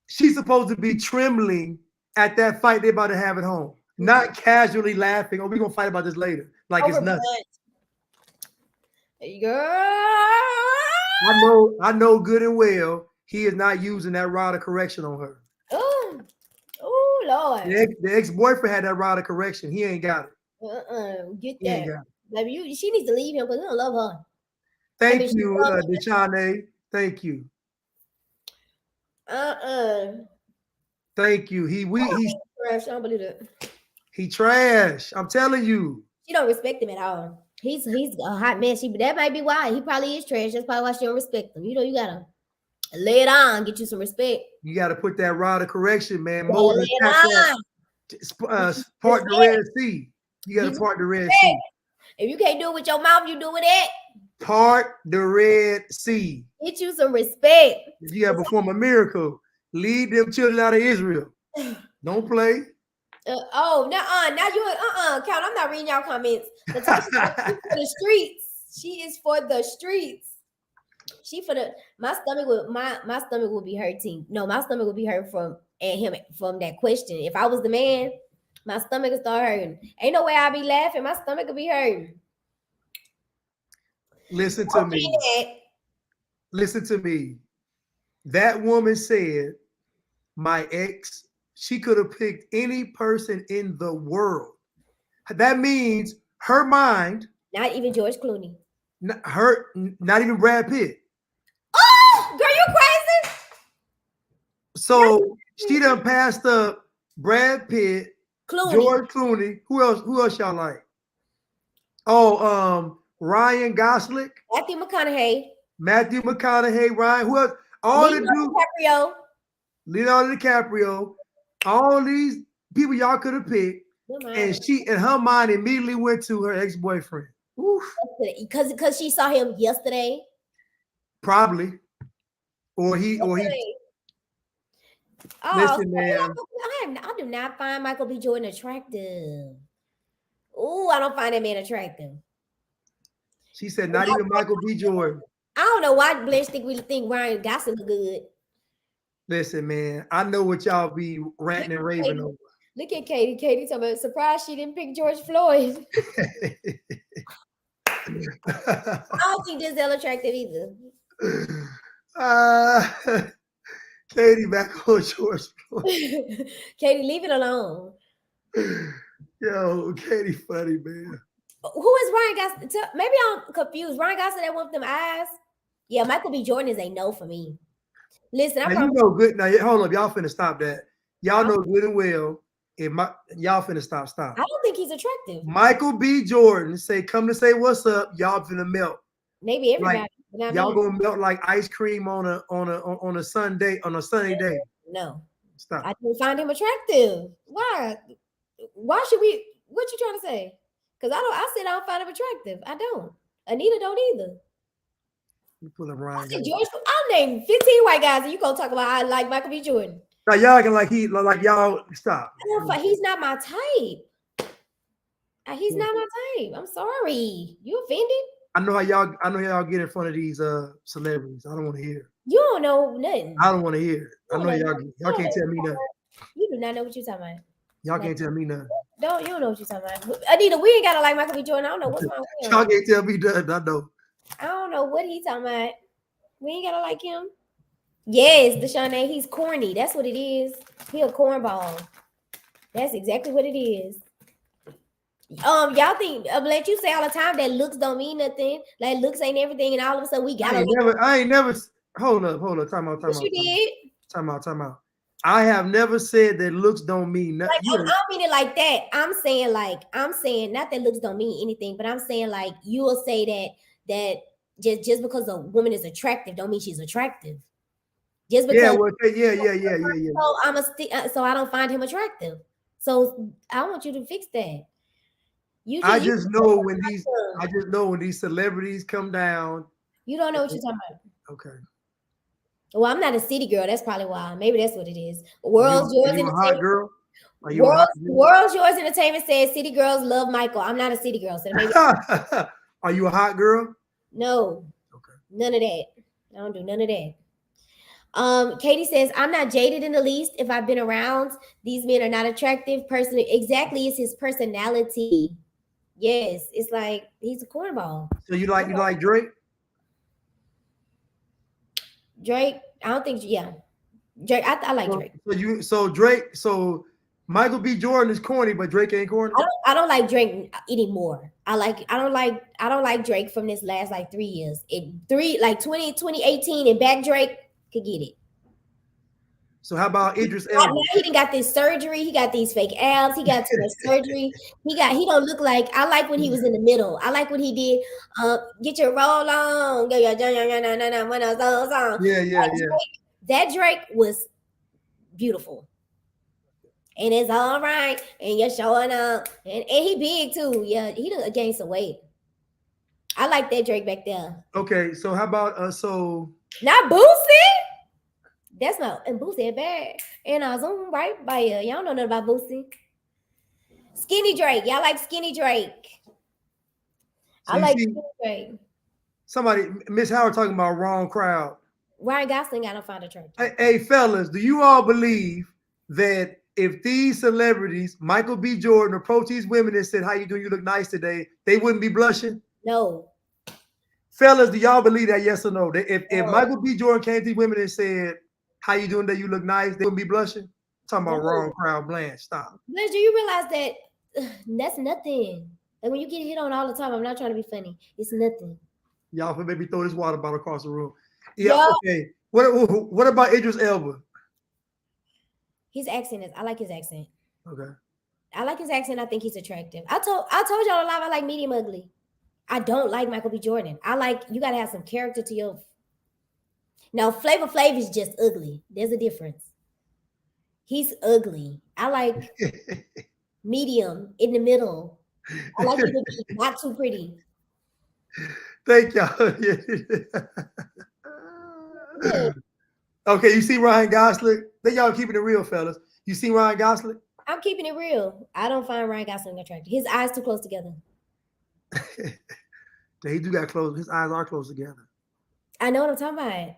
she's supposed to be trembling at that fight they're about to have at home, not casually laughing. Oh, we're gonna fight about this later. Like it's nothing. Girl. I know good and well he is not using that rod of correction on her. Oh Lord. The ex-boyfriend had that rod of correction. He ain't got it. Get that. Baby, she needs to leave him because he don't love her. Thank you, Deshane. Thank you. Thank you. He trash. I don't believe that. He trash. I'm telling you. She don't respect him at all. He's a hot mess. That might be why. He probably is trash. That's probably why she don't respect him. You know, you gotta lay it on, get you some respect. You gotta put that rod of correction, man. Moses part the Red Sea. You gotta part the Red Sea. If you can't do it with your mouth, you do with it. Part the Red Sea. Get you some respect. If you gotta perform a miracle, lead them children out of Israel. Don't play. Now you Count. I'm not reading y'all comments. For the streets. She is for the streets. My stomach will be hurting. No, my stomach will be hurt from that question. If I was the man, my stomach would start hurting. Ain't no way I'll be laughing. My stomach will be hurting. Listen to me. Listen to me. That woman said, my ex, she could have picked any person in the world. That means her mind. Not even George Clooney. Not even Brad Pitt. Oh, girl, you crazy? So she done passed up Brad Pitt, George Clooney. Who else y'all like? Oh, Ryan Gosling. Matthew McConaughey, Ryan. Who else? Leonardo DiCaprio. All these people y'all could have picked. And her mind immediately went to her ex-boyfriend. Because she saw him yesterday. Probably. Or he. Listen, man. I do not find Michael B. Jordan attractive. Oh, I don't find that man attractive. She said not even Michael B. Jordan. I don't know why Blanche think Ryan Gosling look good. Listen, man, I know what y'all be ranting and raving over. Look at Katie. Katie talking about surprised she didn't pick George Floyd. I don't think Denzel attractive either. Katie back on George Floyd. Katie, leave it alone. Yo, Katie funny, man. Who is Ryan Gosling? Maybe I'm confused. Ryan Gosling that one with them eyes? Yeah, Michael B. Jordan is a no for me. Listen, you know good. Now, hold up. Y'all finna stop that. Y'all know good and well. Y'all finna stop. I don't think he's attractive. Michael B. Jordan come to say what's up. Y'all finna melt. Maybe everybody. Y'all gonna melt like ice cream on a Sunday on a sunny day. No. Stop. I didn't find him attractive. Why? Why should we? What you trying to say? Because I said I don't find him attractive. I don't. Anita don't either. You pull up Ryan. I said George. I'll name 15 white guys, and you gonna talk about I like Michael B. Jordan. Now y'all can like y'all stop. He's not my type. He's not my type. I'm sorry. You offended? I know how y'all get in front of these celebrities. I don't want to hear. You don't know nothing. I don't want to hear. I know y'all can't tell me nothing. You do not know what you're talking about. Y'all can't tell me nothing. You don't know what you're talking about. Anita, we ain't gotta like Michael B. Jordan. I don't know what's wrong with him. Y'all can't tell me nothing. I know. I don't know what he's talking about. We ain't gotta like him. Yes, Deshaun, he's corny. That's what it is. He a cornball. That's exactly what it is. Y'all think let you say all the time that looks don't mean nothing. Like looks ain't everything, and all of a sudden we got. I ain't never. Hold up. Time out. You did. Time out. I have never said that looks don't mean nothing. Like, I don't mean it like that. I'm saying not that looks don't mean anything, but I'm saying like you will say that just because a woman is attractive don't mean she's attractive. Just because so I don't find him attractive. So I want you to fix that. I just know when these celebrities come down. You don't know what you're talking about. Okay. Well, I'm not a city girl. That's probably why. Maybe that's what it is. World's Yours Entertainment. Hot girl? World's Yours Entertainment says city girls love Michael. I'm not a city girl. So maybe Are you a hot girl? No. Okay. None of that. I don't do none of that. Katie says, I'm not jaded in the least. If I've been around, these men are not attractive. Personally, exactly, it's his personality. Yes, it's like he's a cornball. So you like Drake? Drake, I don't think. Yeah, Drake. I like Drake. So Michael B. Jordan is corny, but Drake ain't corny. I don't like Drake anymore. I don't like Drake from this last like 3 years. 2018 and back Drake could get it. So how about Idris Elba? Now he done got this surgery. He got these fake abs. He got too much surgery. He don't look like. I like when he was in the middle. I like when he did. Get your roll on. Yeah. That Drake was beautiful. And it's all right. And you're showing up. And he big too. Yeah, he done gained some weight. I like that Drake back there. Okay, so how about not Boosie? That's not, and Boosie bad. And I was on right by you. Y'all know nothing about Boosie. Skinny Drake. Y'all like Skinny Drake. I like Skinny Drake. Somebody, Miss Howard talking about wrong crowd. Ryan Gosling, I don't find attractive. Hey, fellas, do you all believe that if these celebrities, Michael B. Jordan, approached these women and said, "How you doing? You look nice today," they wouldn't be blushing? No. Fellas, do y'all believe that? Yes or no? If Michael B. Jordan came to these women and said, "How you doing today? You look nice," they wouldn't be blushing? Talking about wrong crowd, Blanche. Stop. Blanche, do you realize that that's nothing? Like when you get hit on all the time, I'm not trying to be funny. It's nothing. Y'all can maybe throw this water bottle across the room. Yeah. Okay. What about Idris Elba? His accent is. I like his accent. Okay. I like his accent. I think he's attractive. I told y'all a lot. I like medium ugly. I don't like Michael B. Jordan. You gotta have some character to your. No, Flavor Flav is just ugly. There's a difference. He's ugly. I like medium in the middle. I like him to be not too pretty. Thank y'all. Okay, you see Ryan Gosling? Then y'all keeping it real, fellas. You see Ryan Gosling? I'm keeping it real. I don't find Ryan Gosling attractive. His eyes too close together. He do got close. His eyes are close together. I know what I'm talking about.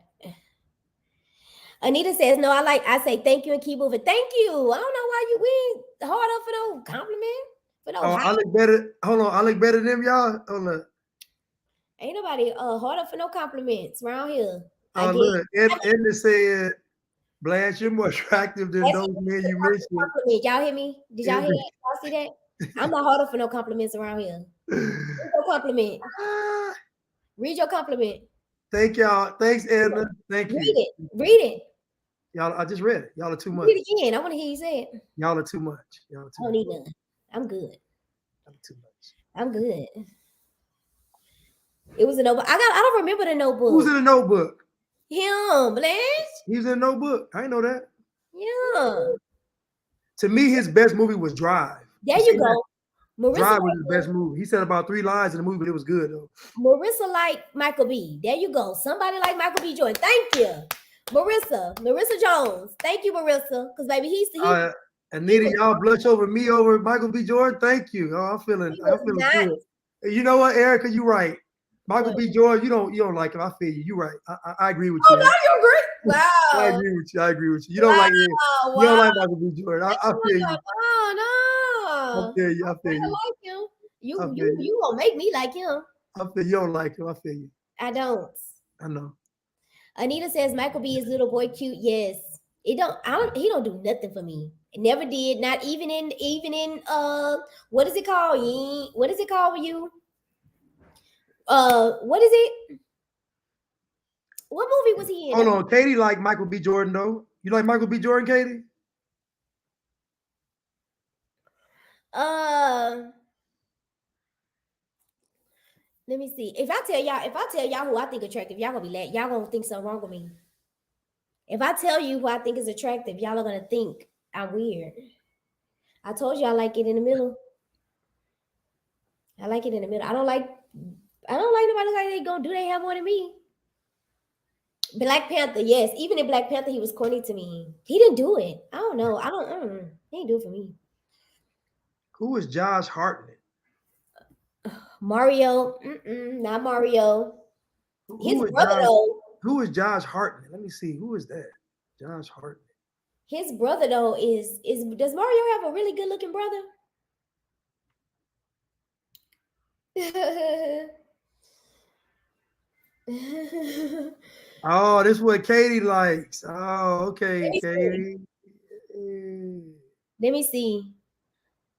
Anita says, "No, I say thank you and keep moving." Thank you. I don't know why you went hard up for no compliment. For no. I look better. Hold on, I look better than them, y'all. Hold on. Ain't nobody hard up for no compliments around here. Oh look, Edna said, "Blanche, you're more attractive than those men you mentioned." Y'all hear me? Did y'all hear that? Y'all see that? I'm not hard up for no compliments around here. Read your compliment. Read your compliment. Thank y'all. Thanks, Edna. Thank you. Read it. Y'all, I just read it. Y'all are too much. Read it again. I want to hear you say it. Y'all are too much. Y'all are too I don't need none. I'm good. Y'all are too much. I'm good. It was a notebook. I don't remember the notebook. Who's in the Notebook? Him, Blanche. He was in the Notebook. I didn't know that. Yeah. To me, his best movie was Drive. There you go. Marissa Drive was his best movie. He said about 3 lines in the movie, but it was good though. Marissa like Michael B. There you go. Somebody like Michael B. Jordan. Thank you, Marissa Jones. Thank you, Marissa. Because baby, he Anita, y'all blush over me over Michael B. Jordan. Thank you. Oh, I'm feeling good. You know what, Erica? You right. Michael B. Jordan, you don't like him. I feel you. You right. I agree with you. Oh, now you agree? Wow. I agree with you. You don't like him. You don't like Michael B. Jordan. I feel you. Oh no. I feel you. I like him. You gonna make me like him. I feel you don't like him. I feel you. I don't. I know. Anita says Michael B is little boy cute. Yes. He don't do nothing for me. It never did. Not even in what is it called? What is it called with you? What is it? What movie was he in? Hold on. Katie like Michael B. Jordan though. You like Michael B. Jordan, Katie? Let me see. If I tell y'all who I think attractive, y'all gonna think something wrong with me. If I tell you who I think is attractive, y'all are gonna think I'm weird. I told you I like it in the middle. I like it in the middle. I don't like nobody like they gonna do they have more than me. Black Panther, yes. Even in Black Panther, he was corny to me. He didn't do it. I don't know. He didn't do it for me. Who is Josh Hartnett? Mario, not Mario. His brother though. Who is Josh Hartnett? Let me see. Who is that? Josh Hartnett. His brother though is does Mario have a really good looking brother? Oh, this is what Katie likes. Oh, okay, Katie. Let me see.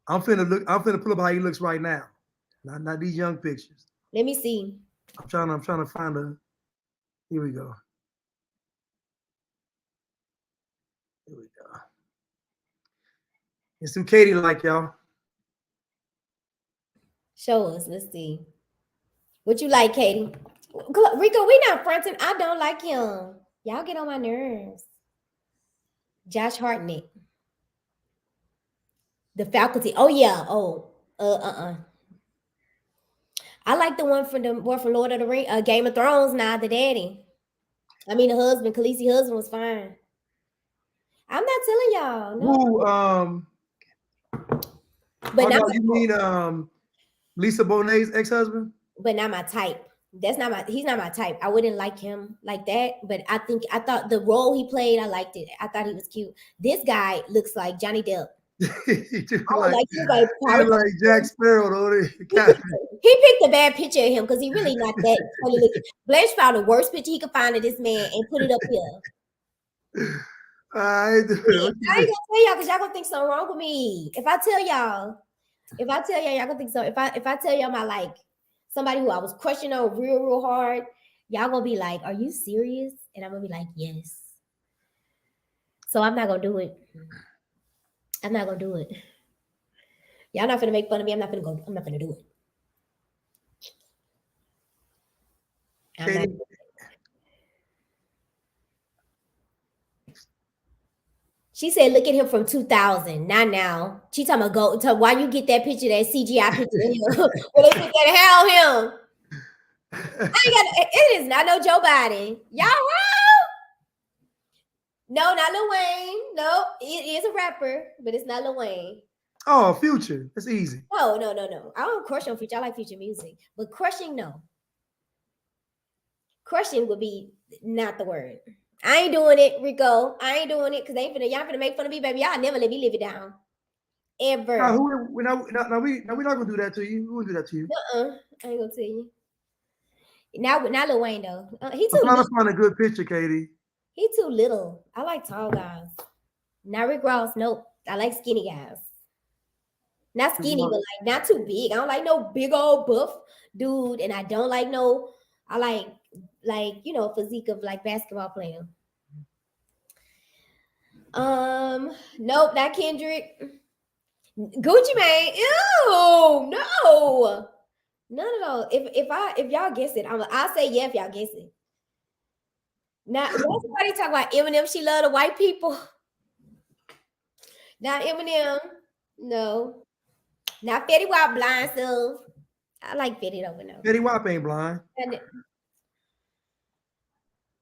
I'm finna pull up how he looks right now. Not these young pictures. Let me see. I'm trying to find a. Here we go. Here we go. It's some Katie like, y'all. Show us. Let's see. What you like, Katie? Rico, we not fronting. I don't like him. Y'all get on my nerves. Josh Hartnett. The faculty. Oh, yeah. Oh, I like the one from Lord of the Rings, Game of Thrones. Nah, the daddy. I mean, the husband, Khaleesi's husband was fine. I'm not telling y'all. No. Who? But now you mean Lisa Bonet's ex-husband? But not my type. He's not my type. I wouldn't like him like that. But I thought the role he played, I liked it. I thought he was cute. This guy looks like Johnny Depp. He like Jack Sparrow, though. He picked a bad picture of him because he really not that funny looking. Blanche found the worst picture he could find of this man and put it up here. I ain't gonna tell y'all because y'all gonna think something wrong with me. If I tell y'all, y'all gonna think so. If I tell y'all my like somebody who I was crushing on real hard, y'all gonna be like, "Are you serious?" And I'm gonna be like, "Yes." So I'm not gonna do it. I'm not gonna do it. Y'all not gonna make fun of me. I'm not gonna do it. She said, look at him from 2000, not now. She talking about why you get that picture, that CGI picture of him. Well, they put that hair on him. It is not no Joe Biden. Y'all wrong. No, not Lil Wayne. No, it is a rapper, but it's not Lil Wayne. Oh, Future. That's easy. No. I don't crush on Future. I like Future music. But crushing, no. Crushing would be not the word. I ain't doing it, Rico. I ain't doing it because y'all finna make fun of me, baby. Y'all never let me live it down. Ever. We're not gonna do that to you. We won't do that to you. I ain't gonna tell you. Not Lil Wayne though. He too. I'm trying to find a good picture, Katie. He too little. I like tall guys. Not Rick Ross. Nope. I like skinny guys. Not skinny, but like not too big. I don't like no big old buff dude, and I don't like no. I like physique of like basketball player. Nope, not Kendrick. Gucci Mane. Ew, no. No. If y'all guess it, I'll say yeah if y'all guess it. Now, when somebody talk about Eminem, she love the white people. Not Eminem. No. Not Fetty Wap blind self. I like Fetty over now. Fetty Wap ain't blind.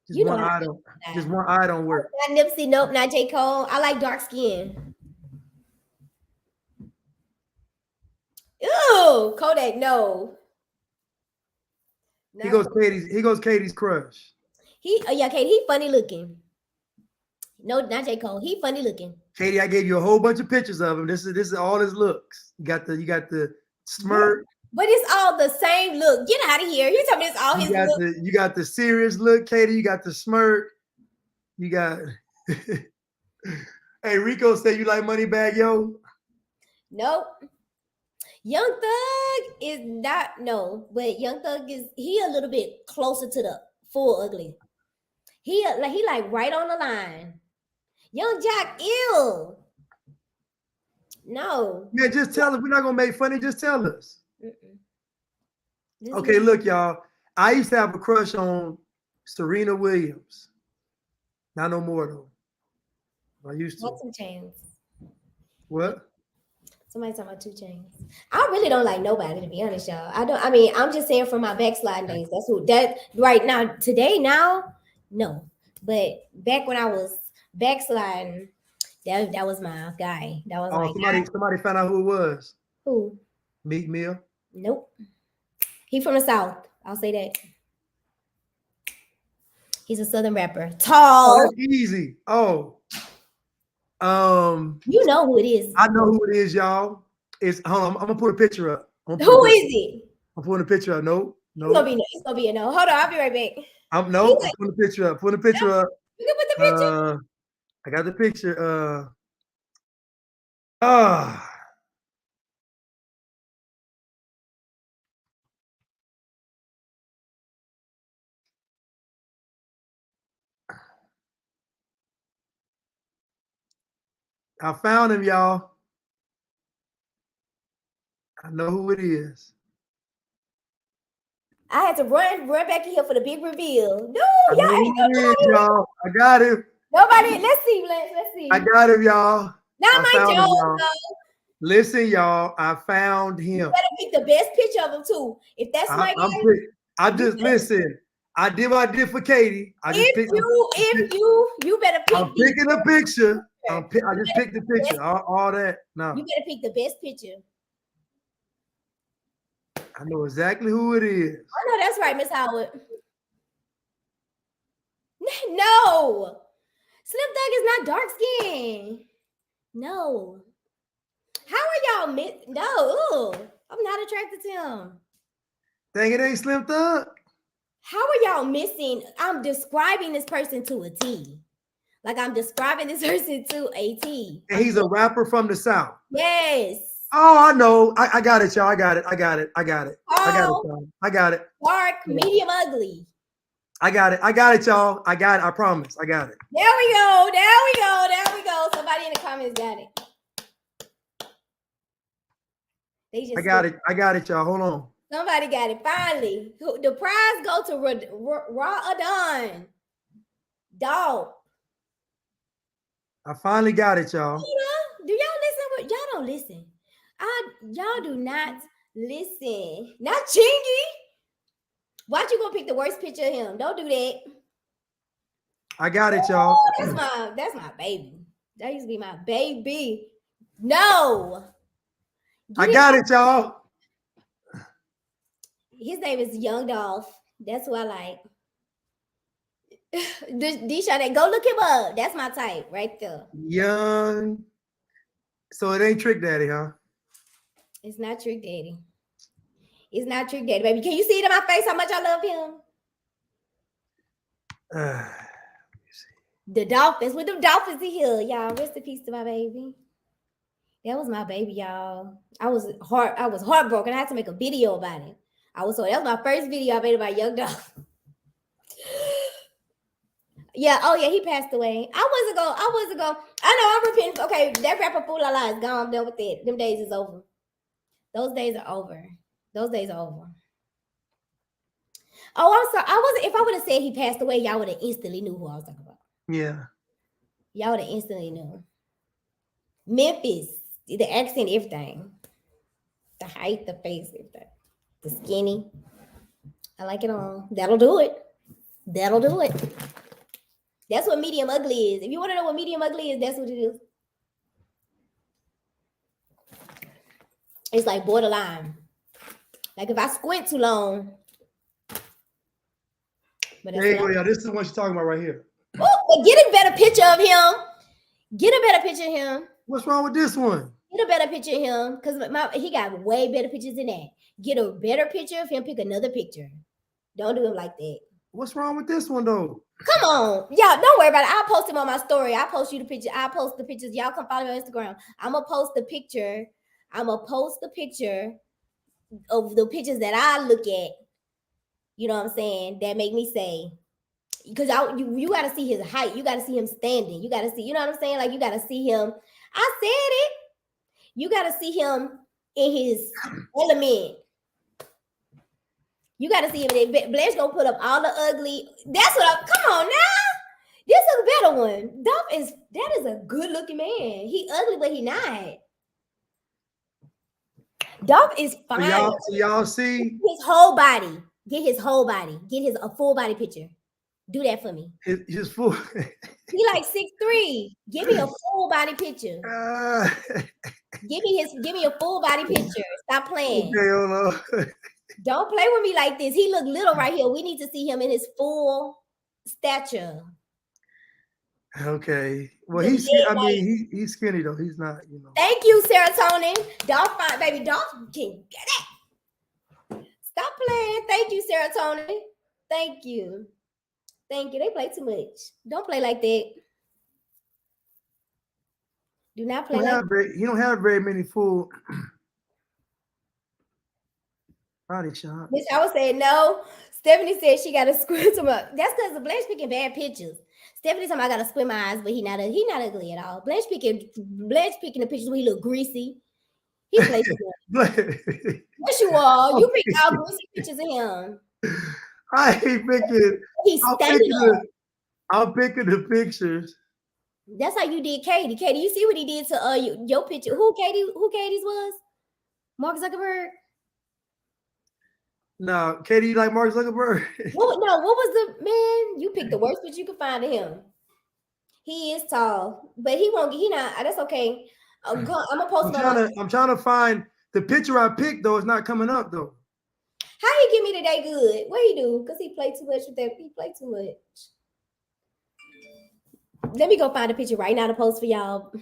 Just one eye don't work. Not Nipsey, nope, not J. Cole. I like dark skin. Ew, Kodak, no. He goes Katie's crush. Yeah, Katie, he funny looking. No, not J. Cole. He funny looking. Katie, I gave you a whole bunch of pictures of him. This is all his looks. You got the smirk. But it's all the same look. Get out of here. You tell me it's all his look. You got the serious look, Katie. You got the smirk. You got. Hey, Rico said you like Moneybag Yo. Nope. Young Thug is not but Young Thug he a little bit closer to the full ugly. He like right on the line. Young Jack, ew. No. Man, just tell us. We're not gonna make funny. Just tell us. Okay, look, y'all. I used to have a crush on Serena Williams. Not no more though. I used to. What's some chains? What? Somebody talking about 2 Chains. I really don't like nobody, to be honest, y'all. I'm just saying from my backsliding days. That right now, today, now, no. But back when I was backsliding, that was my guy. That was somebody found out who it was. Who? Meek Mill. Nope. He from the South. I'll say that. He's a Southern rapper. Tall. Oh, that's easy. Oh. You know who it is. I know who it is, y'all. It's hold on. I'm gonna put a picture up. Who is it? I'm putting a picture up. No. It's gonna be a no. Hold on, I'll be right back. I'm putting a picture up. Putting a picture up. You can put the picture. I got the picture. I found him, y'all. I know who it is. I had to run back in here for the big reveal. No, y'all. I got him. Nobody. Let's see. I got him, y'all. Not my Joe. Listen, y'all. I found him. You better pick the best picture of him too. If that's my guy, I just listen. I did what I did for Katie. You better pick. I'm picking a picture. I just picked the picture. All that. No. You better pick the best picture. I know exactly who it is. I know that's right, Miss Howard. No. Slim Thug is not dark skinned. No. How are y'all No. I'm not attracted to him. Dang, it ain't Slim Thug. How are y'all missing? I'm describing this person to a T. Like I'm describing this person to a T. And he's a rapper from the South. Yes. Oh, I know. I got it, y'all. I got it. Dark, medium, ugly. I got it, y'all. I got it. I promise. I got it. There we go. Somebody in the comments got it. I got it, y'all. Hold on. Somebody got it. Finally. The prize go to Raw Adon. Dog. I finally got it, y'all. Do y'all listen? Y'all don't listen. Y'all do not listen. Not Chingy. Why'd you go pick the worst picture of him? Don't do that. I got it, y'all. That's my baby. That used to be my baby. No. I got it, y'all. His name is Young Dolph. That's who I like. Deshaun, go look him up. That's my type right there. Young. So it ain't Trick Daddy, huh? It's not Trick Daddy. It's not Trick Daddy, baby. Can you see it in my face how much I love him? The Dolphins. With the Dolphins in here, y'all. Rest in peace to my baby. That was my baby, y'all. I was heartbroken. I had to make a video about it. That was my first video I made about Young Dolph. Yeah, he passed away. I wasn't going. I know, I'm repenting. Okay, that rapper Fool La La is gone. I'm done with it. Them days is over. Those days are over. Those days are over. Oh, I'm sorry. I wasn't. If I would have said he passed away, y'all would have instantly knew who I was talking about. Yeah. Y'all would have instantly knew. Memphis, the accent, everything. The height, the face, everything. The skinny. I like it all. That'll do it. That'll do it. That's what medium ugly is. If you want to know what medium ugly is, that's what it is. It's like borderline. Like if I squint too long. But there you go, y'all. This is what you're talking about right here. Oh, get a better picture of him. Get a better picture of him. What's wrong with this one? Get a better picture of him, because he got way better pictures than that. Get a better picture of him. Pick another picture. Don't do him like that. What's wrong with this one though? Come on, y'all. Don't worry about it. I'll post him on my story. I'll post you the picture. I'll post the pictures. Y'all come follow me on Instagram. I'm gonna post the picture. I'm gonna post the picture of the pictures that I look at. You know what I'm saying? That make me say, because you got to see his height. You got to see him standing. You got to see. You know what I'm saying? Like you got to see him. I said it. You got to see him in his element. You got to see him. Blanche gonna put up all the ugly. That's what I'm. Come on now. This is a better one. That is a good looking man. He ugly, but he not. Dolph is fine. So y'all see his whole body. Get his whole body. Get a full body picture. Do that for me. His full. He like 6'3". Give me a full body picture. Give me a full body picture. Stop playing. Okay, hold on. Don't play with me like this. He look little right here. We need to see him in his full stature. Okay. Well, he's skinny though. He's not, you know. Thank you, serotonin. Dolph fine, baby. Dolph can get it. Stop playing. Thank you, serotonin. Thank you. Thank you. They play too much. Don't play like that. Do not play like that. He don't have very many full body shots. Bitch, I would say no. Stephanie said she got to squint him up. That's because the Blanche picking bad pictures. Stephanie told me I got to squint my eyes, but he not ugly at all. Blanche picking the pictures where he look greasy. He plays good. Yes, you are. You pick all greasy pictures of him. I ain't picking. He's standing up. I'm picking the pictures. That's how you did Katie. Katie, you see what he did to your picture? Who Katie's was? Mark Zuckerberg. No, Katie, you like Mark Zuckerberg? What was the man? You picked the worst picture you could find of him. He is tall, but he won't. He not. That's okay. I'm gonna post. I'm trying to find the picture I picked though. It's not coming up though. How he give me today good? What he do? Because he played too much with that. He played too much. Let me go find a picture right now to post for y'all.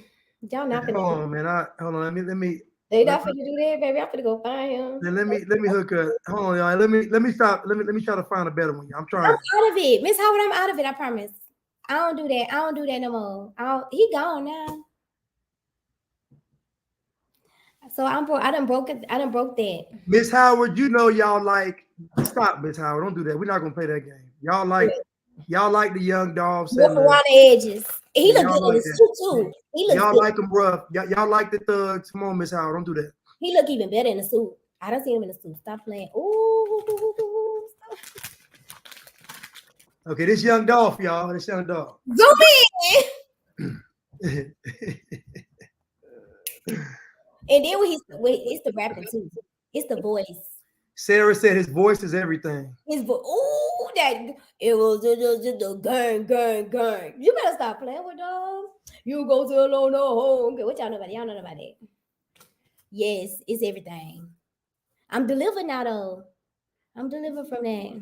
Y'all not finna. Hold on, man. Hold on. Let me. They not finna do that, baby. I'm finna go find him. Then let me hook up. Hold on, y'all. Let me stop. Let me try to find a better one. I'm trying. I'm out of it, Miss Howard. I'm out of it. I promise. I don't do that. I don't do that no more. He gone now. So I'm broke. I done broke it. I done broke that. Miss Howard, you know y'all like. Stop, Miss Howard. Don't do that. We're not gonna play that game. Y'all like the young dogs. Walk around the edges. He look good in his suit too. Y'all like them rough. Y'all like the thugs. Come on, Miss Howard. Don't do that. He look even better in the suit. I don't see him in the suit. Stop playing. Ooh. Okay, this young Dolph, y'all. This young Dolph. Zoom in. And then it's the rapping too. It's the voice. Sarah said his voice is everything. His voice. Ooh, it was the gang. You better stop playing with dogs. You go to alone home. Okay, what y'all know about it? Y'all know about it. Yes, it's everything. I'm delivered now though. I'm delivered from that.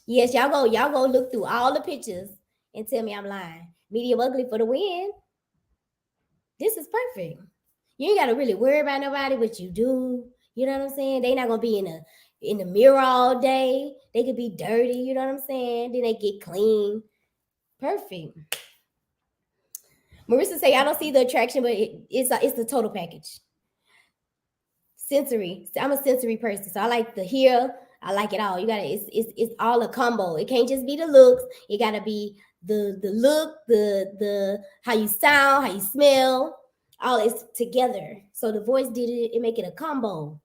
Yes, y'all go look through all the pictures and tell me I'm lying. Medium ugly for the win. This is perfect. You ain't gotta really worry about nobody, but you do. You know what I'm saying? They not gonna be in the mirror all day. They could be dirty, you know what I'm saying? Then they get clean. Perfect. Marissa say I don't see the attraction, but it's the total package. Sensory. I'm a sensory person, so I like the hear. I like it all. You gotta. It's all a combo. It can't just be the looks. It gotta be the look, the how you sound, how you smell. All is together. So the voice did it. It make it a combo.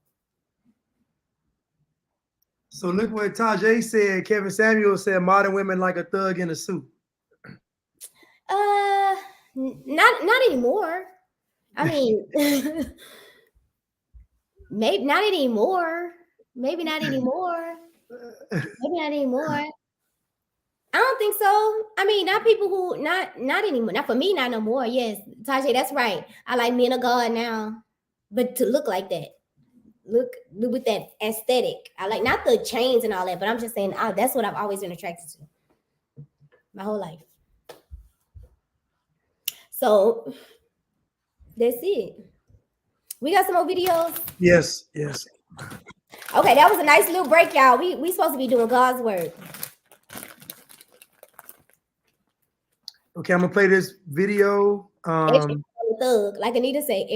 So look what Tajay said. Kevin Samuel said, "Modern women like a thug in a suit." Not anymore. I mean, maybe not anymore. Maybe not anymore. Maybe not anymore. I don't think so. I mean, not people who not anymore. Not for me, not no more. Yes, Tajay, that's right. I like men of God now, but to look like that. Look with that aesthetic. I like not the chains and all that, but I'm just saying that's what I've always been attracted to my whole life. So that's it. We got some more videos. Yes, yes. Okay, that was a nice little break, y'all. We supposed to be doing God's word. Okay, I'm gonna play this video. Extra thug, like Anita say,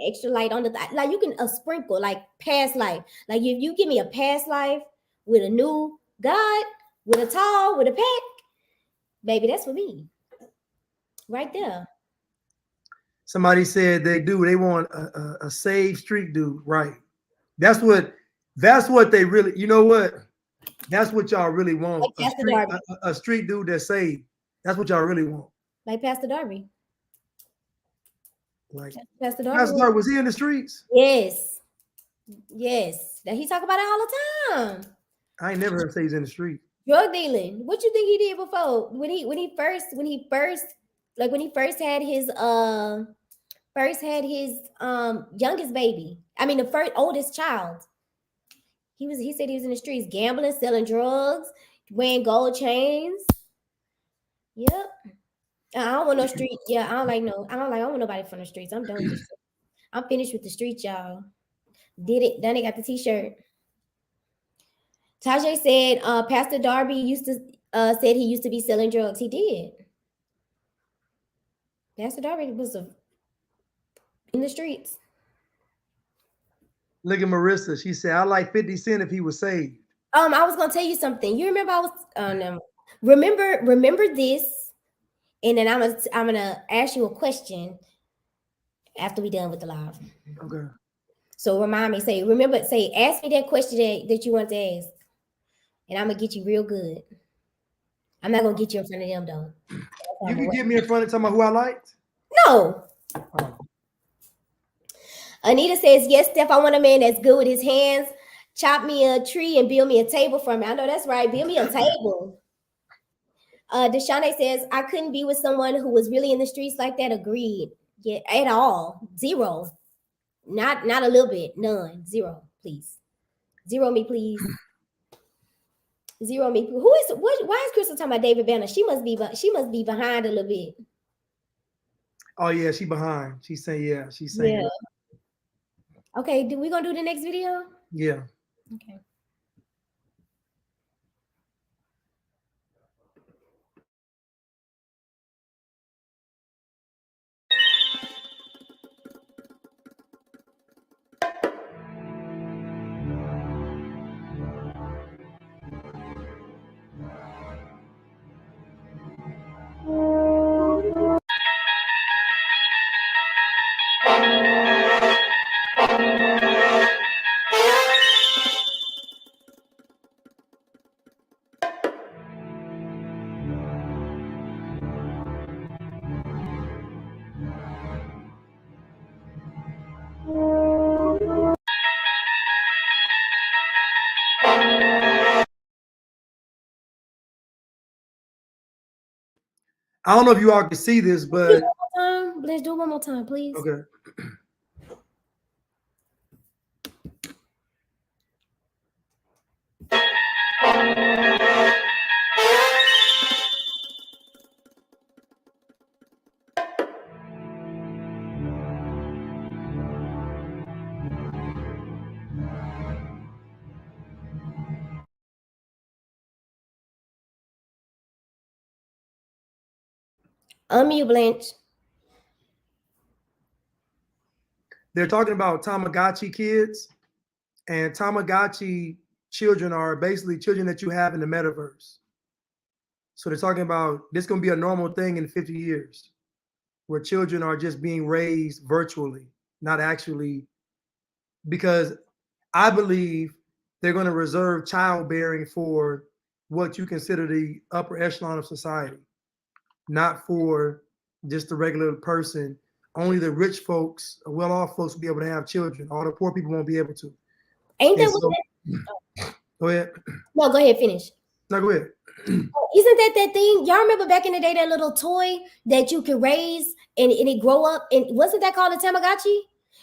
extra light on the like you can sprinkle like past life. Like if you give me a past life with a new God, with a tall, with a pack, baby, that's for me. Right there. Somebody said they want a saved street dude, right? That's what they really. You know what? That's what y'all really want. Like A street dude that's saved. That's what y'all really want. Like Pastor Darby. Like Pastor Darby. Pastor Darby, was he in the streets? Yes. Yes. He talk about it all the time. I ain't never heard say he's in the street. Drug dealing. What you think he did before? When he first had his youngest baby. I mean the oldest child. He said he was in the streets gambling, selling drugs, wearing gold chains. Yep. I don't want no street. Yeah, I don't want nobody from the streets. I'm done with this. I'm finished with the streets, y'all. Did it. Done it. Got the t-shirt. Tajay said Pastor Darby said he used to be selling drugs. He did. Pastor Darby was in the streets. Look at Marissa. She said, "I like 50 Cent if he was saved." I was gonna tell you something. You remember no. Remember this, and then I'm gonna ask you a question after we done with the live. Okay. So remind me, ask me that question that you want to ask, and I'm gonna get you real good. I'm not gonna get you in front of them though. You can get me in front of talking about who I liked? No. Oh. Anita says, yes, Steph, I want a man that's good with his hands. Chop me a tree and build me a table for me. I know that's right. Build me a table. Deshaunay says, I couldn't be with someone who was really in the streets like that. Agreed. Yeah, at all. Zero. Not a little bit. None. Zero, please. Zero me, please. Zero me. Why is Crystal talking about David Banner? She must be behind a little bit. Oh yeah, she behind. She's saying yeah. She's saying yeah. Okay, we gonna do the next video? Yeah. Okay. I don't know if you all can see this, but Let's do it one more time, please. Okay. Unmute, Blanche. They're talking about Tamagotchi kids, and Tamagotchi children are basically children that you have in the metaverse. So they're talking about this going to be a normal thing in 50 years, where children are just being raised virtually, not actually, because I believe they're going to reserve childbearing for what you consider the upper echelon of society, not for just the regular person. Only the rich folks, well-off folks will be able to have children. All the poor people won't be able to. Ain't that what Go ahead. No, go ahead, finish. No, go ahead. Isn't that thing? Y'all remember back in the day, that little toy that you could raise and it grow up? And wasn't that called a Tamagotchi?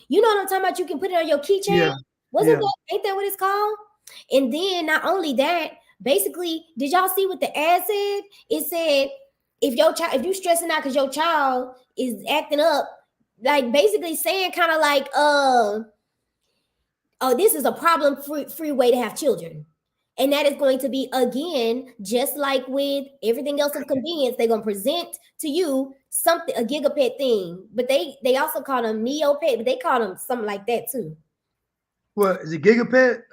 You know what I'm talking about? You can put it on your keychain. Yeah. Wasn't that, ain't that what it's called? And then not only that, basically, did y'all see what the ad said? It said, if you stressing out because your child is acting up, like basically saying kind of like, oh, this is a problem free way to have children. And that is going to be, again, just like with everything else of convenience, they're going to present to you something, a gigapet thing. But they also call them neopet, but they call them something like that too. What, is it gigapet?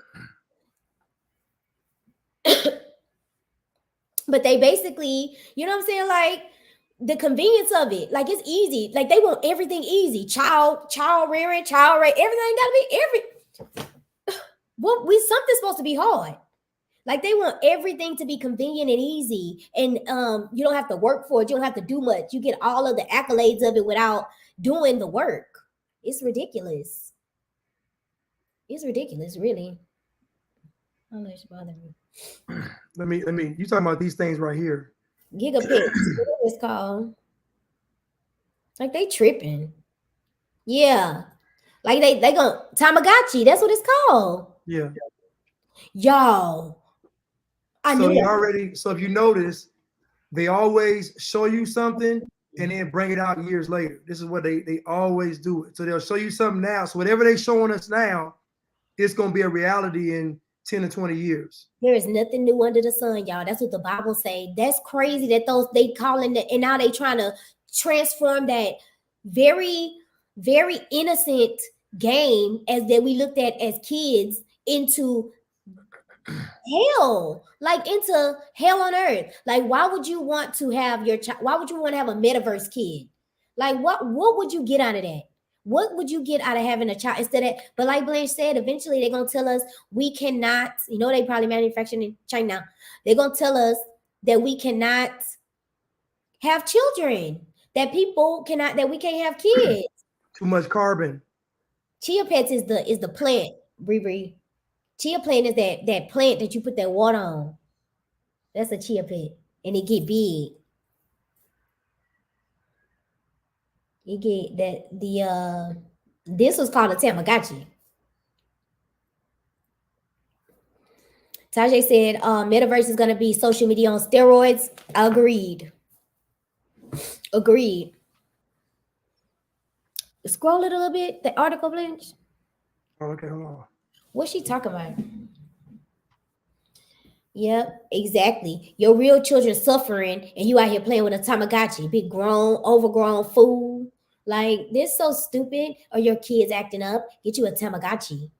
But they basically, you know what I'm saying? Like the convenience of it, like it's easy. Like they want everything easy. Child rearing, everything gotta be something's supposed to be hard. Like they want everything to be convenient and easy, and you don't have to work for it. You don't have to do much. You get all of the accolades of it without doing the work. It's ridiculous. It's ridiculous, really. Don't let it bother me. Let me. You talking about these things right here? Gigapits. What is it called? Like they tripping. Yeah. Like they go Tamagotchi. That's what it's called. Yeah. Y'all. So if you notice, they always show you something and then bring it out years later. This is what they always do it. So they'll show you something now. So whatever they're showing us now, it's going to be a reality in 10 to 20 years. There is nothing new under the sun, y'all. That's what the Bible say. That's crazy that they calling it, and now they trying to transform that very, very innocent game as that we looked at as kids into hell, like into hell on earth. Like, why would you want to have your child? Why would you want to have a metaverse kid? Like, what would you get out of that? What would you get out of having a child instead of? But like Blanche said, eventually they're gonna tell us we cannot. You know, they probably manufacturing in China. They're gonna tell us that we cannot have children. That people cannot. That we can't have kids. Too much carbon. Chia pets is the plant, Bree. Chia plant is that plant that you put that water on. That's a chia pet, and it get big. You get that this was called a Tamagotchi. Tajay said Metaverse is gonna be social media on steroids. Agreed. Scroll it a little bit. The article, Blanche. Okay, hold on. What's she talking about? Yep, exactly. Your real children suffering, and you out here playing with a Tamagotchi, big grown, overgrown fool. Like, this so stupid. Or your kids acting up, get you a Tamagotchi.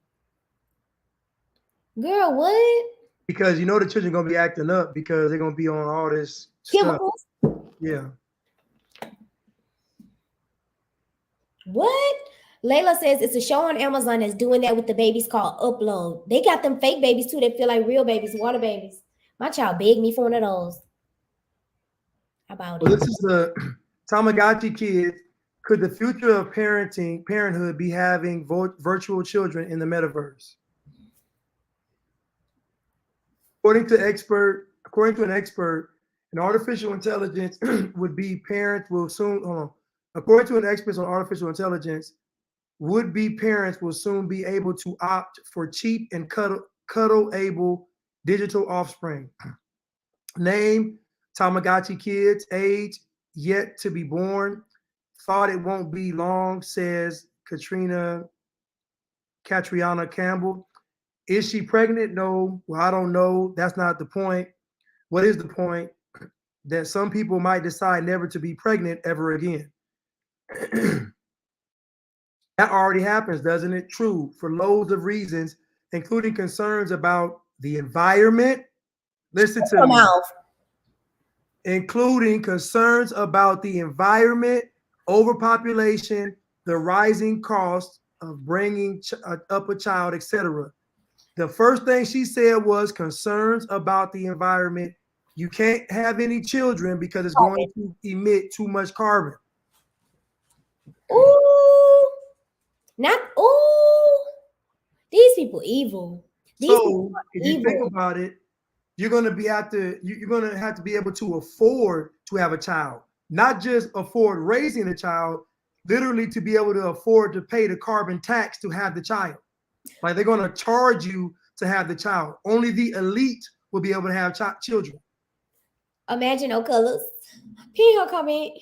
Girl, what? Because you know the children gonna be acting up because they're gonna be on all this chemicals. Stuff. Yeah. What? Layla says it's a show on Amazon that's doing that with the babies called Upload. They got them fake babies too that feel like real babies, water babies. My child begged me for one of those. How about it? This is the Tamagotchi kids. Could the future of parenthood be having virtual children in the metaverse? According to an expert, an artificial intelligence would be parents will soon. According to an expert on artificial intelligence, would-be parents will soon be able to opt for cheap and cuddle-able digital offspring. Name: Tamagotchi kids. Age: yet to be born. Thought it won't be long, says Katrina Campbell. Is she pregnant? No. Well, I don't know. That's not the point. What is the point? That some people might decide never to be pregnant ever again. That already happens, doesn't it? True, for loads of reasons, including concerns about the environment. Listen to me. Including concerns about the environment, overpopulation, the rising cost of bringing up a child, etc. The first thing she said was concerns about the environment. You can't have any children because it's going to emit too much carbon. Ooh, not ooh. These people evil. So if you think about it, you're going to be you're going to have to be able to afford to have a child, not just afford raising a child, literally to be able to afford to pay the carbon tax to have the child. Like they're going to charge you to have the child. Only the elite will be able to have children. Imagine no colors. Pin her comment.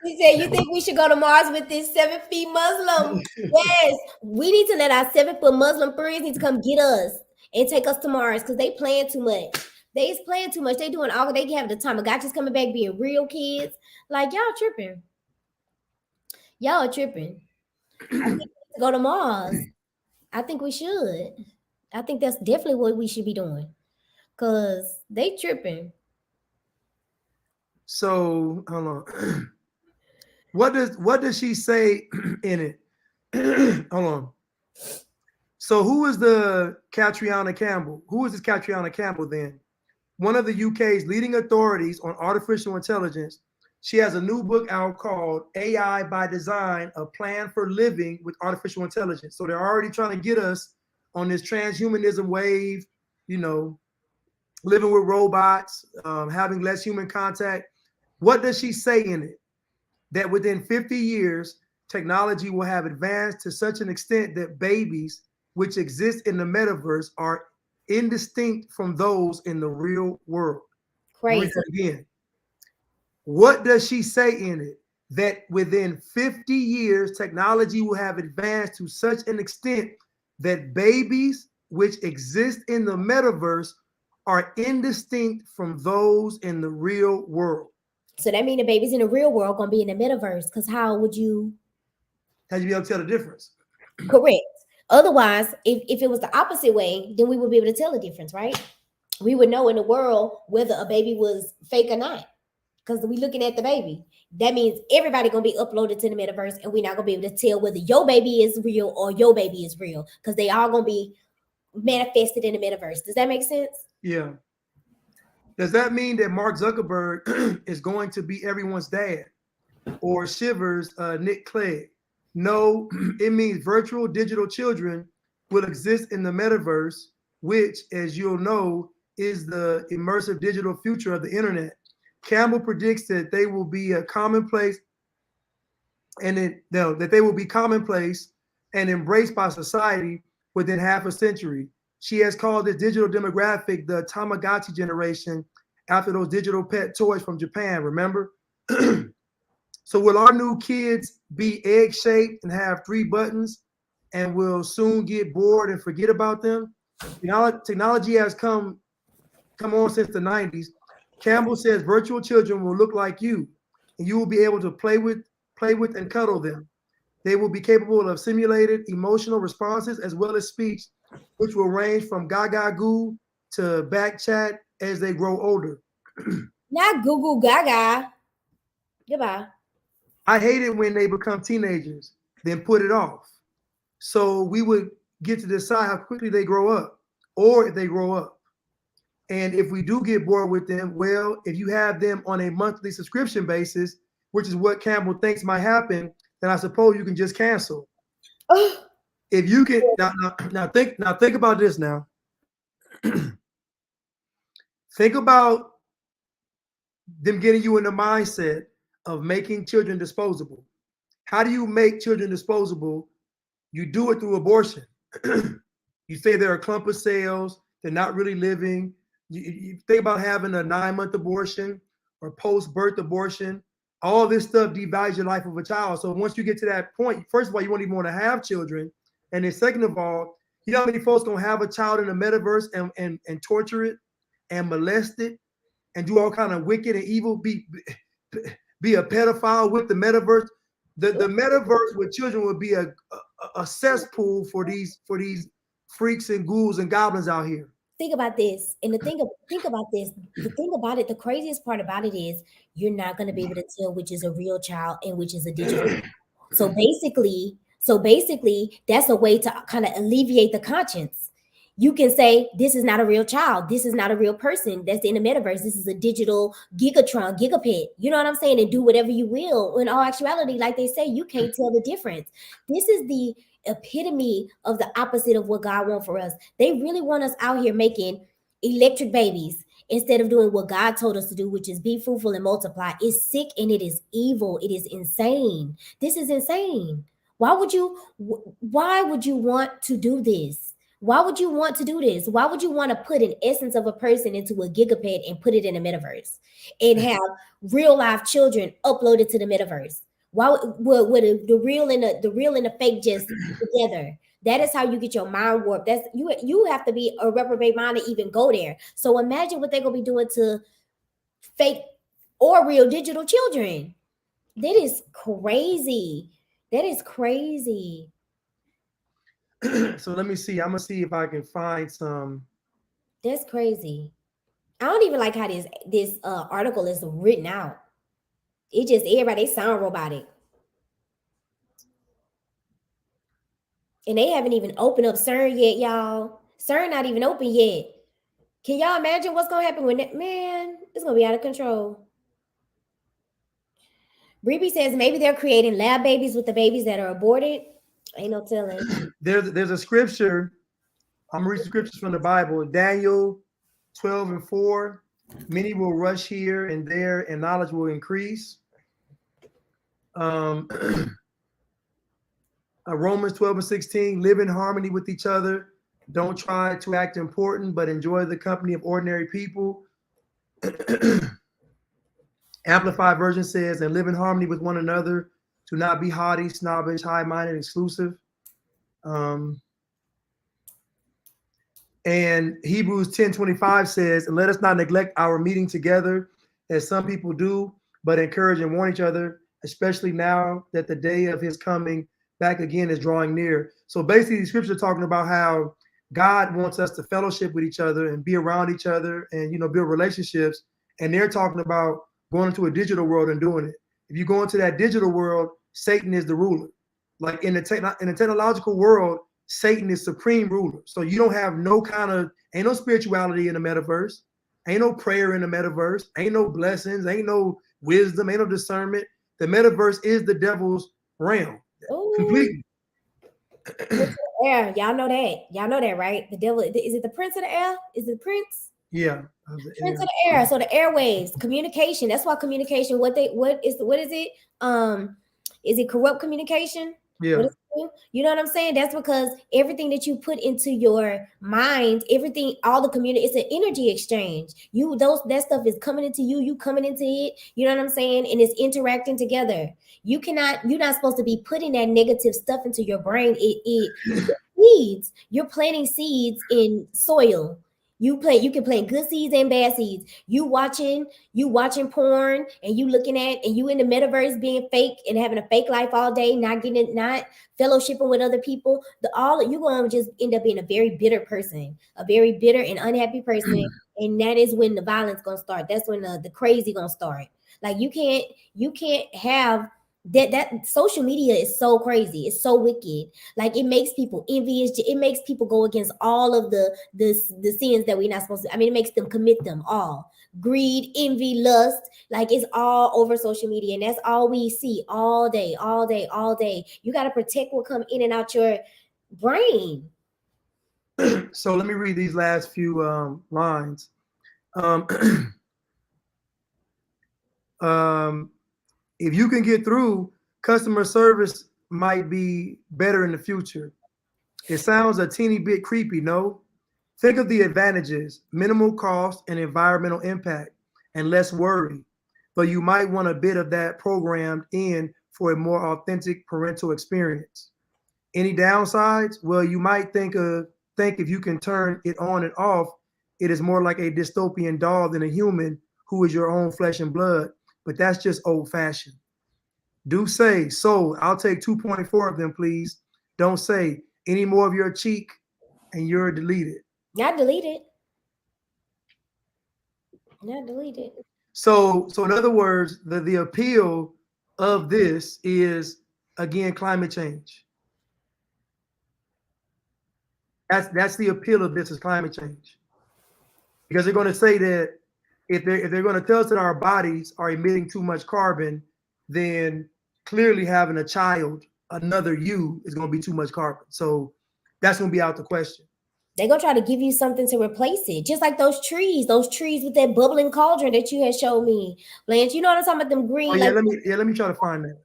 He said, "You think we should go to Mars with this 7 feet Muslim?" Yes, we need to let our 7-foot Muslim friends need to come get us and take us to Mars because they playing too much. They is playing too much. They doing all they have the time. Tamagotchis coming back being real kids. Like y'all tripping. Y'all tripping. I think we need to go to Mars. I think we should. I think that's definitely what we should be doing. Cause they tripping. So hold on. What does she say in it? Hold on. So who is the Catriona Campbell? Who is this Catriona Campbell then? One of the UK's leading authorities on artificial intelligence. She has a new book out called AI by Design, A Plan for Living with Artificial Intelligence. So they're already trying to get us on this transhumanism wave, you know, living with robots, having less human contact. What does she say in it? That within 50 years, technology will have advanced to such an extent that babies which exist in the metaverse are indistinct from those in the real world. Crazy. Again. What does she say in it? That within 50 years, technology will have advanced to such an extent that babies which exist in the metaverse are indistinct from those in the real world. So that means the babies in the real world gonna be in the metaverse. Because how would you? How you be able to tell the difference? Correct. Otherwise, if it was the opposite way, then we would be able to tell the difference, right? We would know in the world whether a baby was fake or not. Because we looking at the baby. That means everybody gonna be uploaded to the metaverse, and we're not gonna be able to tell whether your baby is real or your baby is real. Because they all gonna be manifested in the metaverse. Does that make sense? Yeah. Does that mean that Mark Zuckerberg is going to be everyone's dad, or Shivers Nick Clegg? No, it means virtual digital children will exist in the metaverse, which, as you'll know, is the immersive digital future of the internet. Campbell predicts that they will be a commonplace, and that they will be commonplace and embraced by society within half a century. She has called this digital demographic the Tamagotchi generation after those digital pet toys from Japan, remember? So will our new kids be egg-shaped and have 3 buttons and will soon get bored and forget about them? Technology has come on since the 90s. Campbell says virtual children will look like you, and you will be able to play with and cuddle them. They will be capable of simulated emotional responses as well as speech, which will range from gaga goo to back chat as they grow older. Not goo goo gaga. Goodbye. I hate it when they become teenagers, then put it off. So we would get to decide how quickly they grow up, or if they grow up. And if we do get bored with them, well, if you have them on a monthly subscription basis, which is what Campbell thinks might happen, then I suppose you can just cancel. If you can now think about this now. Think about them getting you in the mindset of making children disposable. How do you make children disposable? You do it through abortion. You say they're a clump of cells, they're not really living. You think about having a 9-month abortion or post-birth abortion. All this stuff devalues your life of a child. So once you get to that point, first of all, you won't even want to have children. And then second of all, you know how many folks gonna have a child in the metaverse and torture it and molest it and do all kind of wicked and evil, be a pedophile with the metaverse. The metaverse with children would be a cesspool for these freaks and ghouls and goblins out here. think about this. And think about this. The thing about it, the craziest part about it is you're not going to be able to tell which is a real child and which is a digital. So basically, that's a way to kind of alleviate the conscience. You can say, this is not a real child. This is not a real person that's in the metaverse. This is a digital gigatron, gigapet. You know what I'm saying? And do whatever you will. In all actuality, like they say, you can't tell the difference. This is the epitome of the opposite of what God wants for us. They really want us out here making electric babies instead of doing what God told us to do, which is be fruitful and multiply. It's sick and it is evil. It is insane. This is insane. Why would you want to do this? Why would you want to do this? Why would you want to put an essence of a person into a gigapet and put it in a metaverse and have real life children uploaded to the metaverse? Why would the real and the fake just together? That is how you get your mind warped. That's you have to be a reprobate mind to even go there. So imagine what they're gonna be doing to fake or real digital children. That is crazy. That is crazy. So let me see. I'm gonna see if I can find some. That's crazy. I don't even like how this article is written out. It just everybody sound robotic. And they haven't even opened up CERN yet, y'all. CERN not even open yet. Can y'all imagine what's gonna happen when that man? It's gonna be out of control. Breeby says maybe they're creating lab babies with the babies that are aborted. Ain't no telling. There's a scripture. I'm reading scriptures from the Bible. Daniel 12:4. Many will rush here and there, and knowledge will increase. Romans 12:16. Live in harmony with each other. Don't try to act important, but enjoy the company of ordinary people. Amplified version says, and live in harmony with one another. Do not be haughty, snobbish, high-minded, exclusive. And Hebrews 10:25 says, and let us not neglect our meeting together as some people do, but encourage and warn each other, especially now that the day of his coming back again is drawing near. So basically, the scripture talking about how God wants us to fellowship with each other and be around each other and, build relationships. And they're talking about going into a digital world and doing it. If you go into that digital world, Satan is the ruler. Like in the technological world, Satan is supreme ruler. So you don't have ain't no spirituality in the metaverse. Ain't no prayer in the metaverse. Ain't no blessings. Ain't no wisdom. Ain't no discernment. The metaverse is the devil's realm. Ooh. Completely. Air. Y'all know that. Y'all know that, right? The devil, is it the prince of the air? Is it the prince? Yeah. Prince of the air. So the airwaves, communication. That's why communication, what is it? Is it corrupt communication? Yeah. You know what I'm saying? That's because everything that you put into your mind, everything, all the community, it's an energy exchange. That stuff is coming into you coming into it. You know what I'm saying? And it's interacting together. You're not supposed to be putting that negative stuff into your brain. It seeds. You're planting seeds in soil. You can plant good seeds and bad seeds. You watching porn and you looking at and you in the metaverse being fake and having a fake life all day, not fellowshipping with other people. You're going to just end up being a very bitter person, a very bitter and unhappy person. And that is when the violence gonna start. That's when the crazy gonna start. Like you can't have that social media is so crazy. It's so wicked. Like it makes people envious. It makes people go against all of the sins that we're not supposed to. I mean, it makes them commit them all. Greed, envy, lust, like it's all over social media. And that's all we see all day, all day, all day. You got to protect what come in and out your brain. So let me read these last few lines. If you can get through, customer service might be better in the future. It sounds a teeny bit creepy, no? Think of the advantages: minimal cost and environmental impact, and less worry. But you might want a bit of that programmed in for a more authentic parental experience. Any downsides? Well, you might think if you can turn it on and off, it is more like a dystopian doll than a human who is your own flesh and blood. But that's just old-fashioned. Do say, so I'll take 2.4 of them, please. Don't say any more of your cheek and you're deleted. Not deleted. Not deleted. So in other words, the appeal of this is, again, climate change. That's the appeal of this, is climate change. Because they're going to say that if they're going to tell us that our bodies are emitting too much carbon, then clearly having a child, another you, is going to be too much carbon. So that's going to be out the question. They're going to try to give you something to replace it. Just like those trees with that bubbling cauldron that you had showed me. Blanche, you know what I'm talking about, them green. Oh, yeah, let me try to find that.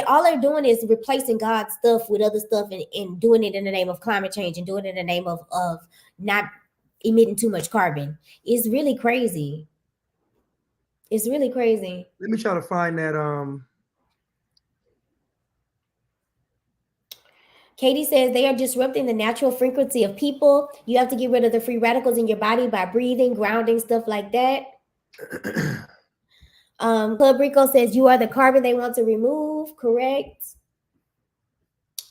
All they're doing is replacing God's stuff with other stuff and doing it in the name of climate change and doing it in the name of not emitting too much carbon. It's really crazy. It's really crazy. Let me try to find that. Katie says they are disrupting the natural frequency of people. You have to get rid of the free radicals in your body by breathing, grounding, stuff like that. Club Rico says you are the carbon they want to remove. Correct.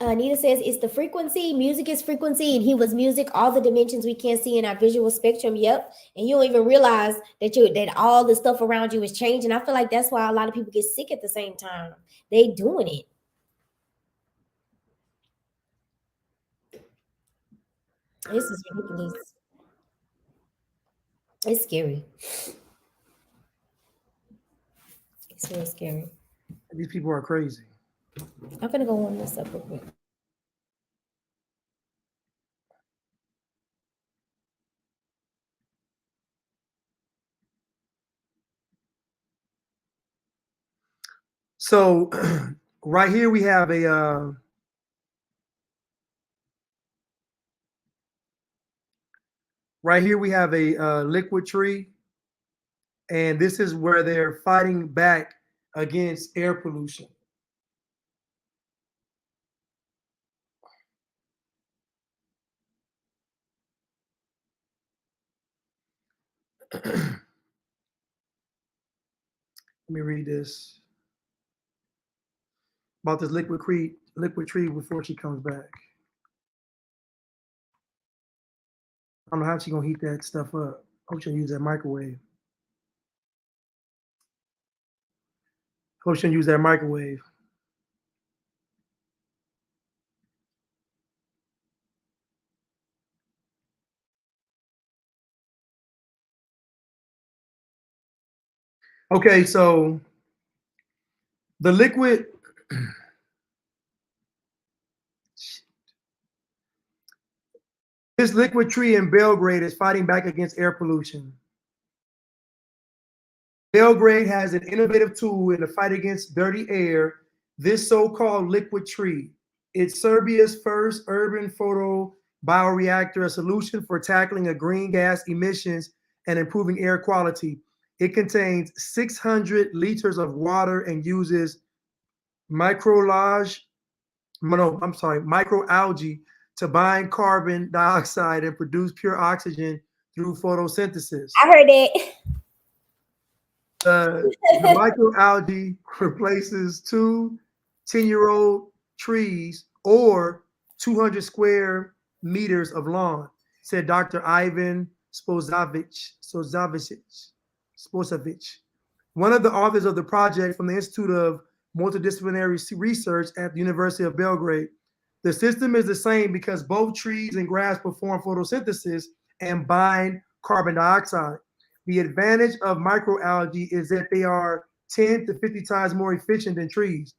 Anita says it's the frequency. Music is frequency, and he was music. All the dimensions we can't see in our visual spectrum. Yep. And you don't even realize that all the stuff around you is changing. I feel like that's why a lot of people get sick at the same time. They doing it. This is ridiculous. It's scary. It's real scary. These people are crazy. I'm gonna go warm this up real quick. So right here we have a liquid tree, and this is where they're fighting back against air pollution. Let me read this about this liquid tree before she comes back. I don't know how she's gonna heat that stuff up. Hope she'll use that microwave. Okay, so the liquid this liquid tree in Belgrade is fighting back against air pollution. Belgrade has an innovative tool in the fight against dirty air. This so-called liquid tree, it's Serbia's first urban photo bioreactor, a solution for tackling a green gas emissions and improving air quality. It contains 600 liters of water and uses microalgae to bind carbon dioxide and produce pure oxygen through photosynthesis. I heard it. The microalgae replaces 2 10-year-old trees or 200 square meters of lawn, said Dr. Ivan Sposavic, one of the authors of the project from the Institute of Multidisciplinary Research at the University of Belgrade. The system is the same because both trees and grass perform photosynthesis and bind carbon dioxide. The advantage of microalgae is that they are 10 to 50 times more efficient than trees.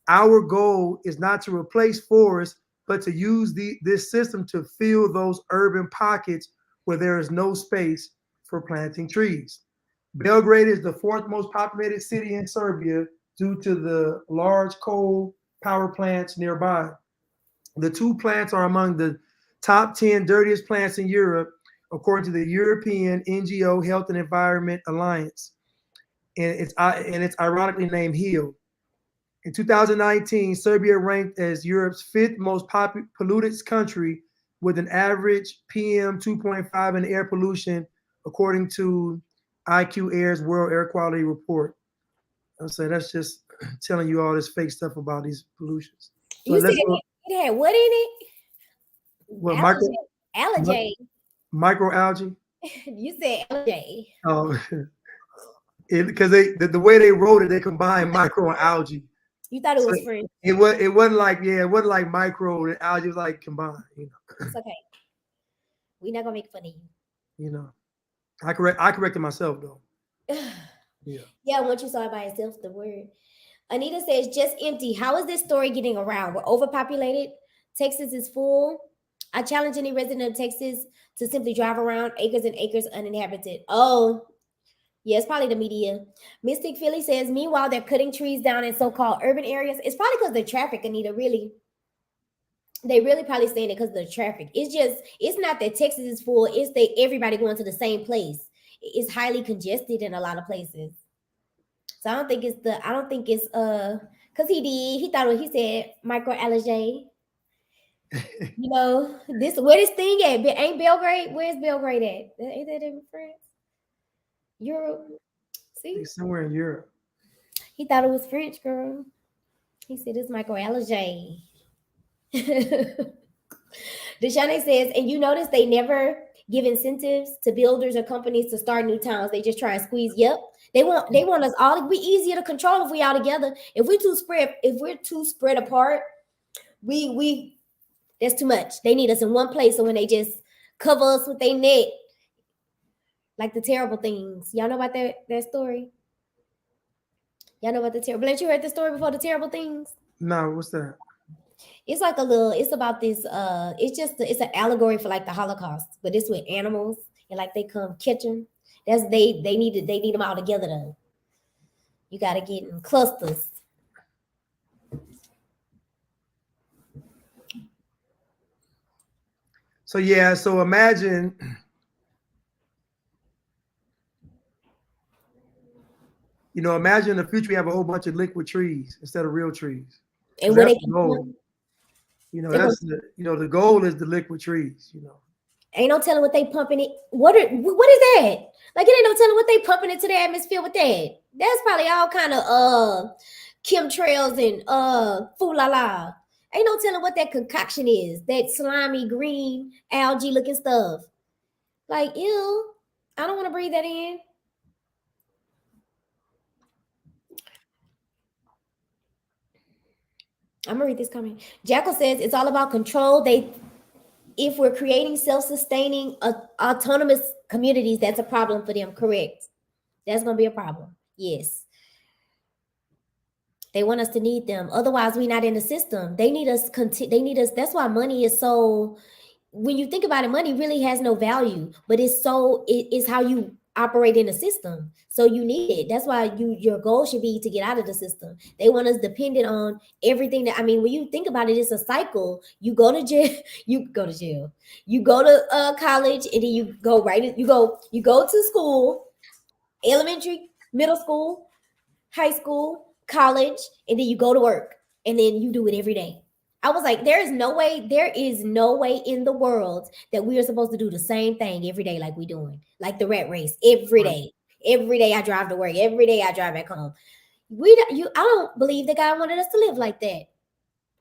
Our goal is not to replace forests, but to use this system to fill those urban pockets where there is no space for planting trees. Belgrade is the 4th most populated city in Serbia due to the large coal power plants nearby. The 2 plants are among the top 10 dirtiest plants in Europe, according to the European NGO Health and Environment Alliance, and it's ironically named HEAL. In 2019, Serbia ranked as Europe's 5th most polluted country with an average PM 2.5 in air pollution, according to IQ Air's World Air Quality Report. I'm saying that's just telling you all this fake stuff about these pollutions. You said it had what in it? What, allergy. microalgae? You said LJ. Oh, because the way they wrote it, they combined micro and algae. You thought it was French. It wasn't like micro and algae. It was like combined. It's okay. We're not gonna make fun of you. I corrected myself though. Yeah, once you saw it by itself, the word. Anita says, just empty. How is this story getting around? We're overpopulated. Texas is full. I challenge any resident of Texas to simply drive around acres and acres uninhabited. Oh, yeah, it's probably the media. Mystic Philly says, meanwhile, they're cutting trees down in so-called urban areas. It's probably because of the traffic, Anita, really. They really probably saying it because of the traffic. It's not that Texas is full. It's that everybody going to the same place. It's highly congested in a lot of places. So I don't think it's because he thought he said microalgae. Where this thing at? Ain't Belgrade? Where's Belgrade at? Ain't that in France? Europe. See? He's somewhere in Europe. He thought it was French, girl. He said it's microalgae. Deshaunay says, and you notice they never give incentives to builders or companies to start new towns. They just try and squeeze. Yep. They want us all to be easier to control if we all together. If we're too spread apart, we that's too much. They need us in one place. So when they just cover us with their net, like the terrible things. Y'all know about that story? Y'all know about the terrible? Haven't you heard the story before, the terrible things? No, what's that? It's like it's about this, it's an allegory for like the Holocaust, but it's with animals and like they come catch them. They need them all together though. You got to get in clusters. So imagine imagine in the future we have a whole bunch of liquid trees instead of real trees. And what that's the goal. That's the goal is the liquid trees. Ain't no telling what they pumping it. What is that? Like, it ain't no telling what they pumping into the atmosphere with that. That's probably all kind of chemtrails and foo-la-la. Ain't no telling what that concoction is. That slimy green algae looking stuff. Like, ew. I don't want to breathe that in. I'm gonna read this comment. Jackal says it's all about control. If we're creating self-sustaining autonomous communities, that's a problem for them. Correct. That's going to be a problem. Yes. They want us to need them. Otherwise, we're not in the system. They need us. That's why money is so, when you think about it, money really has no value, but it's how you operate in the system. So you need it. That's why your goal should be to get out of the system. They want us dependent on everything when you think about it, it's a cycle. You go to jail, you go to college, and then you go to school, elementary, middle school, high school, college, and then you go to work, and then you do it every day. I was like, there is no way in the world that we are supposed to do the same thing every day like we doing, like the rat race every day. Every day I drive to work. Every day I drive back home. I don't believe that God wanted us to live like that.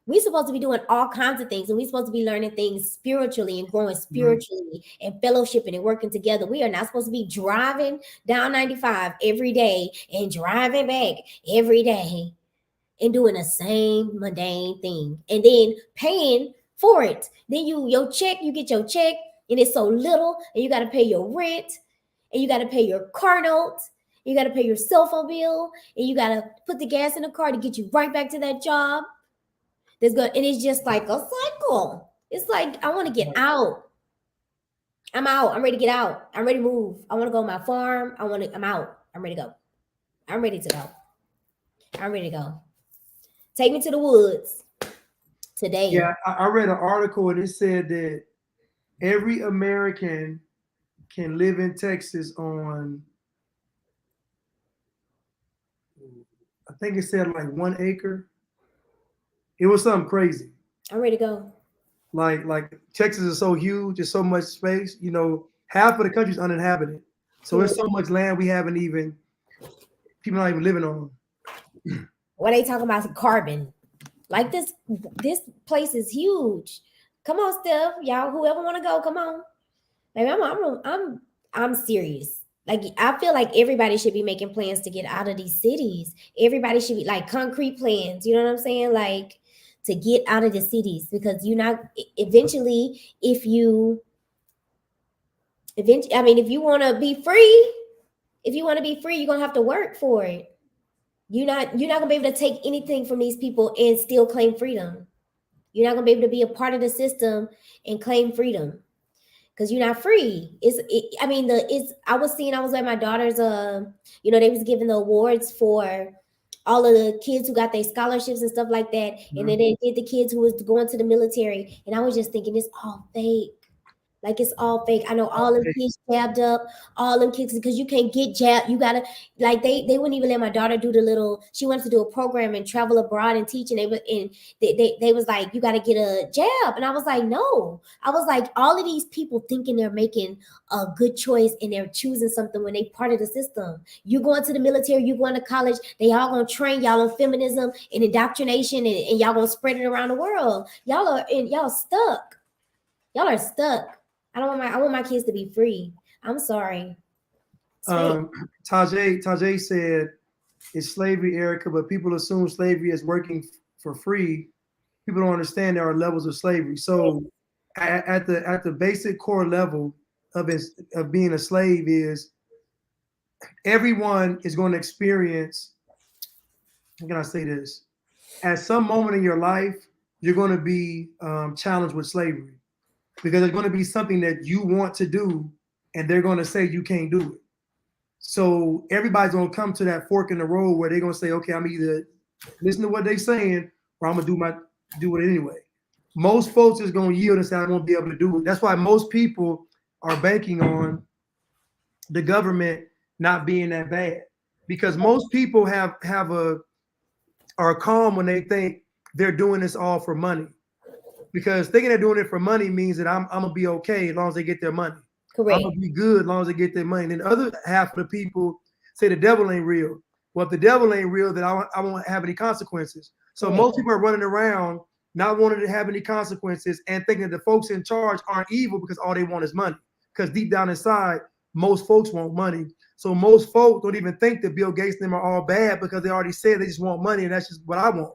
We're supposed to be doing all kinds of things, and we're supposed to be learning things spiritually and growing spiritually and fellowshipping and working together. We are not supposed to be driving down 95 every day and driving back every day and doing the same mundane thing and then paying for it. Then you get your check and it's so little, and you got to pay your rent, and you got to pay your car note, you got to pay your cell phone bill, and you got to put the gas in the car to get you right back to that job. And it's just like a cycle. It's like, I want to get out. I'm out. I'm ready to get out. I'm ready to move. I want to go to my farm. I'm out. I'm ready to go. I'm ready to go. I'm ready to go. Take me to the woods today. Yeah, I read an article and it said that every American can live in Texas on, I think it said like 1 acre. It was something crazy. I'm ready to go. Like Texas is so huge, there's so much space. Half of the country is uninhabited. So there's so much land people not even living on. What they talking about carbon? Like this place is huge. Come on, Steph. Y'all, whoever want to go, come on. Baby, I'm serious. Like, I feel like everybody should be making plans to get out of these cities. Everybody should be like concrete plans. You know what I'm saying? Like, to get out of the cities, because eventually, if you want to be free, you're gonna have to work for it. You're not gonna be able to take anything from these people and still claim freedom. You're not gonna be able to be a part of the system and claim freedom, because you're not free. I was at my daughter's, they was giving the awards for all of the kids who got their scholarships and stuff like that. Mm-hmm. And then they did the kids who was going to the military. And I was just thinking, it's all fake. Like, it's all fake. I know all them kids jabbed up, all them kids, because you can't get jabbed. You gotta, like, they wouldn't even let my daughter do she wanted to do a program and travel abroad and teach, and they was like, you gotta get a jab. And I was like, no. I was like, all of these people thinking they're making a good choice and they're choosing something when they part of the system. You going to the military, you going to college, they all gonna train y'all on feminism and indoctrination, and y'all gonna spread it around the world. Y'all stuck. Y'all are stuck. I want my kids to be free. I'm sorry. Tajay said it's slavery, Erica, but people assume slavery is working for free. People don't understand there are levels of slavery. So at the basic core level of being a slave is everyone is going to experience, how can I say this? At some moment in your life, you're going to be challenged with slavery, because it's going to be something that you want to do and they're going to say you can't do it. So everybody's going to come to that fork in the road where they're going to say, okay, I'm either listen to what they're saying or I'm going to do it anyway. Most folks is going to yield and say, I won't be able to do it. That's why most people are banking on the government not being that bad, because most people are calm when they think they're doing this all for money. Because thinking they're doing it for money means that I'm gonna be okay as long as they get their money. Correct. I'm gonna be good as long as they get their money. And then the other half of the people say the devil ain't real. Well, if the devil ain't real, then I won't have any consequences. So most people are running around not wanting to have any consequences and thinking that the folks in charge aren't evil because all they want is money. Because deep down inside, most folks want money. So most folks don't even think that Bill Gates and them are all bad, because they already said they just want money and that's just what I want.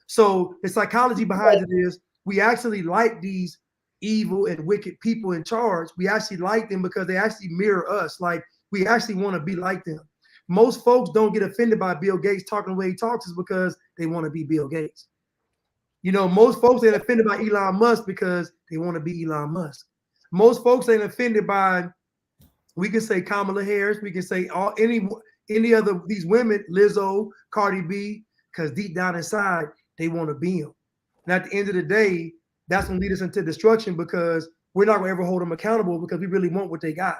So the psychology behind it is, we actually like these evil and wicked people in charge. We actually like them because they actually mirror us. Like, we actually want to be like them. Most folks don't get offended by Bill Gates talking the way he talks is because they want to be Bill Gates. Most folks ain't offended by Elon Musk because they want to be Elon Musk. Most folks ain't offended by, we can say Kamala Harris, we can say any other these women, Lizzo, Cardi B, because deep down inside, they want to be them. And at the end of the day, that's going to lead us into destruction, because we're not going to ever hold them accountable because we really want what they got.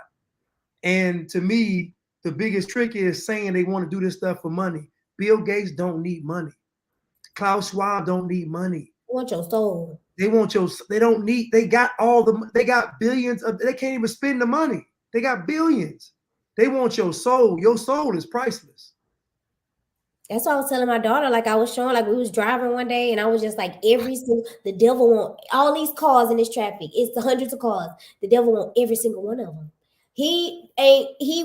And to me, the biggest trick is saying they want to do this stuff for money. Bill Gates don't need money. Klaus Schwab don't need money. They want your soul. They got billions they can't even spend the money. They got billions. They want your soul. Your soul is priceless. That's what I was telling my daughter. Like, I was showing, like, we was driving one day and I was just like, the devil want all these cars in this traffic. It's the hundreds of cars. The devil want every single one of them. He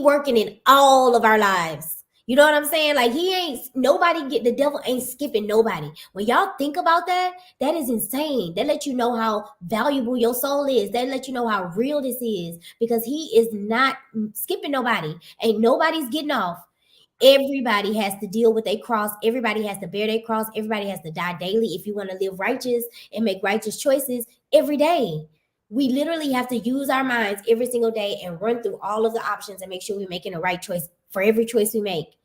working in all of our lives. You know what I'm saying? Like, the devil ain't skipping nobody. When y'all think about that, that is insane. That lets you know how valuable your soul is. That lets you know how real this is, because he is not skipping nobody. Ain't nobody's getting off. Everybody has to deal with a cross. Everybody has to bear their cross. Everybody has to die daily if you want to live righteous and make righteous choices every day. We literally have to use our minds every single day and run through all of the options and make sure we're making the right choice for every choice we make.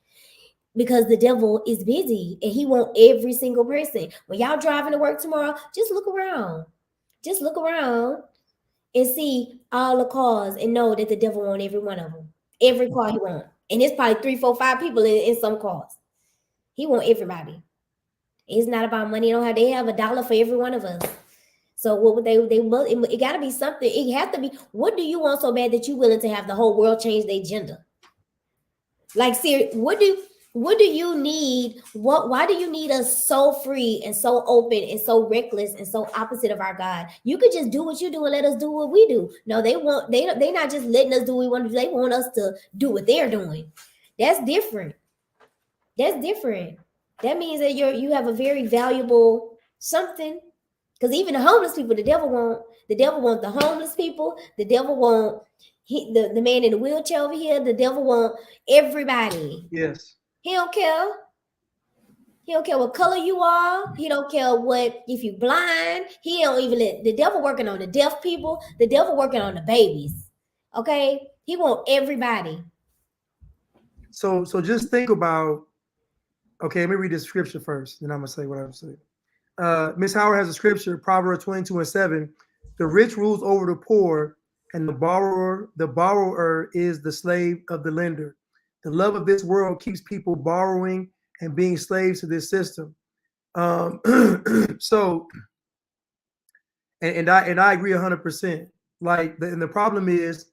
Because the devil is busy and he wants every single person. When y'all driving to work tomorrow, just look around. Just look around and see all the cars and know that the devil wants every one of them. Every car he wants. And it's probably 3, 4, 5 people in some cars. He want everybody. It's not about money. They have $1 for every one of us. So what would it got to be something. It has to be, what do you want so bad that you're willing to have the whole world change their agenda? Like, seriously, What do you need? Why do you need us so free and so open and so reckless and so opposite of our God? You could just do what you do and let us do what we do. No, they not just letting us do what we want to do. They want us to do what they're doing. That's different. That's different. That means that you have a very valuable something. Because even the homeless people, the devil want the homeless people. The devil want the man in the wheelchair over here. The devil want everybody. Yes. He don't care. He don't care what color you are. He don't care what if you blind. He don't even let the devil working on the deaf people. The devil working on the babies. Okay, he want everybody. So just think about. Okay, let me read this scripture first, then I'm gonna say what I'm saying. Miss Howard has a scripture, Proverbs 22:7. The rich rules over the poor, and the borrower is the slave of the lender. The love of this world keeps people borrowing and being slaves to this system. So, and I agree 100%. Like, and the problem is,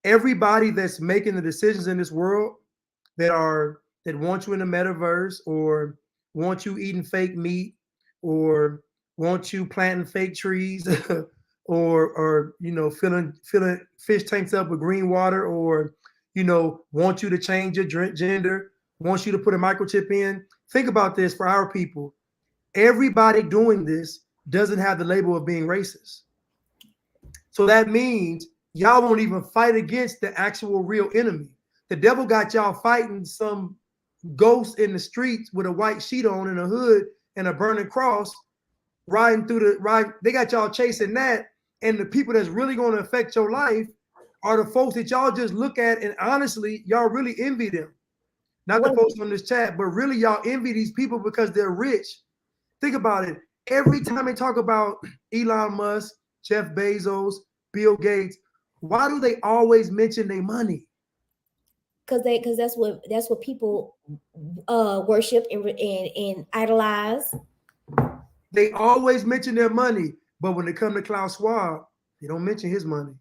everybody that's making the decisions in this world that want you in the metaverse, or want you eating fake meat, or want you planting fake trees, or filling fish tanks up with green water, or want you to change your gender, wants you to put a microchip in. Think about this for our people. Everybody doing this doesn't have the label of being racist. So that means y'all won't even fight against the actual real enemy. The devil got y'all fighting some ghost in the streets with a white sheet on and a hood and a burning cross, riding through the ride. They got y'all chasing that, and the people that's really going to affect your life are the folks that y'all just look at, and honestly, y'all really envy them. Not the folks on this chat, but really y'all envy these people because they're rich. Think about it. Every time they talk about Elon Musk, Jeff Bezos, Bill Gates, why do they always mention their money? Because that's what people worship and idolize. They always mention their money, but when they come to Klaus Schwab, they don't mention his money.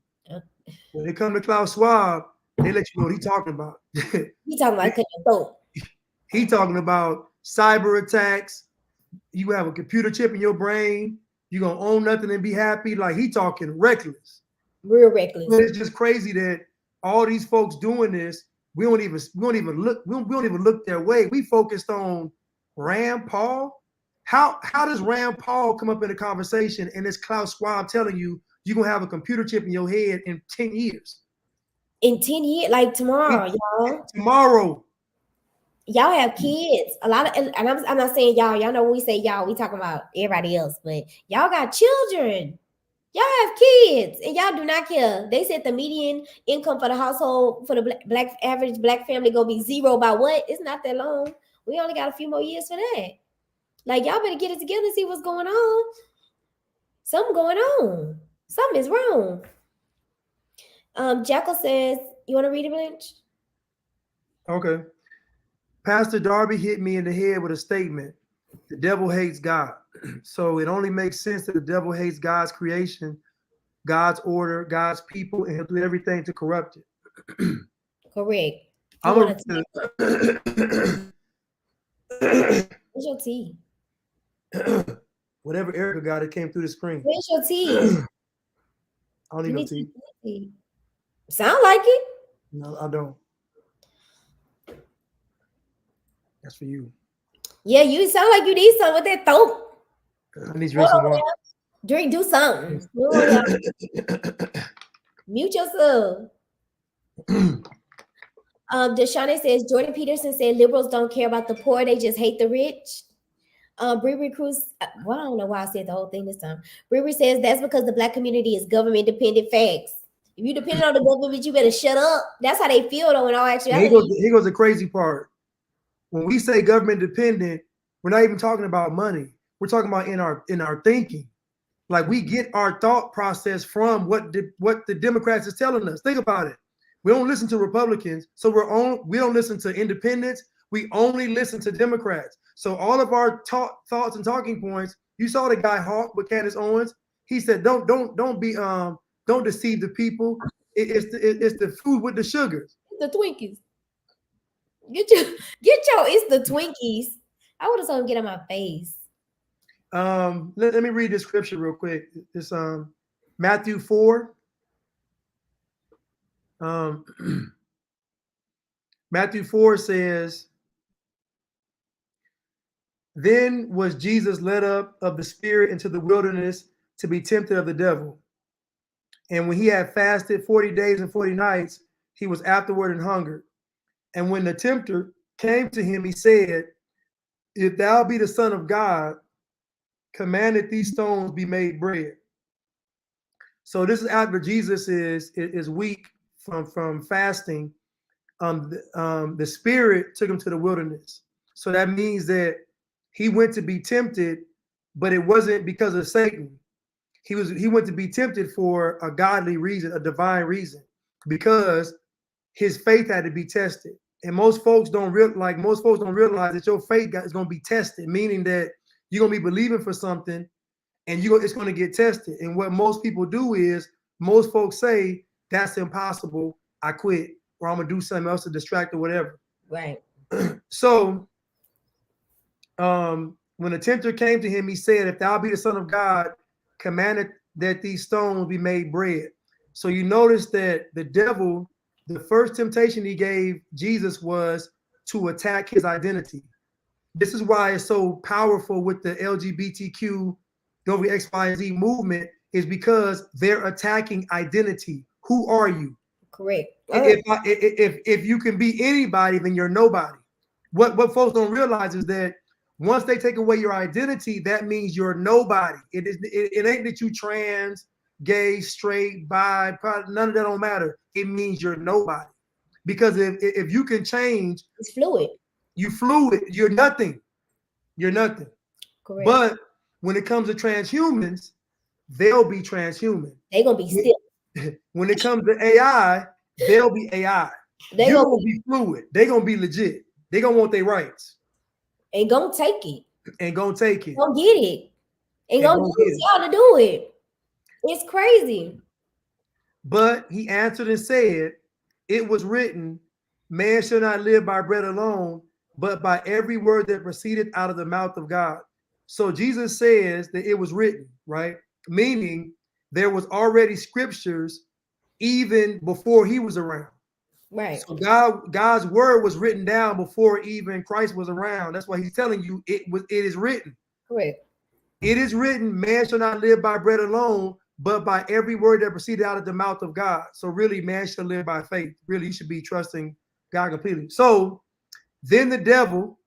When they come to Klaus Schwab, they let you know what he's talking about. He talking about he talking about cyber attacks. You have a computer chip in your brain. You're gonna own nothing and be happy. Like, he talking reckless. Real reckless. But it's just crazy that all these folks doing this, we don't even look their way. We focused on Rand Paul. How does Rand Paul come up in a conversation and it's Klaus Schwab telling you you're gonna have a computer chip in your head in 10 years? In 10 years, like tomorrow, y'all. Tomorrow. Y'all have kids. A lot of, and I'm not saying y'all. Y'all know when we say y'all, we talking about everybody else, but y'all got children. Y'all have kids, and y'all do not care. They said the median income for the household for the average black family gonna be zero by what? It's not that long. We only got a few more years for that. Like, y'all better get it together and see what's going on. Something going on. Something is wrong. Jackal says, you want to read it, Blanche? Okay. Pastor Darby hit me in the head with a statement. The devil hates God. So it only makes sense that the devil hates God's creation, God's order, God's people, and he'll do everything to corrupt it. Correct. Where's your tea? Whatever Erica got, it came through the screen. Where's your tea? I don't need no tea. Sound like it. No, I don't. That's for you. Yeah, you sound like you need something with that throat. I need to drink some water. Drink, do something. Mute yourself. Deshaune says, Jordan Peterson said liberals don't care about the poor, they just hate the rich. Bree Cruz, well, I don't know why I said the whole thing this time. Bree says that's because the black community is government dependent. Facts. If you depend on the government, you better shut up. That's how they feel though in all actuality. Here goes the crazy part. When we say government dependent, we're not even talking about money. We're talking about in our thinking. Like, we get our thought process from what the Democrats is telling us. Think about it. We don't listen to Republicans, so we don't listen to independents. We only listen to Democrats. So all of our thoughts and talking points. You saw the guy Hawk with Candace Owens. He said, "Don't deceive the people. It's the food with the sugars, the Twinkies." Get your it's the Twinkies. I would have told him get on my face. Let me read this scripture real quick. It's Matthew 4. Matthew 4 says, then was Jesus led up of the Spirit into the wilderness to be tempted of the devil. And when he had fasted 40 days and 40 nights, he was afterward and hungered. And when the tempter came to him, he said, if thou be the Son of God, command that these stones be made bread. So this is after Jesus is weak from fasting. The Spirit took him to the wilderness. So that means that he went to be tempted, but it wasn't because of Satan. He went to be tempted for a godly reason, a divine reason, because his faith had to be tested. And most folks don't realize that your faith is going to be tested, meaning that you're going to be believing for something and it's going to get tested. And what most people do is most folks say, that's impossible, I quit, or I'm going to do something else to distract or whatever. Right. So when the tempter came to him, he said, if thou be the Son of God, commanded that these stones be made bread. So you notice that the devil, the first temptation he gave Jesus was to attack his identity. This is why it's so powerful with the LGBTQ, X, Y, and Z movement, is because they're attacking identity. Who are you? Correct. If you can be anybody, then you're nobody. What folks don't realize is that once they take away your identity, that means you're nobody. It ain't that you trans, gay, straight, bi, none of that don't matter. It means you're nobody. Because if you can change, it's fluid. You fluid. You're nothing. You're nothing. Correct. But when it comes to transhumans, they'll be transhuman. They're gonna be still. When it comes to AI, they'll be AI. They're gonna be fluid. They're gonna be legit. They're gonna want their rights. Ain't gonna take it. Ain't gonna take it. Gonna get it. Ain't gonna use y'all to do it. It's crazy. But he answered and said, it was written, man shall not live by bread alone, but by every word that proceeded out of the mouth of God. So Jesus says that it was written, right? Meaning there was already scriptures even before he was around. Right. So God's word was written down before even Christ was around. That's why he's telling you it is written. Correct. It is written, man shall not live by bread alone, but by every word that proceeded out of the mouth of God. So really, man shall live by faith. Really, you should be trusting God completely. So then the devil,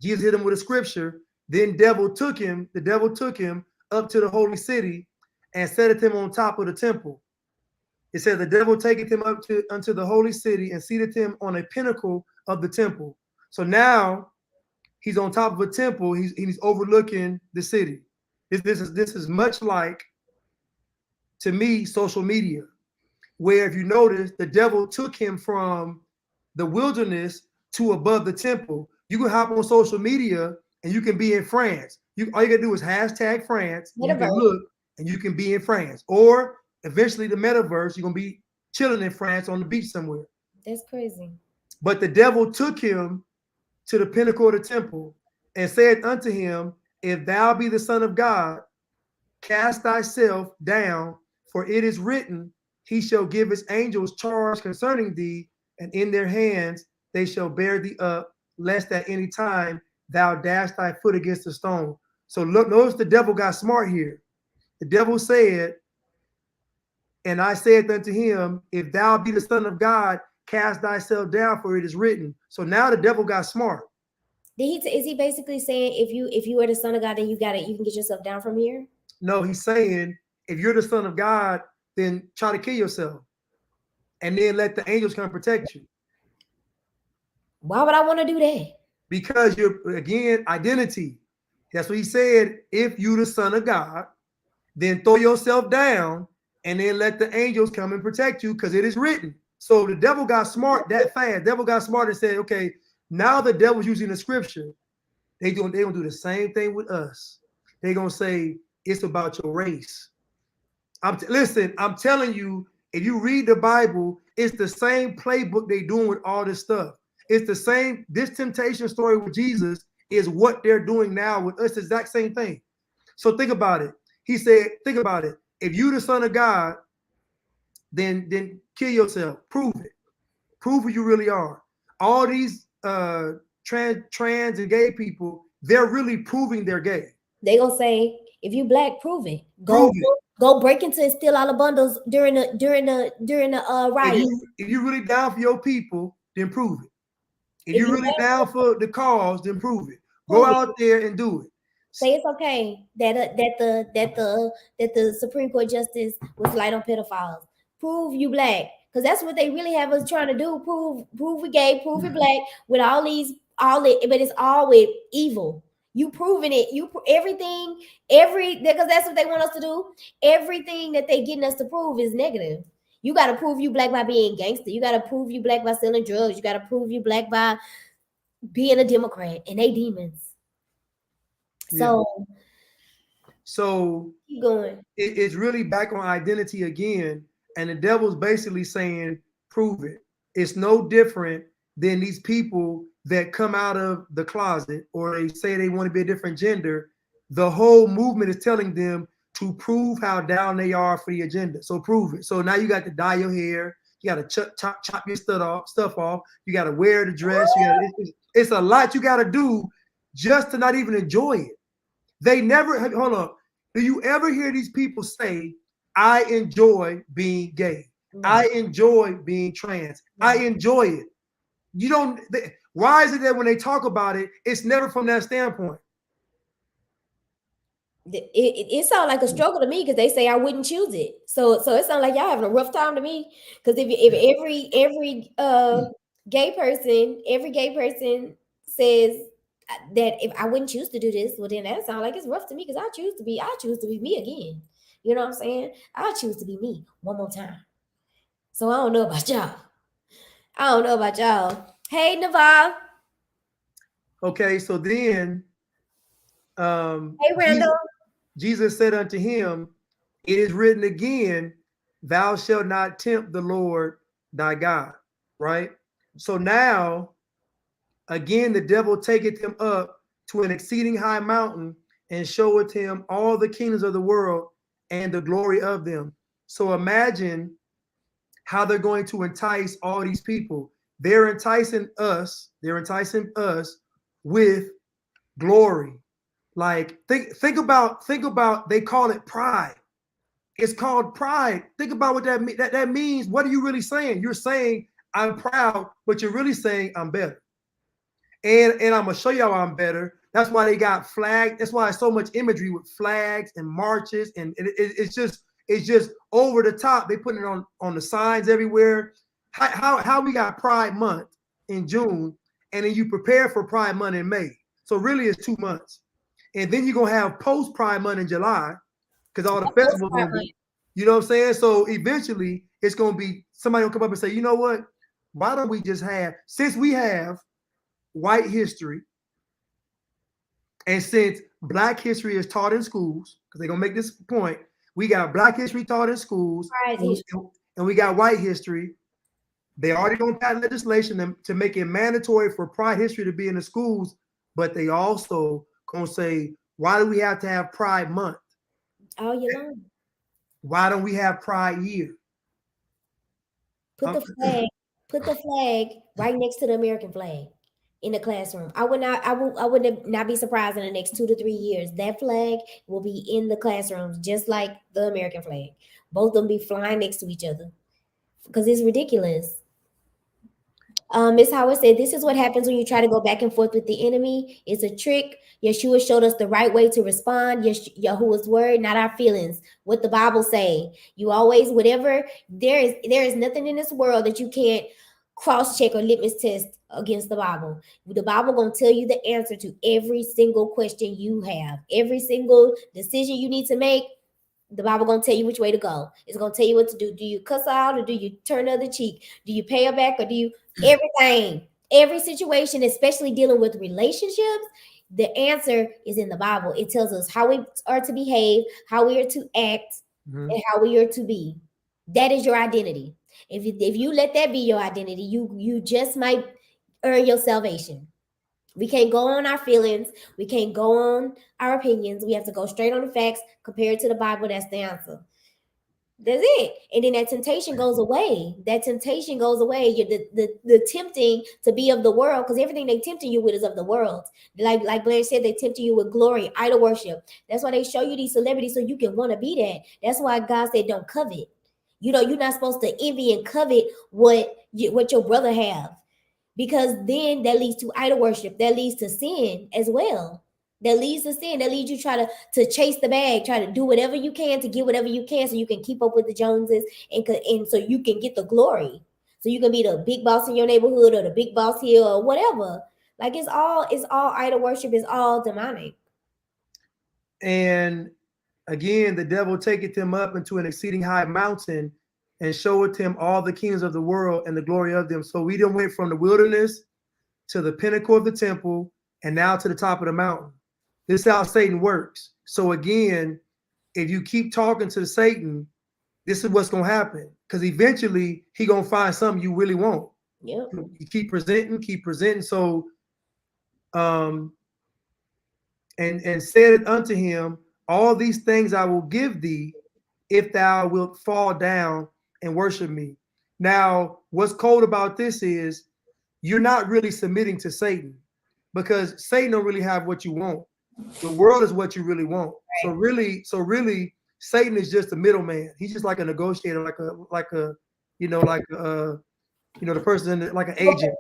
Jesus hit him with a scripture. Then the devil took him up to the holy city and set him on top of the temple. It says the devil taketh him up unto the holy city and seated him on a pinnacle of the temple. So now he's on top of a temple. He's overlooking the city. This is much like, to me, social media, where if you notice, the devil took him from the wilderness to above the temple. You can hop on social media and you can be in France. All you gotta do is hashtag France. You can look and you can be in France. Or eventually the metaverse, you're gonna be chilling in France on the beach somewhere. That's crazy. But the devil took him to the pinnacle of the temple and said unto him, if thou be the Son of God, cast thyself down, for it is written, he shall give his angels charge concerning thee, and in their hands they shall bear thee up, lest at any time thou dash thy foot against a stone. So look, notice the devil got smart here. The devil said, and I said unto him, if thou be the Son of God, cast thyself down, for it is written. So now the devil got smart. Is he basically saying if you are the Son of God, then you can get yourself down from here? No, he's saying if you're the Son of God, then try to kill yourself, and then let the angels come protect you. Why would I want to do that? Because you're, again, identity. That's what he said. If you the Son of God, then throw yourself down, and then let the angels come and protect you, because it is written. So the devil got smart that fast. The devil got smart and said, okay, now the devil's using the scripture. They're gonna do the same thing with us. They're gonna say it's about your race. Listen, I'm telling you, if you read the Bible, it's the same playbook they doing with all this stuff. It's the same. This temptation story with Jesus is what they're doing now with us. The exact same thing. So think about it. He said, think about it. If you the son of God, then kill yourself. Prove it. Prove who you really are. All these trans and gay people, they're really proving they're gay. They gonna say, if you black, prove it. Go break into and steal all the bundles during the riot. If you really down for your people, then prove it. If you're really down for the cause, then prove it. Go out there and do it. Say it's okay that the Supreme Court justice was light on pedophiles. Prove you black, because that's what they really have us trying to do. Prove we gay, prove we black with all it, but it's all with evil. You proving it. Everything, because that's what they want us to do. Everything that they getting us to prove is negative. You got to prove you black by being gangster. You got to prove you black by selling drugs. You got to prove you black by being a Democrat, and they demons. So keep going. It's really back on identity again, and the devil's basically saying, prove it. It's no different than these people that come out of the closet or they say they want to be a different gender. The whole movement is telling them to prove how down they are for the agenda. So prove it. So now you got to dye your hair. You got to chop your stuff off. You got to wear the dress. It's a lot you got to do just to not even enjoy it. They never, hold on. Do you ever hear these people say, I enjoy being gay. I enjoy being trans. I enjoy it. You don't, why is it that when they talk about it, it's never from that standpoint? It sounds like a struggle to me because they say I wouldn't choose it. So it sounds like y'all having a rough time to me. Because if every gay person says that if I wouldn't choose to do this, well then that sounds like it's rough to me because I choose to be me again. You know what I'm saying? I choose to be me one more time. So I don't know about y'all. Hey, Naval. Okay, so then hey, Randall. Jesus said unto him, it is written again, thou shalt not tempt the Lord thy God, right? So now, again, the devil taketh him up to an exceeding high mountain and showeth him all the kingdoms of the world and the glory of them. So imagine how they're going to entice all these people. They're enticing us with glory. Like think about, they call it pride. It's called pride. Think about what that means. What are you really saying? You're saying I'm proud, but you're really saying I'm better. And I'm gonna show y'all I'm better. That's why they got flags. That's why there's so much imagery with flags and marches, and it's just over the top. They put it on the signs everywhere. How we got Pride Month in June, and then you prepare for Pride Month in May. So really it's 2 months. And then you're gonna have post Pride Month in July, because all the festivals gonna be, you know what I'm saying? So eventually it's gonna be somebody will come up and say, you know what? Why don't we just have, since we have white history, and since Black history is taught in schools, because they're gonna make this point, we got Black history taught in schools, and we got white history. They already gonna pass legislation to make it mandatory for Pride history to be in the schools, but they also gonna say, why do we have to have Pride Month? All year long. Why don't we have Pride Year? Put the flag right next to the American flag in the classroom. I would not be surprised in the next 2 to 3 years. That flag will be in the classrooms just like the American flag. Both of them be flying next to each other because it's ridiculous. Ms. Howard said, this is what happens when you try to go back and forth with the enemy. It's a trick. Yeshua showed us the right way to respond. Yahuwah's word, not our feelings. What the Bible say. You always, whatever, there is nothing in this world that you can't cross-check or litmus test against the Bible. The Bible gonna tell you the answer to every single question you have. Every single decision you need to make, the Bible gonna tell you which way to go. It's gonna tell you what to do. Do you cuss out or do you turn the other cheek? Do you pay her back or do you everything? Every situation, especially dealing with relationships, the answer is in the Bible. It tells us how we are to behave, how we are to act, and how we are to be. That is your identity. If you let that be your identity, you just might earn your salvation. We can't go on our feelings. We can't go on our opinions. We have to go straight on the facts compared to the Bible. That's the answer. That's it. And then that temptation goes away. That temptation goes away. You're the tempting to be of the world, because everything they tempting you with is of the world. Like Blair said, they tempting you with glory, idol worship. That's why they show you these celebrities so you can want to be that. That's why God said don't covet. You know, you're not supposed to envy and covet what your brother have, because then that leads to idol worship. That leads to sin as well. That leads to sin. That leads you to chase the bag, try to do whatever you can to get whatever you can so you can keep up with the Joneses and so you can get the glory. So you can be the big boss in your neighborhood or the big boss here or whatever. Like it's all idol worship. It's all demonic. And again, the devil taketh him up into an exceeding high mountain and showeth him all the kingdoms of the world and the glory of them. So we done went from the wilderness to the pinnacle of the temple and now to the top of the mountain. This is how Satan works. So again, if you keep talking to Satan, this is what's going to happen, because eventually he going to find something you really want. Yep. You keep presenting. So, and said it unto him, all these things I will give thee if thou wilt fall down and worship me. Now, what's cold about this is you're not really submitting to Satan, because Satan don't really have what you want. The world is what you really want. Right. So really, Satan is just a middleman. He's just like a negotiator, like a the person like an agent.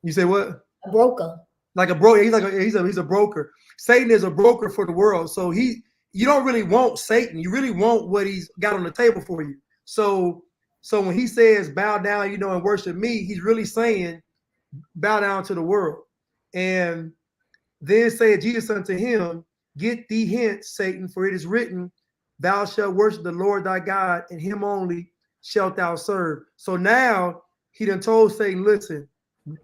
You say what? A broker. Like a broker. He's a broker. Satan is a broker for the world. So you don't really want Satan. You really want what he's got on the table for you. So when he says bow down, and worship me, he's really saying bow down to the world. And then said Jesus unto him, get thee hence, Satan, for it is written, thou shalt worship the Lord thy God, and him only shalt thou serve. So now he done told Satan, listen,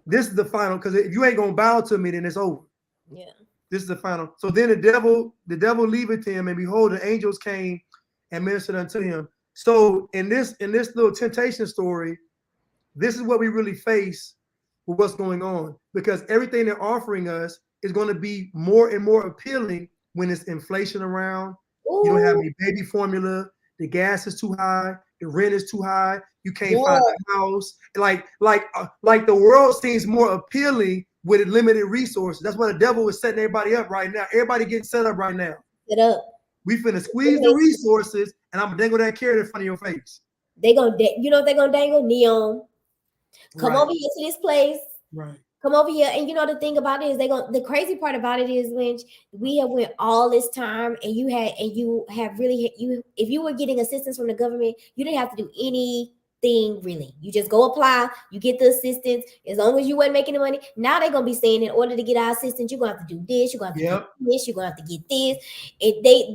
this is the final, because if you ain't gonna bow to me, then it's over. Yeah. This is the final. So then the devil leaveth him, and behold, the angels came and ministered unto him. So in this little temptation story, this is what we really face with what's going on, because everything they're offering us is going to be more and more appealing when it's inflation around. Ooh. You don't have any baby formula. The gas is too high. The rent is too high. You can't find a house. Like the world seems more appealing with limited resources. That's why the devil is setting everybody up right now. Everybody getting set up right now. Set up. We finna squeeze the resources, and I'm gonna dangle that carrot in front of your face. They gonna, what they're gonna dangle? Neon. Come over here to this place. Right. Come over here. And the thing about it is the crazy part about it is when we have went all this time and if you were getting assistance from the government, you didn't have to do anything really. You just go apply, you get the assistance as long as you weren't making the money. Now they're gonna be saying in order to get our assistance, you're gonna have to do this, you're gonna have to get this, you're gonna have to get this.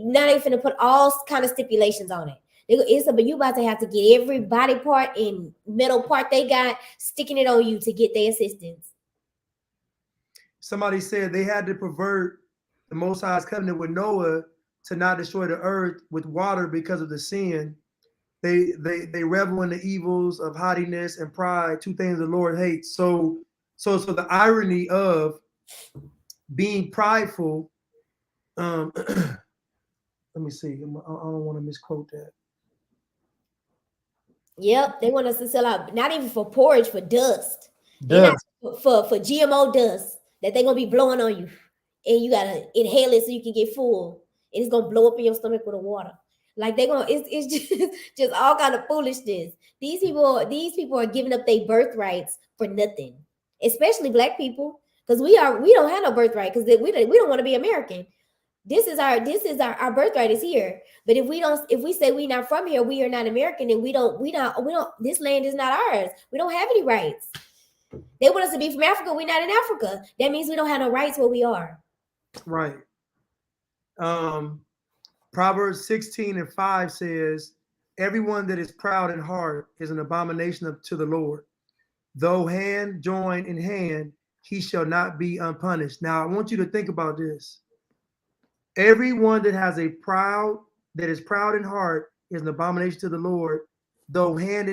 Now they're finna put all kind of stipulations on it. But you about to have to get every body part and metal part they got, sticking it on you to get their assistance. Somebody said they had to pervert the Most High's covenant with Noah to not destroy the earth with water because of the sin. They revel in the evils of haughtiness and pride, two things the Lord hates. So the irony of being prideful. Let me see. I don't want to misquote that. Yep, they want us to sell out, not even for porridge, for dust. For GMO dust that they're gonna be blowing on you, and you gotta inhale it so you can get full, and it's gonna blow up in your stomach with the water. Like it's just all kind of foolishness. These people are giving up their birthrights for nothing, especially Black people, because we don't have no birthright, because we don't want to be American. This is our birthright is here. But if we say we're not from here, we are not American, and we don't, this land is not ours. We don't have any rights. They want us to be from Africa. We're not in Africa. That means we don't have no rights where we are. Right. Proverbs 16:5 says, everyone that is proud in heart is an abomination to the Lord. Though hand join in hand, he shall not be unpunished. Now, I want you to think about this. Everyone that is proud in heart is an abomination to the Lord. Though hand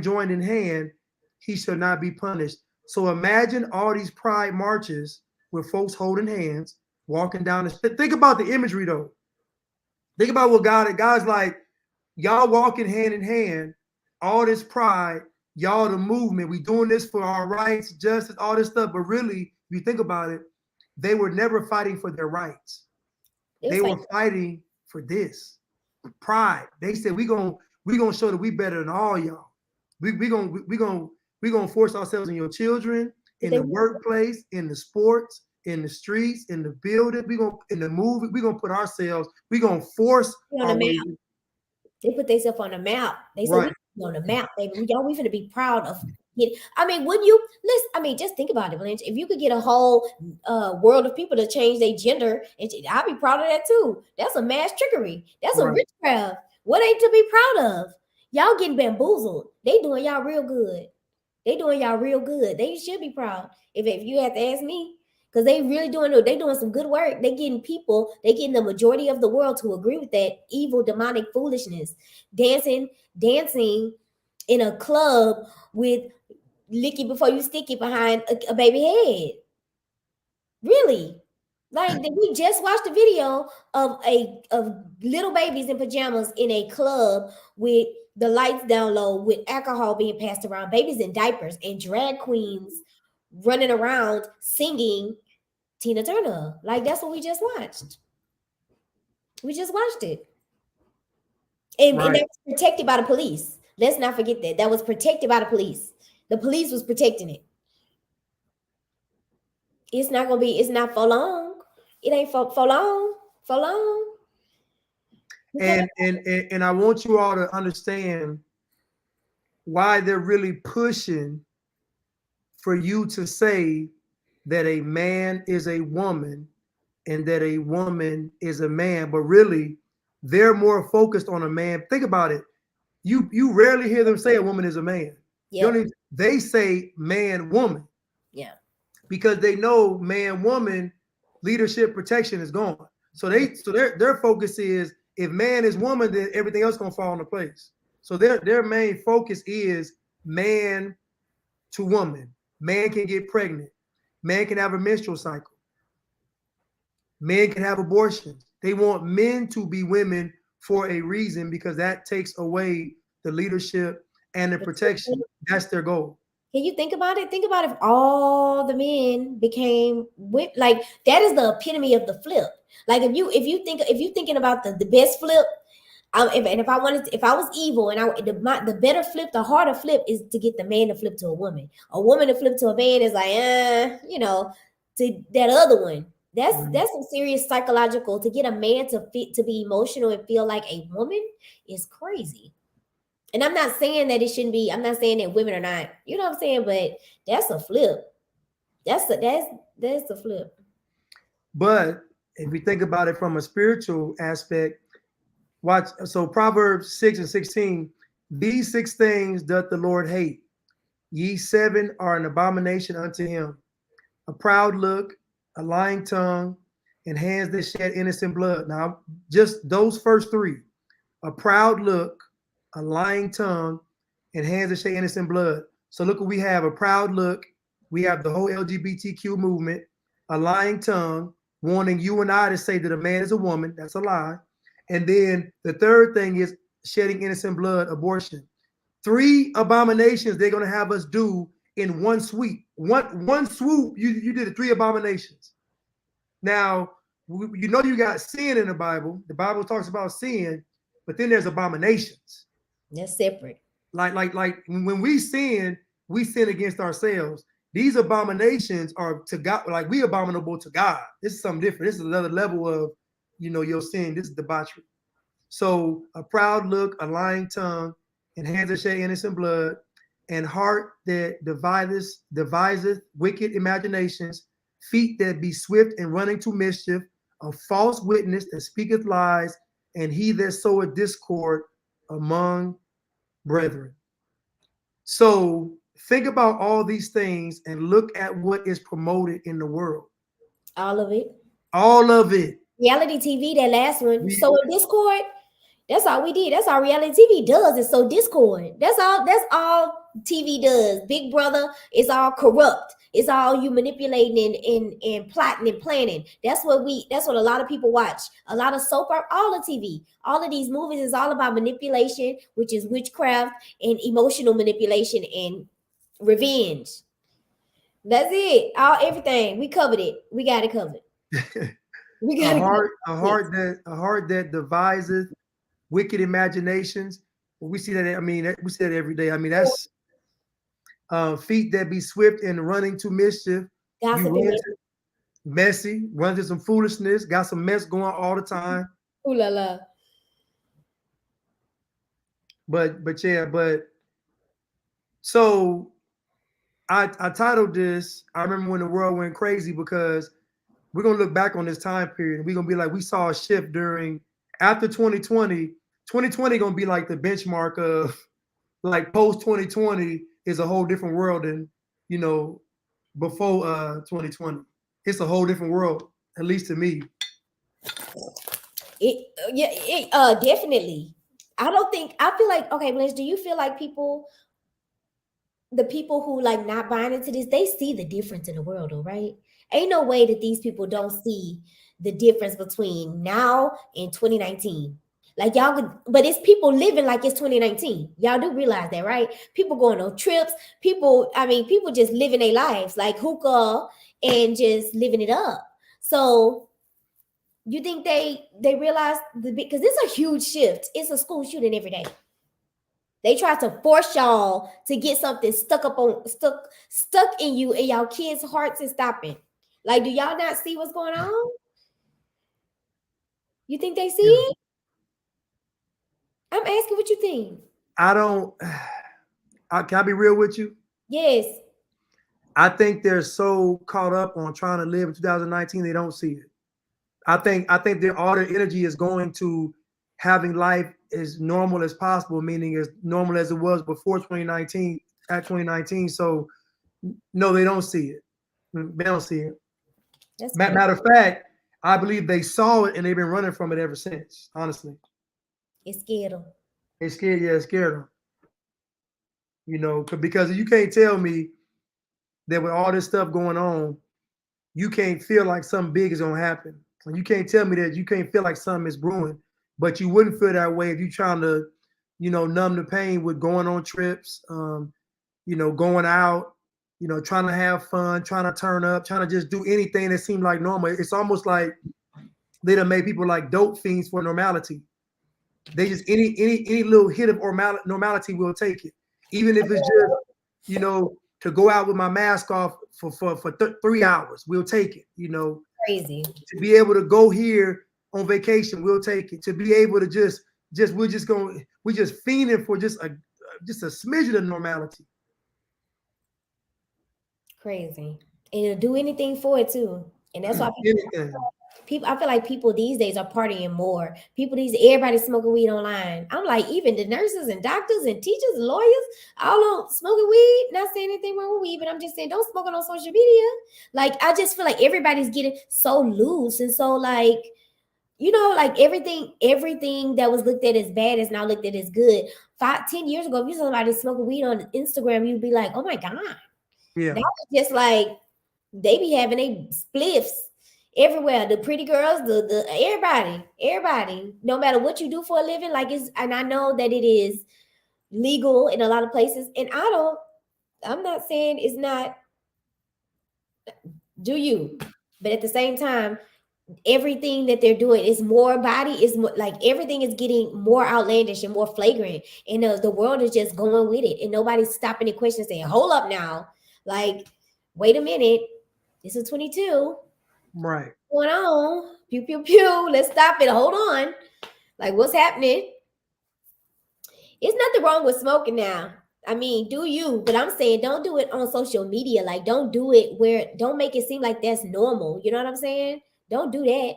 joined in hand, he shall not be punished. So imagine all these pride marches with folks holding hands, walking down the street. Think about the imagery though. Think about what God's like, y'all walking hand in hand, all this pride, y'all the movement, we doing this for our rights, justice, all this stuff. But really, if you think about it, they were never fighting for their rights. They were fighting for this pride. They said we gonna show that we better than all y'all. We gonna force ourselves in your children, in the workplace, in the sports, in the streets, in the building. We gonna in the movie. We gonna put ourselves. We gonna force our way. They put themselves on the map. They said we on the map, baby. Y'all, we finna be proud of it. I mean, wouldn't you listen? I mean, just think about it, Blanche. If you could get a whole world of people to change their gender, I'd be proud of that too. That's a mass trickery. That's a witchcraft. What ain't to be proud of? Y'all getting bamboozled. They doing y'all real good. They doing y'all real good. They should be proud. If you had to ask me, because they really doing some good work. They getting the majority of the world to agree with that evil, demonic foolishness. Dancing in a club with lick it before you stick it behind a baby head. Really? Like, we just watched a video of little babies in pajamas in a club with the lights down low, with alcohol being passed around, babies in diapers, and drag queens running around singing Tina Turner. Like, that's what we just watched. We just watched it. And that was protected by the police. Let's not forget that. That was protected by the police. The police was protecting it. It's not for long. It ain't for long. For long. And I want you all to understand why they're really pushing for you to say that a man is a woman and that a woman is a man, but really they're more focused on a man. Think about it. You rarely hear them say a woman is a man. Yeah. They say man, woman. Yeah. Because they know man, woman, leadership protection is gone. So their focus is, if man is woman, then everything else gonna fall into place. So their main focus is man to woman. Man can get pregnant. Man can have a menstrual cycle. Men can have abortions. They want men to be women for a reason, because that takes away the leadership and the protection. That's their goal. Can you think about it? Think about if all the men became like, that is the epitome of the flip. Like, if you thinking about the best flip, if I was evil, and the better flip, the harder flip is to get the man to flip to a woman. A woman to flip to a man is like, to that other one. That's some serious psychological. To get a man to be emotional and feel like a woman is crazy. And I'm not saying that it shouldn't be. I'm not saying that women are not. You know what I'm saying? But that's a flip. That's a flip. But if we think about it from a spiritual aspect, watch. So Proverbs 6:16, these 6 things doth the Lord hate. Ye 7 are an abomination unto him: a proud look, a lying tongue, and hands that shed innocent blood. Now, just those first 3, a proud look, a lying tongue, and hands that shed innocent blood. So look what we have: a proud look. We have the whole LGBTQ movement, a lying tongue, wanting you and I to say that a man is a woman. That's a lie. And then the third thing is shedding innocent blood, abortion. 3 abominations they're going to have us do in one sweep. One swoop, you did 3 abominations. Now, you got sin in the Bible. The Bible talks about sin, but then there's abominations. That's separate. Like when we sin against ourselves. These abominations are to God, like we abominable to God. This is something different. This is another level of, your sin. This is debauchery. So a proud look, a lying tongue, and hands that shed innocent blood, and heart that deviseth wicked imaginations, feet that be swift in running to mischief, a false witness that speaketh lies, and he that soweth discord among brethren. So think about all these things and look at what is promoted in the world. All of it. All of it. Reality TV, that last one. So in Discord, that's all we did. That's all reality TV does, is so Discord. That's all TV does. Big Brother is all corrupt. It's all you manipulating and plotting and planning. That's what a lot of people watch. A lot of soap opera, all of TV, all of these movies is all about manipulation, which is witchcraft and emotional manipulation and revenge. That's it. Everything. We covered it. We got it covered. We got a heart that deviseth wicked imaginations. We see that. I mean, we see that every day. I mean, that's feet that be swift and running to mischief. Messy, run to some foolishness, got some mess going all the time. Ooh la la. But so I titled this, I remember when the world went crazy, because we're gonna look back on this time period and we're gonna be like, we saw a shift after 2020. 2020 gonna be like the benchmark of like post 2020 is a whole different world than, you know, before 2020. It's a whole different world, at least to me. Definitely. I feel like, okay, Blanche, do you feel like the people who like not buying into this, they see the difference in the world, all right? Ain't no way that these people don't see the difference between now and 2019. Like y'all could, but it's people living like it's 2019. Y'all do realize that, right? People going on trips, people just living their lives like hookah and just living it up. So you think they realize because it's a huge shift. It's a school shooting every day. They try to force y'all to get something stuck in you, and y'all kids' hearts is stopping. Like, do y'all not see what's going on? You think they see it? I'm asking what you think. Can I be real with you? Yes. I think they're so caught up on trying to live in 2019, they don't see it. I think all their energy is going to having life as normal as possible, meaning as normal as it was before 2019, at 2019. So no, they don't see it. They don't see it. Matter of fact, I believe they saw it and they've been running from it ever since, honestly. It scared them. It scared them. You know, because you can't tell me that with all this stuff going on, you can't feel like something big is gonna happen. And you can't tell me that you can't feel like something is brewing, but you wouldn't feel that way if you're trying to, you know, numb the pain with going on trips, you know, going out, you know, trying to have fun, trying to turn up, trying to just do anything that seemed like normal. It's almost like they done made people like dope fiends for normality. They just any little hit of normality will take it, even if it's just, you know, to go out with my mask off for 3 hours, we'll take it. You know, crazy to be able to go here on vacation, we'll take it. To be able to we're just fiending for just a smidgen of normality. Crazy, and it'll do anything for it too, and that's why people, I feel like people these days are partying more. Everybody's smoking weed online. I'm like, even the nurses and doctors and teachers and lawyers, all on smoking weed. Not saying anything wrong with weed, but I'm just saying don't smoke it on social media. Like, I just feel like everybody's getting so loose and so like, you know, like everything that was looked at as bad is now looked at as good. 5-10 years ago, if you saw somebody smoking weed on Instagram, you'd be like, oh my God. Yeah. That was just like, they be having a spliffs everywhere. The pretty girls, the everybody, no matter what you do for a living, like and I know that it is legal in a lot of places. And I'm not saying it's not, do you? But at the same time, everything that they're doing is more like everything is getting more outlandish and more flagrant. And the world is just going with it. And nobody's stopping the question saying, hold up now. Like, wait a minute. This is 22. Right. What's going on? Pew, pew, pew. Let's stop it. Hold on. Like, what's happening? It's nothing wrong with smoking now. I mean, do you? But I'm saying don't do it on social media. Like, don't do it don't make it seem like that's normal. You know what I'm saying? Don't do that.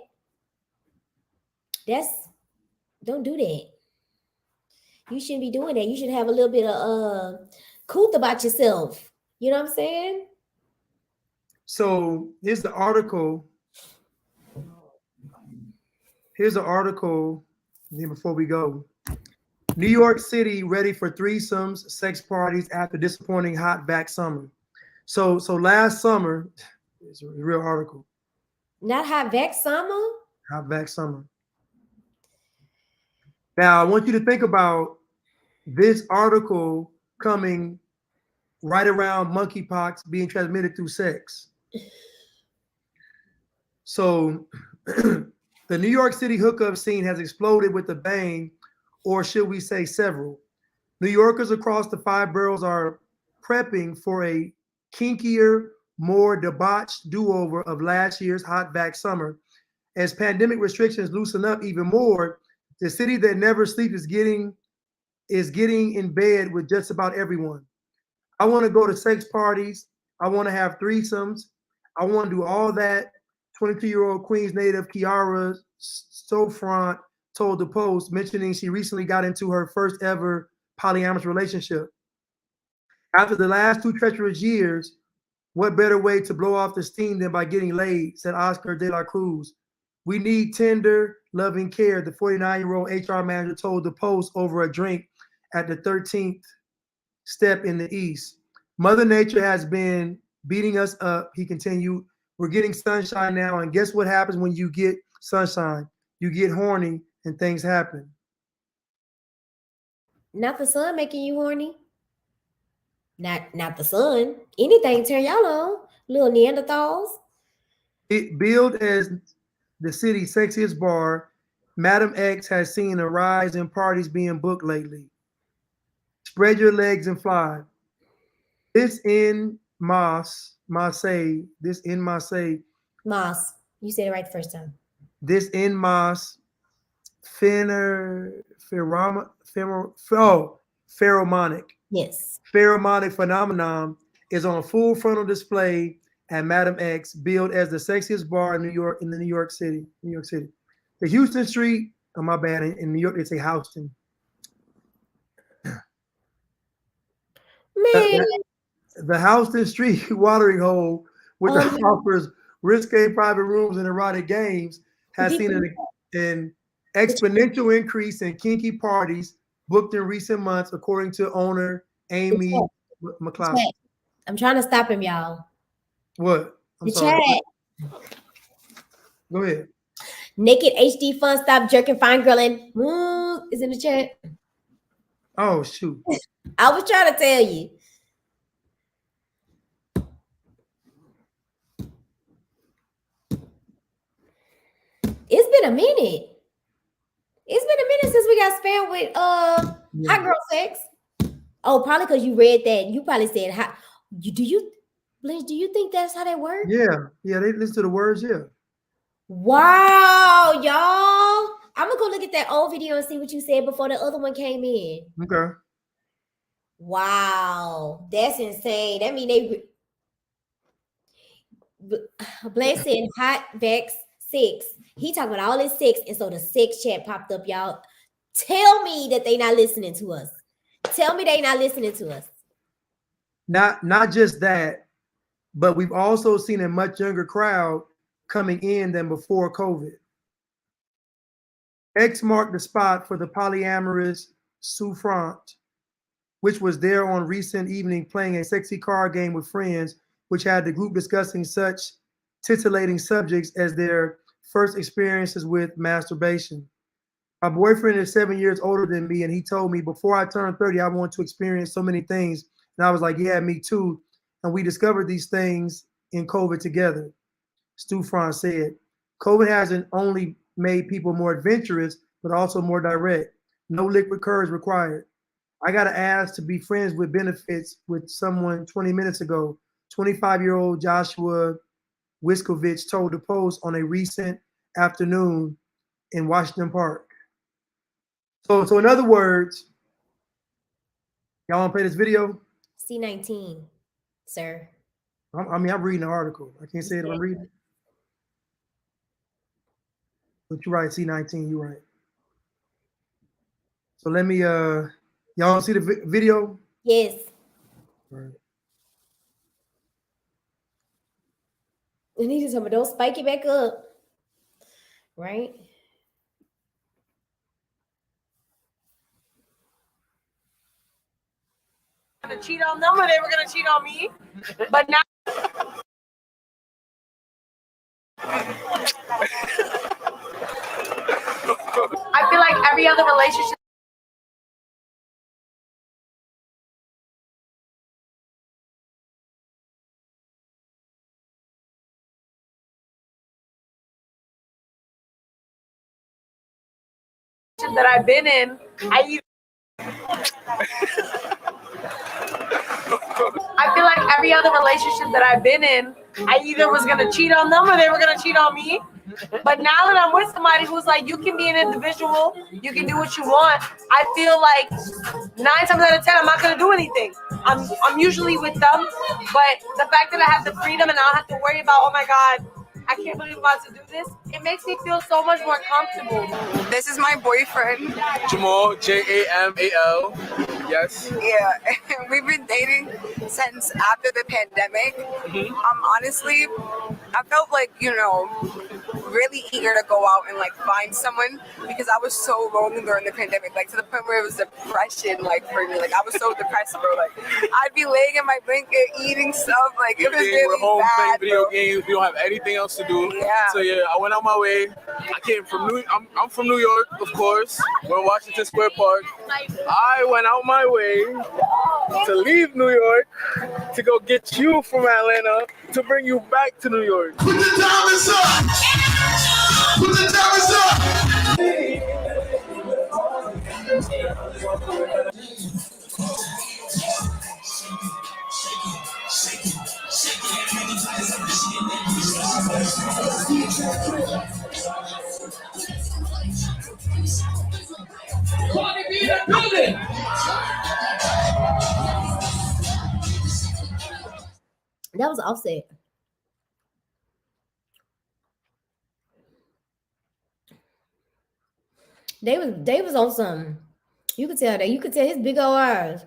Don't do that. You shouldn't be doing that. You should have a little bit of couth about yourself. You know what I'm saying? So here's the article. Then before we go, New York City ready for threesomes, sex parties after disappointing hot back summer. So last summer, it's a real article. Not hot back summer? Hot back summer. Now I want you to think about this article coming right around monkeypox being transmitted through sex. So the New York City hookup scene has exploded with a bang, or should we say several. New Yorkers across the 5 boroughs are prepping for a kinkier, more debauched do-over of last year's hot back summer. As pandemic restrictions loosen up even more, the city that never sleeps is getting in bed with just about everyone. I want to go to sex parties. I want to have threesomes. I want to do all that. 22-year-old Queens native Kiara Stofront told the Post, mentioning she recently got into her first ever polyamorous relationship. After the last 2 treacherous years, what better way to blow off the steam than by getting laid, said Oscar de la Cruz. We need tender, loving care, the 49-year-old HR manager told the Post over a drink at the 13th step in the East. Mother Nature has been beating us up, he continued. We're getting sunshine now, and guess what happens when you get sunshine? You get horny and things happen. Not the sun making you horny. Not the sun. Anything turn y'all on. Little Neanderthals. It billed as the city's sexiest bar, Madam X has seen a rise in parties being booked lately. Spread your legs and fly. This in Marseille. This in Marseille. Moss. You said it right the first time. This in Marseille. Pheromonic. Yes. Pheromonic phenomenon is on full frontal display at Madam X, billed as the sexiest bar in New York, in New York City. The Houston Street, oh my bad, in New York, it's a Houston. Man. The Houston Street watering hole, which offers risque private rooms and erotic games, has seen an exponential increase in kinky parties booked in recent months, according to owner Amy McCloskey. I'm trying to stop him, y'all. What? I'm the sorry. chat. Go ahead. Naked HD fun, stop jerking, fine grilling. Is in the chat. Oh, shoot. I was trying to tell you. It's been a minute. It's been a minute since we got spammed with hot girl sex. Oh, probably because you read that. You probably said how do you think that's how that works? Yeah, they listen to the words, yeah. Wow, y'all. I'm gonna go look at that old video and see what you said before the other one came in. Okay. Wow, that's insane. That mean they Blaze said hot Vex 6. He talking about all this sex, and so the sex chat popped up, y'all. Tell me that they not listening to us. Tell me they not listening to us. Not just that, but we've also seen a much younger crowd coming in than before COVID. X marked the spot for the polyamorous Souffrant, which was there on recent evening playing a sexy card game with friends, which had the group discussing such titillating subjects as their first experiences with masturbation. My boyfriend is 7 years older than me, and he told me before I turned 30, I want to experience so many things. And I was like, yeah, me too. And we discovered these things in COVID together. Stu Franz said, COVID hasn't only made people more adventurous, but also more direct. No liquid courage required. I got to ask to be friends with benefits with someone 20 minutes ago. 25-year-old Joshua Wiskovich told the Post on a recent afternoon in Washington Park. So in other words, y'all want to play this video? C19, sir. I'm reading the article. I can't say it if I'm reading it. But you're right, C19, you're right. So let me, y'all want to see the video? Yes. All right. And he just told me, don't spike it back up. Right? Gonna cheat on them or they were gonna cheat on me. But now I feel like every other relationship that I've been in, I feel like every other relationship that I've been in, I either was gonna cheat on them or they were gonna cheat on me. But now that I'm with somebody who's like, you can be an individual, you can do what you want, I feel like 9 times out of 10, I'm not gonna do anything. I'm usually with them, but the fact that I have the freedom and I don't have to worry about, oh my God, I can't believe I'm about to do this, it makes me feel so much more comfortable. This is my boyfriend. Jamal, Jamal. Yes. Yeah, we've been dating since after the pandemic. Honestly, I felt like, really eager to go out and like find someone because I was so lonely during the pandemic, like to the point where it was depression, like for me. Like I was so depressed, bro. Like I'd be laying in my blanket eating stuff. Like it was really we're home bad, playing video bro. games. We don't have anything else to do. Yeah. So yeah, I went on my way. I came from I'm from New York, of course. We're in Washington Square Park. I went out my way to leave New York to go get you from Atlanta to bring you back to New York. Put the diamonds up! Put the diamonds up! That was Offset. They was on something. You could tell that. You could tell his big old eyes.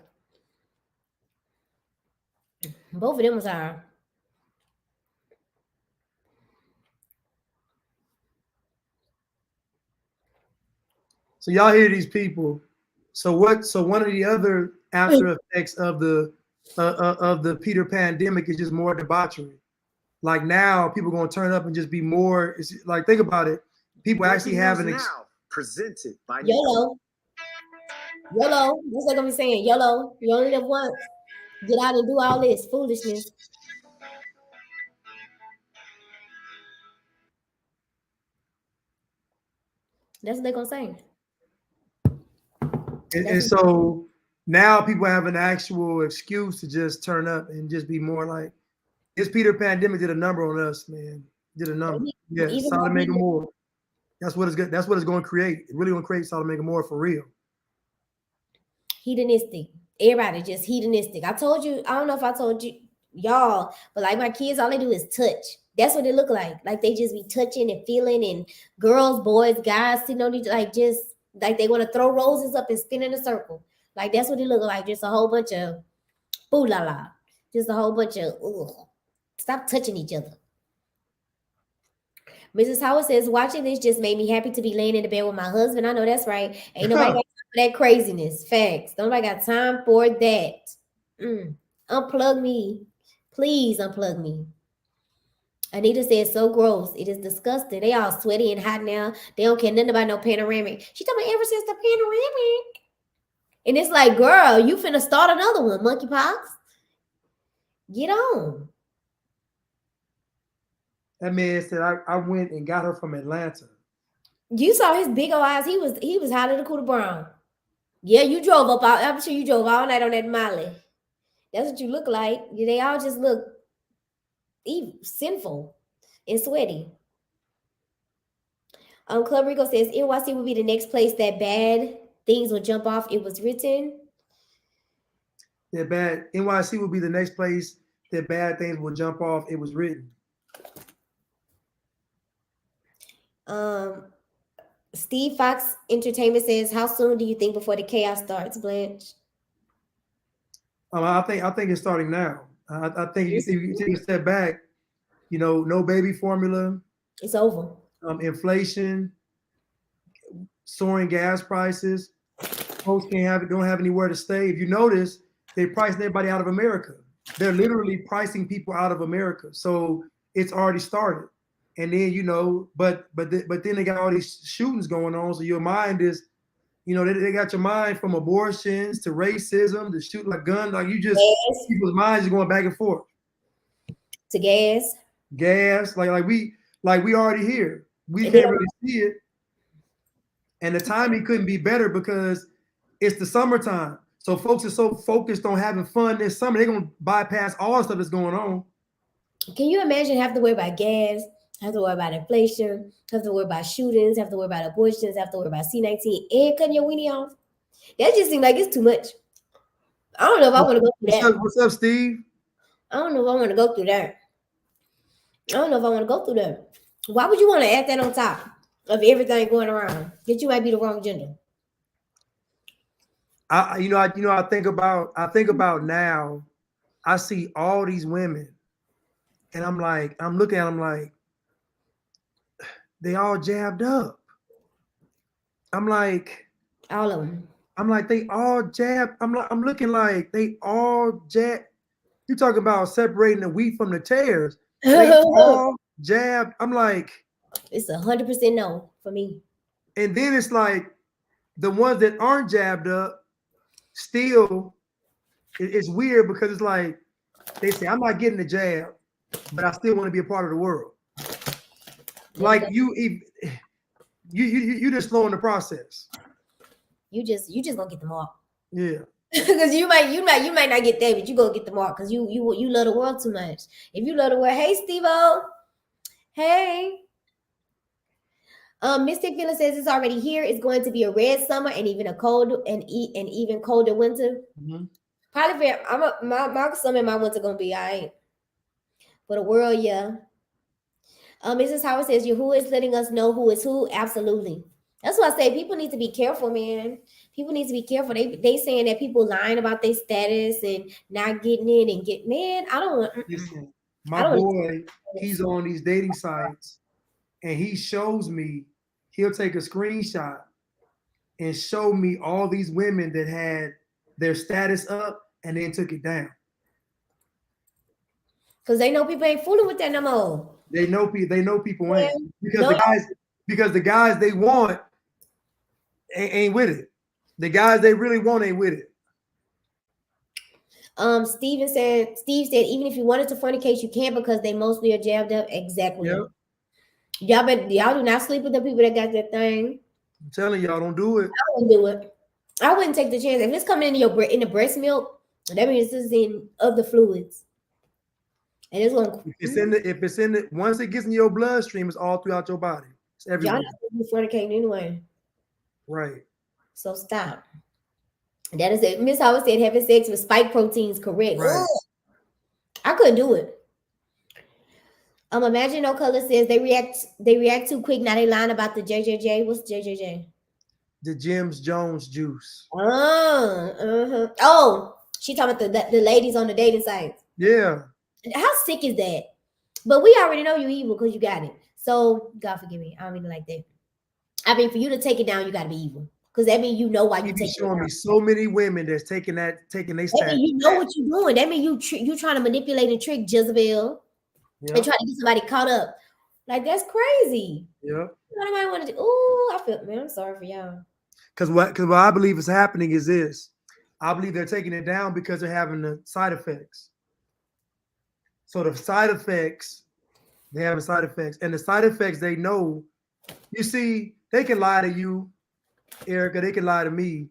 Both of them was high. So y'all hear these people. So one of the other after effects of the Peter pandemic is just more debauchery. Like now people going to turn up and just be more. It's like, think about it. People actually have an presented by YOLO. YOLO. That's what I'm gonna be saying. YOLO. You only live once. Get out and do all this foolishness. That's what they're gonna say. And so now people have an actual excuse to just turn up and just be more like, this Peter pandemic did a number on us, man. Did a number. Yeah, Sodom and Gomorrah. That's what it's good. That's what it's going to create. It really going to create Sodom and Gomorrah for real. Hedonistic. Everybody just hedonistic. I told you, I don't know if I told you y'all, but like my kids, all they do is touch. That's what they look like. Like they just be touching and feeling, and girls, boys, guys sitting on each, like just like they want to throw roses up and spin in a circle. Like that's what they look like. Just a whole bunch of ooh la la. Just a whole bunch of ugh. Stop touching each other. Mrs. Howard says, watching this just made me happy to be laying in the bed with my husband. I know that's right. Ain't nobody got time for that craziness. Facts. Nobody got time for that. Unplug me. Please unplug me. Anita says, so gross. It is disgusting. They all sweaty and hot now. They don't care nothing about no panoramic. She told me ever since the panoramic. And it's like, girl, you finna start another one, monkeypox. Get on. That man said, I went and got her from Atlanta. You saw his big old eyes. He was hotter than Cooter Brown. Yeah, you drove up. I'm sure you drove all night on that Molly. That's what you look like. They all just look evil, sinful and sweaty. Club Rico says NYC will be the next place that bad things will jump off. It was written. That bad NYC will be the next place that bad things will jump off. It was written. Steve Fox Entertainment says, how soon do you think before the chaos starts, Blanche? I think it's starting now. I think if you take a step back, no baby formula. It's over. Inflation, soaring gas prices. Folks don't have anywhere to stay. If you notice, They're pricing everybody out of America. They're literally pricing people out of America. So it's already started. And then, you know, but then they got all these shootings going on. So your mind is, you know, they got your mind from abortions to racism to shooting like guns. Like you just, people's minds are going back and forth. To gas. Like we already here. We can't really see it. And the timing couldn't be better because it's the summertime. So folks are so focused on having fun this summer, they're gonna bypass all the stuff that's going on. Can you imagine have to worry about gas, have to worry about inflation, have to worry about shootings, have to worry about abortions, have to worry about C-19 and cutting your weenie off? That just seems like it's too much. I don't know if I want to go through that. What's up, Steve? I don't know if I want to go through that. Why would you want to add that on top of everything going around? That you might be the wrong gender. I think about now, I see all these women and I'm looking at them like they all jabbed up. I'm like, all of them. I'm like, they all jabbed. I'm looking like they all jabbed. You talking about separating the wheat from the tares. They all jabbed. I'm like, it's 100% no for me. And then it's like the ones that aren't jabbed up, still, it's weird because it's like they say, I'm not getting the jab, but I still want to be a part of the world. Like you just slowing the process. You just gonna get them all. Yeah. Because you might not get that, but you gonna get them all because you love the world too much. If you love the world, hey Steve-O. Hey. Mystic Feeling says it's already here. It's going to be a red summer and even a cold and even colder winter. Mm-hmm. Probably my summer and my winter gonna be all right. For the world, yeah. Mrs. Howard says who is letting us know who is who. Absolutely. That's why I say people need to be careful, man. People need to be careful. They saying that people lying about their status and not getting in and man. I don't want. Listen, my boy, he's on these dating sites, and he shows me. He'll take a screenshot and show me all these women that had their status up and then took it down. Because they know people ain't fooling with that no more. They know people ain't because the guys they want ain't with it. The guys they really want ain't with it. Steve said even if you wanted to fornicate, you can't because they mostly are jabbed up. Exactly. Yep. Y'all do not sleep with the people that got that thing. I'm telling y'all, don't do it. I wouldn't do it. I wouldn't take the chance. If it's coming in the breast milk, that means it's in other fluids. And it's going. If it's in the once it gets in your bloodstream, it's all throughout your body. It's everywhere. Y'all not fornicating anyway. Right. So stop. That is it. Miss Howard said having sex with spike proteins, correct. Right. I couldn't do it. Imagine No Color says they react too quick. Now they lying about the JJJ. What's JJJ? The James Jones juice. Oh, she talking about the ladies on the dating sites. Yeah. How sick is that? But we already know you evil because you got it. So God forgive me. I don't even like that. I mean, for you to take it down, you got to be evil. Because that means you know why you take it down. Showing me so many women that's taking their status. You know what you're doing. That means you trying to manipulate and trick Jezebel. Yep. And try to get somebody caught up. Like, that's crazy. Yeah. Nobody want to do. Ooh, I feel, man, I'm sorry for y'all. Because what I believe is happening is this. I believe they're taking it down because they're having the side effects. So the side effects, they have side effects. And the side effects they know, you see, they can lie to you, Erica, they can lie to me,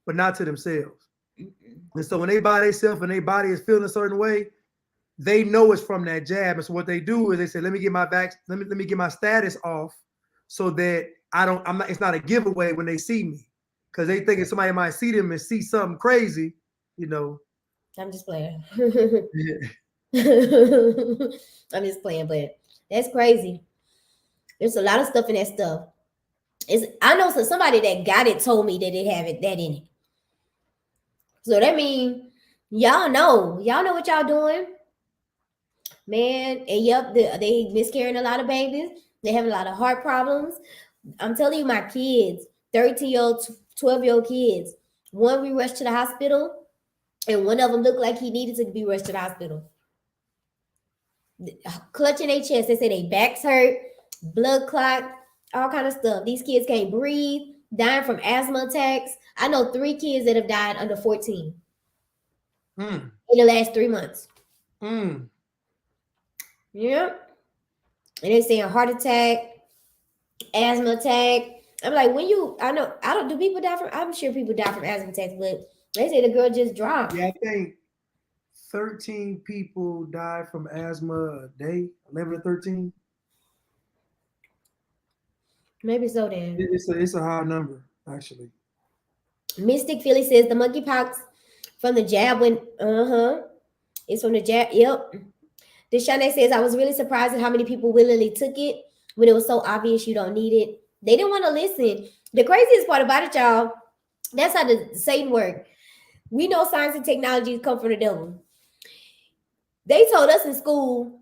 but not to themselves. And so when they buy themselves and their body is feeling a certain way, they know it's from that jab. And so what they do is they say, let me get my let me get my status off so that it's not a giveaway when they see me. Because they think somebody might see them and see something crazy, you know. I'm just playing. I'm just playing, but that's crazy. There's a lot of stuff in that stuff. I know somebody that got it told me that it have that in it. So that means y'all know what y'all doing. Man, and yep, they miscarrying a lot of babies. They have a lot of heart problems. I'm telling you, my kids, 13-year-old, 12-year-old kids, one we rushed to the hospital and one of them looked like he needed to be rushed to the hospital. Clutching their chest. They say their backs hurt, blood clot, all kind of stuff. These kids can't breathe, dying from asthma attacks. I know 3 kids that have died under 14 in the last 3 months. Yep. And they saying heart attack, asthma attack. I'm like, do people die from, I'm sure people die from asthma attacks, but they say the girl just dropped. Yeah, I think 13 people die from asthma a day, 11 or 13. Maybe so then. It's a high number, actually. Mystic Philly says the monkeypox from the jab when, it's from the jab, yep. Deshaunay says, I was really surprised at how many people willingly took it when it was so obvious you don't need it. They didn't want to listen. The craziest part about it, y'all, that's how the Satan work. We know science and technology come from the devil. They told us in school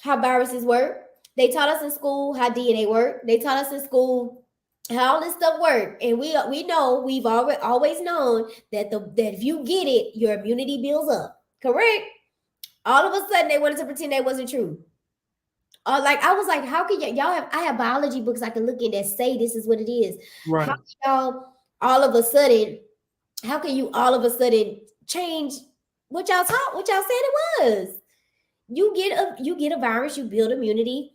how viruses work. They taught us in school how DNA work. They taught us in school how all this stuff work. And we know, we've always known that that if you get it, your immunity builds up. Correct? All of a sudden, they wanted to pretend that wasn't true. Like, I was like, how can y'all have, I have biology books I can look in that say this is what it is. Right. How can y'all all of a sudden, how can you all of a sudden change what y'all said it was? You get a virus, you build immunity,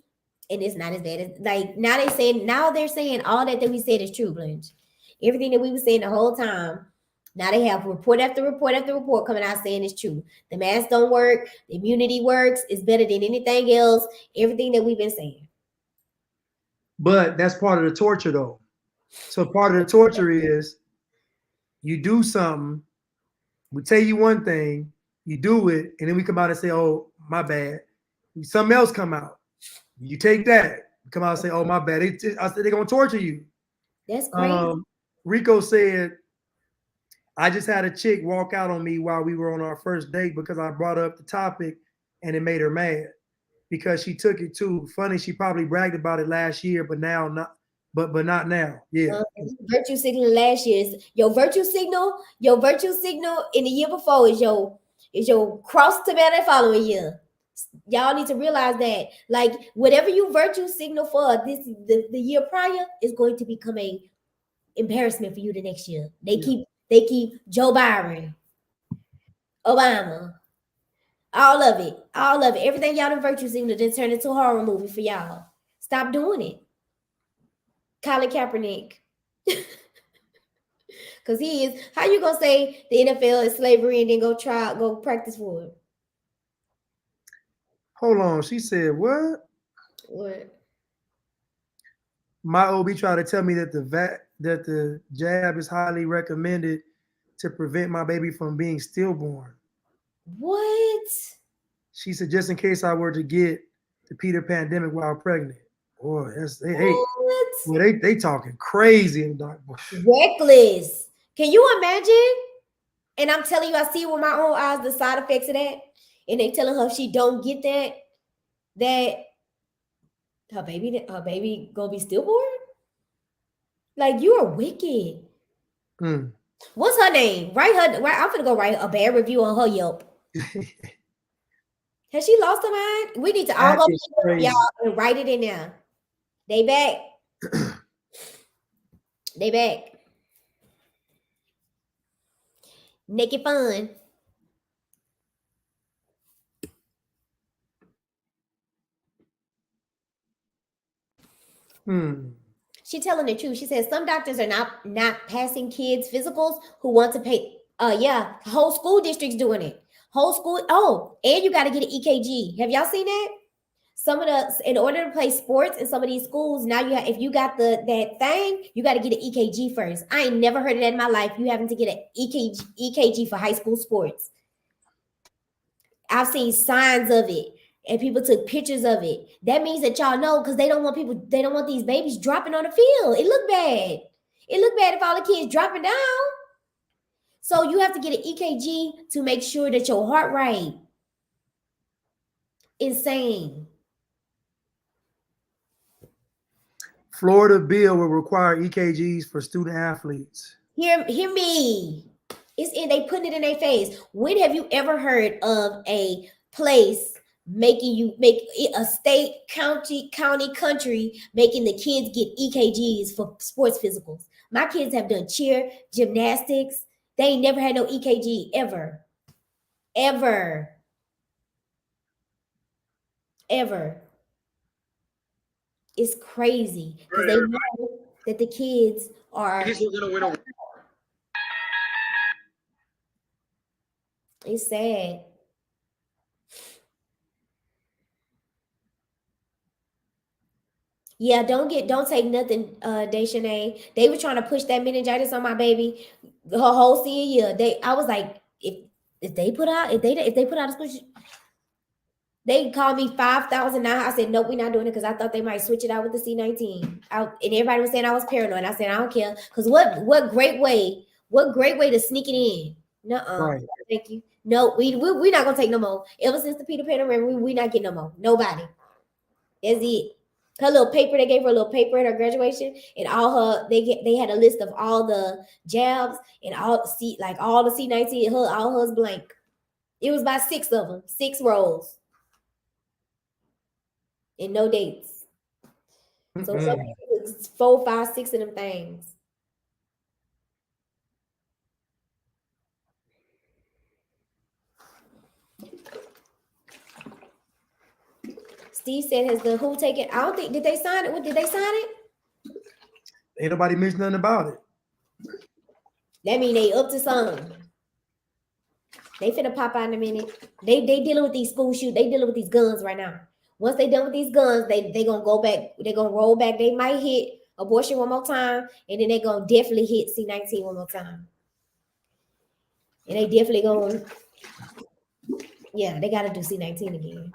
and it's not as bad as, like, now they're saying all that we said is true, Blanche. Everything that we were saying the whole time. Now they have report after report after report coming out saying it's true. The masks don't work. The immunity works. It's better than anything else. Everything that we've been saying. But that's part of the torture, though. So part of the torture is you do something, we tell you one thing, you do it, and then we come out and say, oh, my bad. Something else come out. You take that, come out and say, oh, my bad. I said they're going to torture you. That's crazy. Rico said, I just had a chick walk out on me while we were on our first date because I brought up the topic and it made her mad because she took it too. Funny, she probably bragged about it last year, but now not, but not now. Yeah. Virtue signal last year. Your virtue signal in the year before is your cross to bear that following year. Y'all need to realize that, like, whatever you virtue signal for the year prior is going to become a embarrassment for you the next year. They keep Joe Biden, Obama, all of it. Everything y'all in virtue signal then turn into a horror movie for y'all. Stop doing it. Colin Kaepernick. Because he is, how you gonna say the NFL is slavery and then go practice for it? Hold on, she said what? What? My OB tried to tell me that the jab is highly recommended to prevent my baby from being stillborn. What? She said just in case I were to get the Peter pandemic while pregnant. Boy, they talking crazy in dark. Reckless. Can you imagine? And I'm telling you, I see with my own eyes the side effects of that. And they telling her if she don't get that her baby gonna be stillborn. Like, you are wicked. What's her name? I'm gonna go write a bad review on her Yelp. Has she lost her mind? We need to all go y'all and write it in there. They back. They back. Naked fun. She telling the truth. She says some doctors are not passing kids physicals who want to pay. Whole school districts doing it. Whole school. Oh, and you got to get an EKG. Have y'all seen that? In order to play sports in some of these schools, now if you got that thing, you got to get an EKG first. I ain't never heard of that in my life. You having to get an EKG for high school sports. I've seen signs of it. And people took pictures of it. That means that y'all know, because they don't want these babies dropping on the field. It look bad. It look bad if all the kids dropping down. So you have to get an EKG to make sure that your heart rate. Insane. Florida bill will require EKGs for student athletes. Hear me. It's in, they putting it in their face. When have you ever heard of a place making you make a state, county, country, making the kids get EKGs for sports physicals? My kids have done cheer, gymnastics. They ain't never had no EKG ever. It's crazy because they know that the kids are. It's sad. Yeah, don't take nothing, Deshanae. They were trying to push that meningitis on my baby her whole senior year. I was like, if they put out a switch, they called me 5,000 now. I said, nope, we're not doing it because I thought they might switch it out with the C19. And everybody was saying I was paranoid. I said, I don't care. Because what great way to sneak it in. Nuh-uh. Right. Thank you. No, we're not gonna take no more. Ever since the Peter Pan ran, we not getting no more. Nobody. That's it. Her little paper, they gave her a little paper at her graduation, and they had a list of all the jabs and all the C19, all hers blank. It was about 6 of them, 6 rows, and no dates. So some people, 4, 5, 6 of them things. Steve said, "Has the WHO taken?" I don't think. Did they sign it? Did they sign it? Ain't nobody mentioned nothing about it. That mean they up to something. They finna pop out in a minute. They dealing with these school shootings. They dealing with these guns right now. Once they done with these guns, they gonna go back. They gonna roll back. They might hit abortion one more time, and then they gonna definitely hit C19 one more time. And they definitely gonna, yeah, they gotta do C19 again.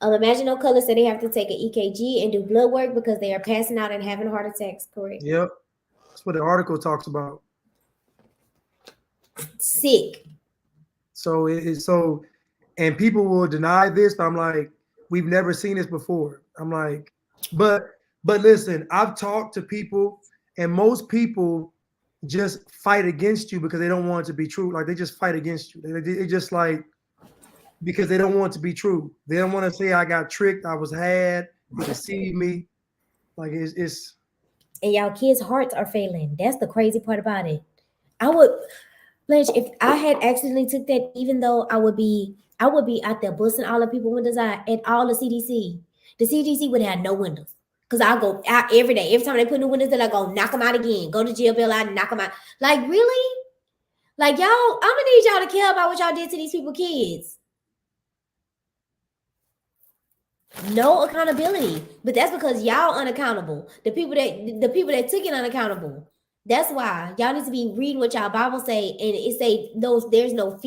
Imagine No Color said they have to take an EKG and do blood work because they are passing out and having heart attacks. Correct. Yep, that's what the article talks about. Sick. So and people will deny this. But I'm like, we've never seen this before. I'm like, but listen, I've talked to people, and most people just fight against you because they don't want it to be true. Like they just fight against you. They just like, because they don't want it to be true. They don't want to say I got tricked, I was had, they deceived me. Like it's and y'all kids' hearts are failing. That's the crazy part about it. Blanche, if I had accidentally took that, even though I would be out there busting all the people windows out at all the CDC. The CDC would have no windows. Because I go out every day. Every time they put new windows there, I go knock them out again. Go to jail bill out and knock them out. Like, really? Like, y'all, I'm going to need y'all to care about what y'all did to these people's kids. No accountability. But that's because y'all unaccountable. The people that took it unaccountable. That's why y'all need to be reading what y'all Bible say, and it say there's no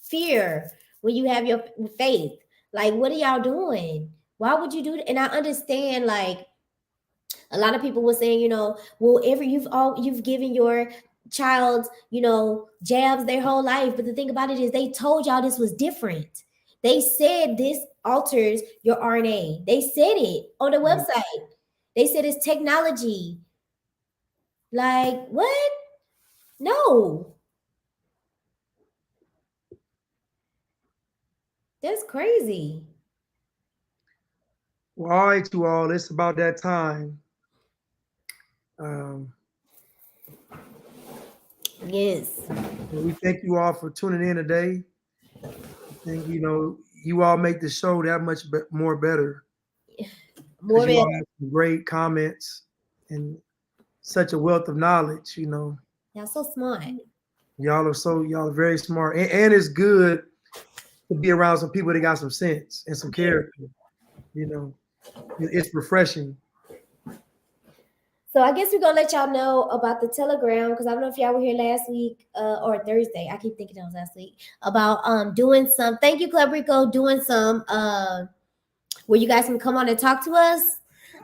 fear when you have your faith. Like, what are y'all doing? Why would you do that? And I understand, like, a lot of people were saying, well, you've given your child, jabs their whole life. But the thing about it is they told y'all this was different. They said this alters your RNA. They said it on the website. They said it's technology. Like, what? No. That's crazy. Well, all right, you all. It's about that time. Yes. We thank you all for tuning in today. I think you all make the show that much more better. More better. You all have some great comments and such a wealth of knowledge. Y'all so smart. Y'all are very smart, and it's good to be around some people that got some sense and some character. It's refreshing. So I guess we're gonna let y'all know about the Telegram, because I don't know if y'all were here last week or Thursday. I keep thinking it was last week about doing some. Thank you, Club Rico, doing some where you guys can come on and talk to us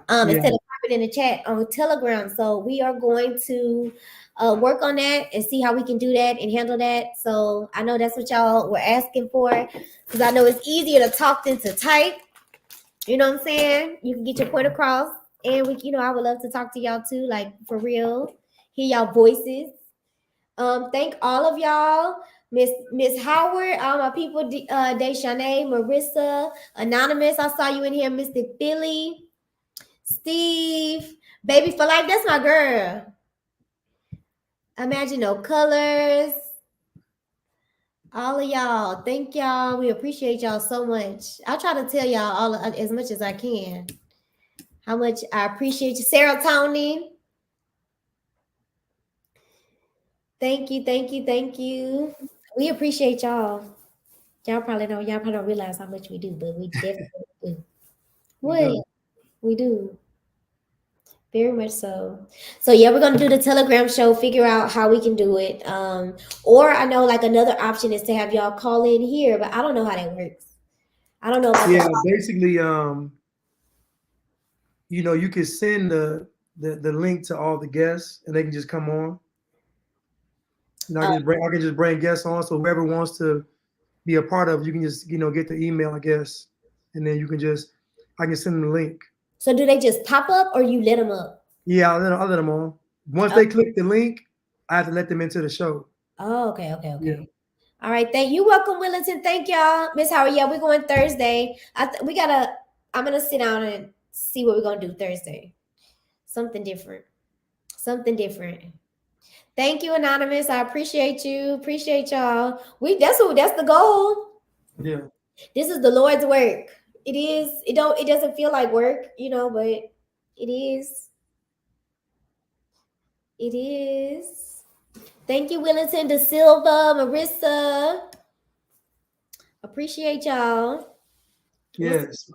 instead of typing in the chat on Telegram. So we are going to work on that and see how we can do that and handle that. So I know that's what y'all were asking for, because I know it's easier to talk than to type. You know what I'm saying? You can get your point across. And I would love to talk to y'all too, like for real, hear y'all voices. Thank all of y'all. Miss Howard, all my people, Deshanae, Marissa, Anonymous. I saw you in here, Mr. Philly, Steve, Baby for Life. That's my girl. Imagine No Colors. All of y'all, thank y'all. We appreciate y'all so much. I'll try to tell y'all all as much as I can. How much I appreciate you, Serotonin. Thank you, thank you, thank you. We appreciate y'all. Y'all probably don't realize how much we do, but we definitely do. What? We do. Very much so. So yeah, we're gonna do the Telegram show, figure out how we can do it. Or I know like another option is to have y'all call in here, but I don't know how that works. I don't know about basically you know, you can send the link to all the guests and they can just come on. And I can just bring guests on, so whoever wants to be a part of it, you can just, you know, get the email, I guess, and then you can just, I can send them the link. So do they just pop up or you let them up? Yeah, I'll let them on. Once they click the link, I have to let them into the show. Oh, okay. Yeah. All right, thank you. Welcome, Wellington. Thank y'all. Miss Howard, yeah, we're going Thursday. I'm gonna sit down and see what we're gonna do Thursday. Something different. Thank you, Anonymous. I appreciate you. Appreciate y'all. That's the goal. Yeah. This is the Lord's work. It is. It doesn't feel like work, you know, but it is. It is. Thank you, Wellington, De Silva, Marissa. Appreciate y'all. Yes.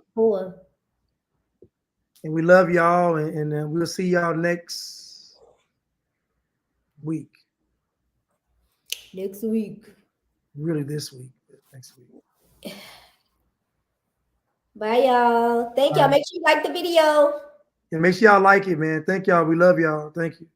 And we love y'all, and we'll see y'all next week. Really this week, but next week. Bye, y'all. Thank y'all. Make sure you like the video. And make sure y'all like it, man. Thank y'all. We love y'all. Thank you.